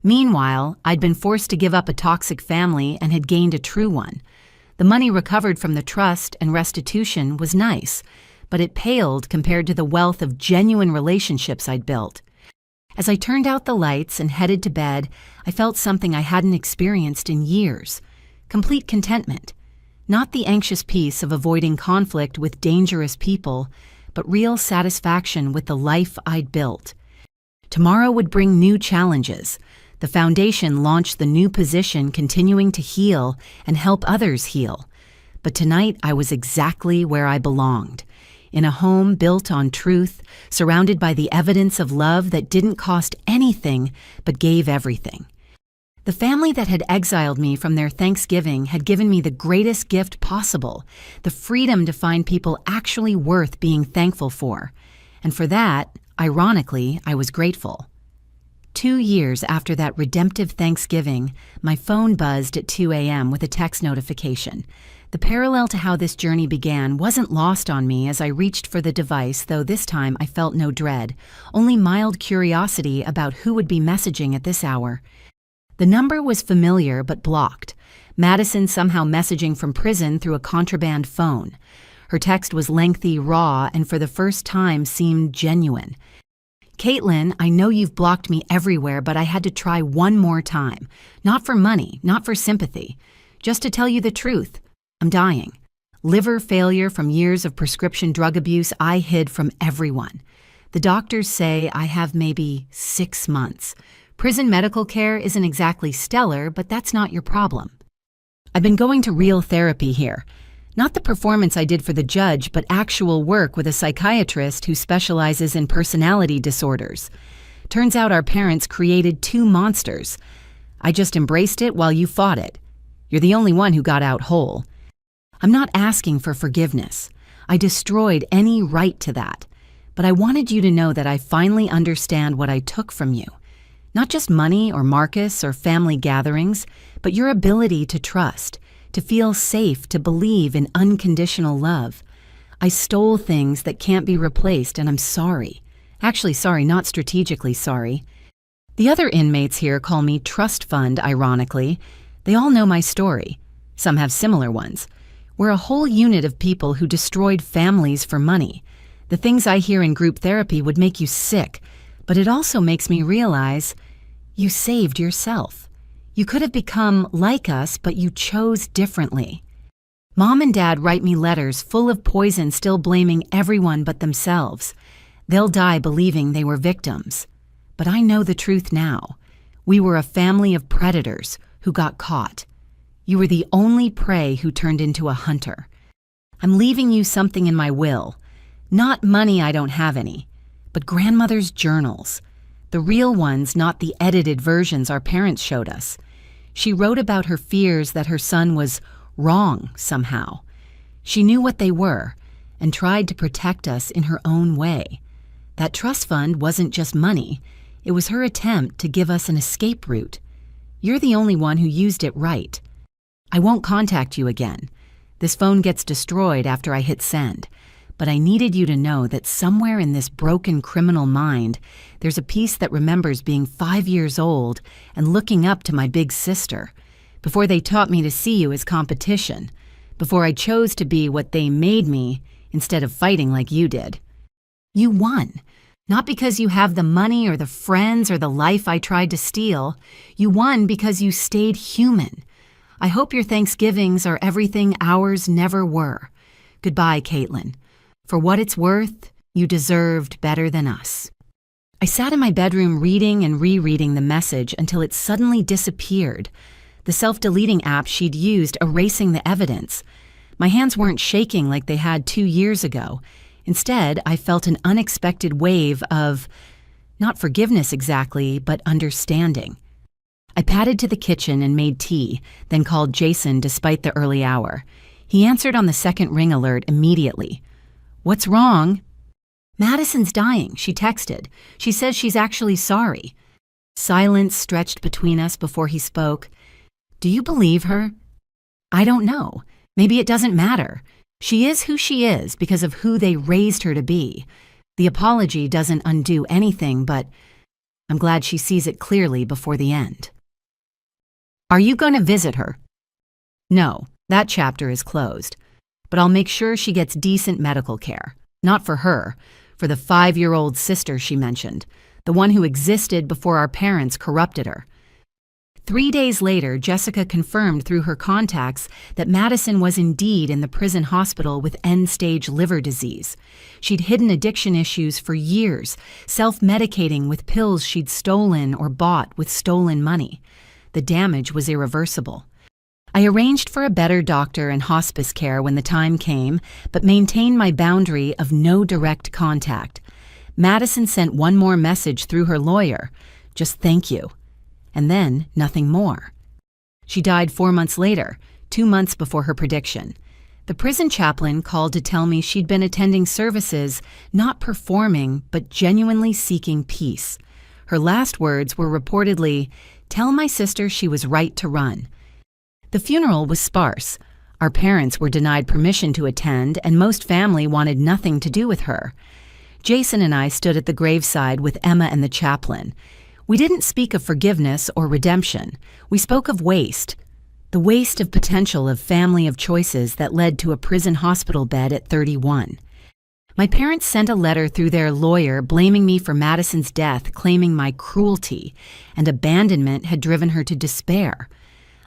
Meanwhile, I'd been forced to give up a toxic family and had gained a true one. The money recovered from the trust and restitution was nice, but it paled compared to the wealth of genuine relationships I'd built. As I turned out the lights and headed to bed, I felt something I hadn't experienced in years. Complete contentment. Not the anxious peace of avoiding conflict with dangerous people, but real satisfaction with the life I'd built. Tomorrow would bring new challenges. The foundation launched the new position, continuing to heal and help others heal. But tonight I was exactly where I belonged. In a home built on truth, surrounded by the evidence of love that didn't cost anything but gave everything. The family that had exiled me from their Thanksgiving had given me the greatest gift possible, the freedom to find people actually worth being thankful for. And for that, ironically, I was grateful. 2 years after that redemptive Thanksgiving, my phone buzzed at 2 a.m. with a text notification. The parallel to how this journey began wasn't lost on me as I reached for the device, though this time I felt no dread, only mild curiosity about who would be messaging at this hour. The number was familiar but blocked. Madison somehow messaging from prison through a contraband phone. Her text was lengthy, raw, and for the first time seemed genuine. Caitlin, I know you've blocked me everywhere, but I had to try one more time. Not for money, not for sympathy. Just to tell you the truth. I'm dying. Liver failure from years of prescription drug abuse I hid from everyone. The doctors say I have maybe 6 months. Prison medical care isn't exactly stellar, but that's not your problem. I've been going to real therapy here. Not the performance I did for the judge, but actual work with a psychiatrist who specializes in personality disorders. Turns out our parents created 2 monsters. I just embraced it while you fought it. You're the only one who got out whole. I'm not asking for forgiveness. I destroyed any right to that. But I wanted you to know that I finally understand what I took from you. Not just money or Marcus or family gatherings, but your ability to trust, to feel safe, to believe in unconditional love. I stole things that can't be replaced, and I'm sorry. Actually, sorry, not strategically sorry. The other inmates here call me Trust Fund, ironically. They all know my story. Some have similar ones. We're a whole unit of people who destroyed families for money. The things I hear in group therapy would make you sick, but it also makes me realize you saved yourself. You could have become like us, but you chose differently. Mom and Dad write me letters full of poison, still blaming everyone but themselves. They'll die believing they were victims. But I know the truth now. We were a family of predators who got caught. You were the only prey who turned into a hunter. I'm leaving you something in my will. Not money, I don't have any, but grandmother's journals. The real ones, not the edited versions our parents showed us. She wrote about her fears that her son was wrong somehow. She knew what they were and tried to protect us in her own way. That trust fund wasn't just money. It was her attempt to give us an escape route. You're the only one who used it right. I won't contact you again. This phone gets destroyed after I hit send. But I needed you to know that somewhere in this broken criminal mind, there's a piece that remembers being 5 years old and looking up to my big sister, before they taught me to see you as competition, before I chose to be what they made me instead of fighting like you did. You won. Not because you have the money or the friends or the life I tried to steal. You won because you stayed human. I hope your Thanksgivings are everything ours never were. Goodbye, Caitlin. For what it's worth, you deserved better than us. I sat in my bedroom reading and rereading the message until it suddenly disappeared. The self-deleting app she'd used erasing the evidence. My hands weren't shaking like they had 2 years ago. Instead, I felt an unexpected wave of, not forgiveness exactly, but understanding. I padded to the kitchen and made tea, then called Jason despite the early hour. He answered on the second ring alert immediately. What's wrong? Madison's dying, she texted. She says she's actually sorry. Silence stretched between us before he spoke. Do you believe her? I don't know. Maybe it doesn't matter. She is who she is because of who they raised her to be. The apology doesn't undo anything, but I'm glad she sees it clearly before the end. Are you going to visit her? No, that chapter is closed. But I'll make sure she gets decent medical care. Not for her, for the 5-year-old sister she mentioned, the one who existed before our parents corrupted her. 3 days later, Jessica confirmed through her contacts that Madison was indeed in the prison hospital with end-stage liver disease. She'd hidden addiction issues for years, self-medicating with pills she'd stolen or bought with stolen money. The damage was irreversible. I arranged for a better doctor and hospice care when the time came, but maintained my boundary of no direct contact. Madison sent one more message through her lawyer. Just thank you. and then nothing more. She died 4 months later, 2 months before her prediction. The prison chaplain called to tell me she'd been attending services, not performing, but genuinely seeking peace. Her last words were reportedly, "Tell my sister she was right to run." The funeral was sparse. Our parents were denied permission to attend, and most family wanted nothing to do with her. Jason and I stood at the graveside with Emma and the chaplain. We didn't speak of forgiveness or redemption. We spoke of waste. The waste of potential of family of choices that led to a prison hospital bed at 31. My parents sent a letter through their lawyer blaming me for Madison's death, claiming my cruelty and abandonment had driven her to despair.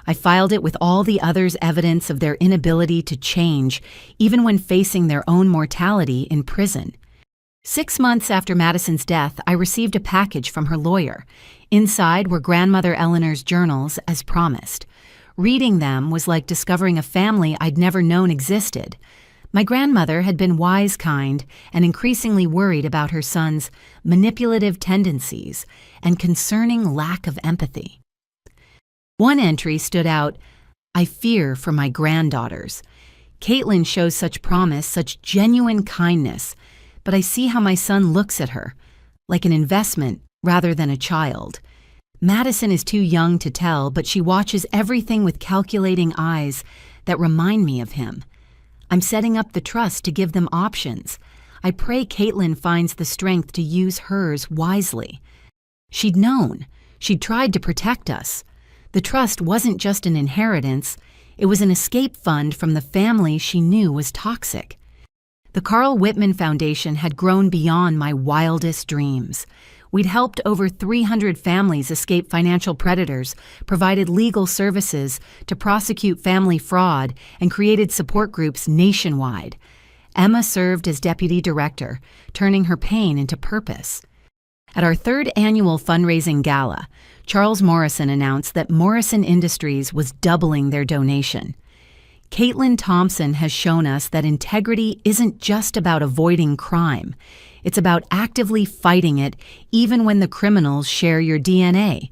I filed it with all the others' evidence of their inability to change, even when facing their own mortality in prison. 6 months after Madison's death, I received a package from her lawyer. Inside were grandmother Eleanor's journals, as promised. Reading them was like discovering a family I'd never known existed. My grandmother had been wise, kind, and increasingly worried about her son's manipulative tendencies and concerning lack of empathy. One entry stood out, "I fear for my granddaughters. Caitlin shows such promise, such genuine kindness, but I see how my son looks at her, like an investment rather than a child. Madison is too young to tell, but she watches everything with calculating eyes that remind me of him. I'm setting up the trust to give them options. I pray Caitlin finds the strength to use hers wisely. She'd known. She'd tried to protect us. The trust wasn't just an inheritance. It was an escape fund from the family she knew was toxic." The Carl Whitman Foundation had grown beyond my wildest dreams. We'd helped over 300 families escape financial predators, provided legal services to prosecute family fraud, and created support groups nationwide. Emma served as deputy director, turning her pain into purpose. At our 3rd annual fundraising gala, Charles Morrison announced that Morrison Industries was doubling their donation. Caitlin Thompson has shown us that integrity isn't just about avoiding crime. It's about actively fighting it, even when the criminals share your DNA.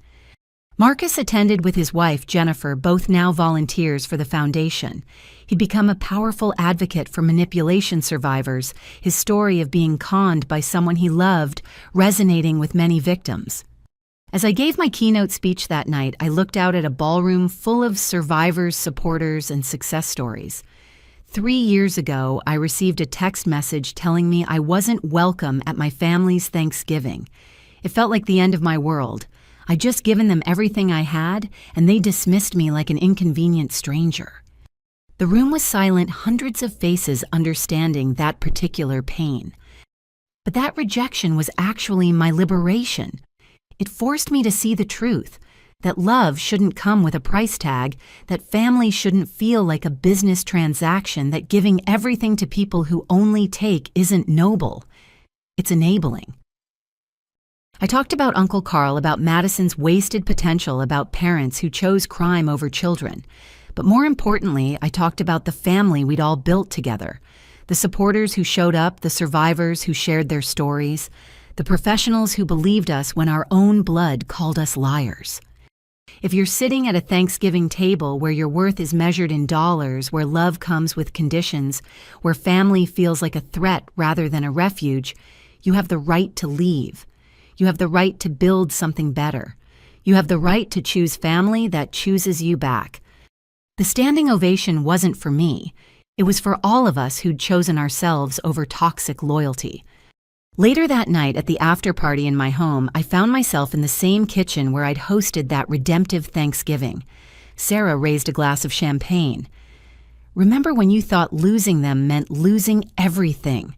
Marcus attended with his wife, Jennifer, both now volunteers for the foundation. He'd become a powerful advocate for manipulation survivors, his story of being conned by someone he loved resonating with many victims. As I gave my keynote speech that night, I looked out at a ballroom full of survivors, supporters, and success stories. 3 years ago, I received a text message telling me I wasn't welcome at my family's Thanksgiving. It felt like the end of my world. I'd just given them everything I had, and they dismissed me like an inconvenient stranger. The room was silent, hundreds of faces understanding that particular pain. But that rejection was actually my liberation. It forced me to see the truth, that love shouldn't come with a price tag, that family shouldn't feel like a business transaction, that giving everything to people who only take isn't noble. It's enabling. I talked about Uncle Carl, about Madison's wasted potential, about parents who chose crime over children. But more importantly, I talked about the family we'd all built together, the supporters who showed up, the survivors who shared their stories, the professionals who believed us when our own blood called us liars. If you're sitting at a Thanksgiving table where your worth is measured in dollars, where love comes with conditions, where family feels like a threat rather than a refuge, you have the right to leave. You have the right to build something better. You have the right to choose family that chooses you back. The standing ovation wasn't for me. It was for all of us who'd chosen ourselves over toxic loyalty. Later that night at the after-party in my home, I found myself in the same kitchen where I'd hosted that redemptive Thanksgiving. Sarah raised a glass of champagne. "Remember when you thought losing them meant losing everything?"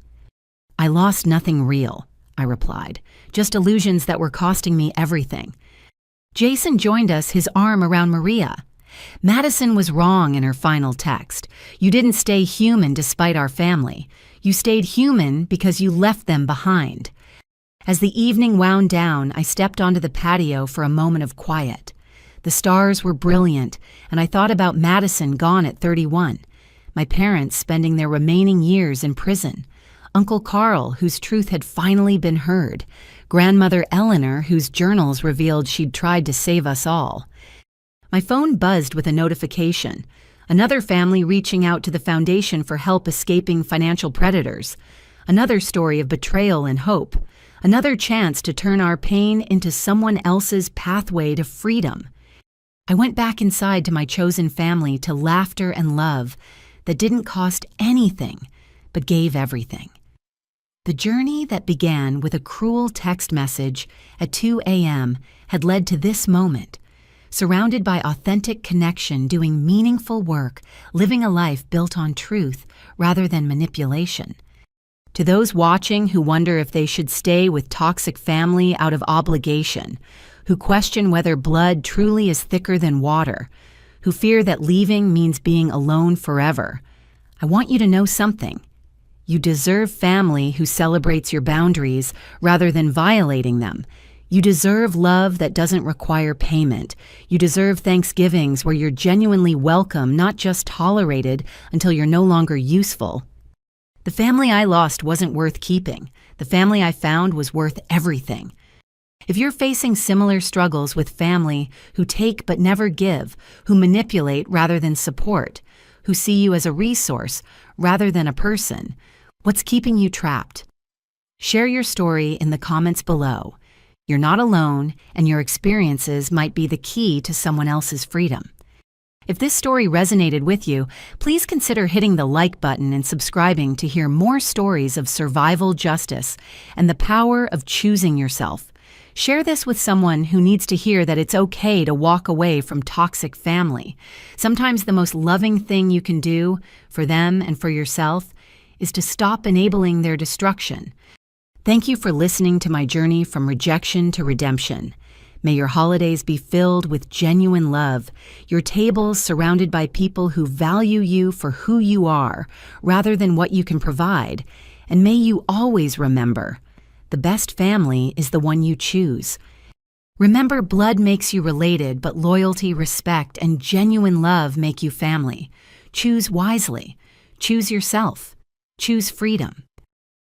"I lost nothing real," I replied, "just illusions that were costing me everything." Jason joined us, his arm around Maria. "Madison was wrong in her final text. You didn't stay human despite our family. You stayed human because you left them behind." As the evening wound down, I stepped onto the patio for a moment of quiet. The stars were brilliant, and I thought about Madison gone at 31, my parents spending their remaining years in prison, Uncle Carl, whose truth had finally been heard, Grandmother Eleanor, whose journals revealed she'd tried to save us all. My phone buzzed with a notification. Another family reaching out to the foundation for help escaping financial predators. Another story of betrayal and hope. Another chance to turn our pain into someone else's pathway to freedom. I went back inside to my chosen family, to laughter and love that didn't cost anything, but gave everything. The journey that began with a cruel text message at 2 a.m. had led to this moment, surrounded by authentic connection, doing meaningful work, living a life built on truth rather than manipulation. To those watching who wonder if they should stay with toxic family out of obligation, who question whether blood truly is thicker than water, who fear that leaving means being alone forever, I want you to know something. You deserve family who celebrates your boundaries rather than violating them. You deserve love that doesn't require payment. You deserve Thanksgivings where you're genuinely welcome, not just tolerated until you're no longer useful. The family I lost wasn't worth keeping. The family I found was worth everything. If you're facing similar struggles with family who take but never give, who manipulate rather than support, who see you as a resource rather than a person, what's keeping you trapped? Share your story in the comments below. You're not alone, and your experiences might be the key to someone else's freedom. If this story resonated with you, please consider hitting the like button and subscribing to hear more stories of survival justice and the power of choosing yourself. Share this with someone who needs to hear that it's okay to walk away from toxic family. Sometimes the most loving thing you can do for them and for yourself is to stop enabling their destruction. Thank you for listening to my journey from rejection to redemption. May your holidays be filled with genuine love, your tables surrounded by people who value you for who you are rather than what you can provide, and may you always remember, the best family is the one you choose. Remember, blood makes you related, but loyalty, respect, and genuine love make you family. Choose wisely. Choose yourself. Choose freedom.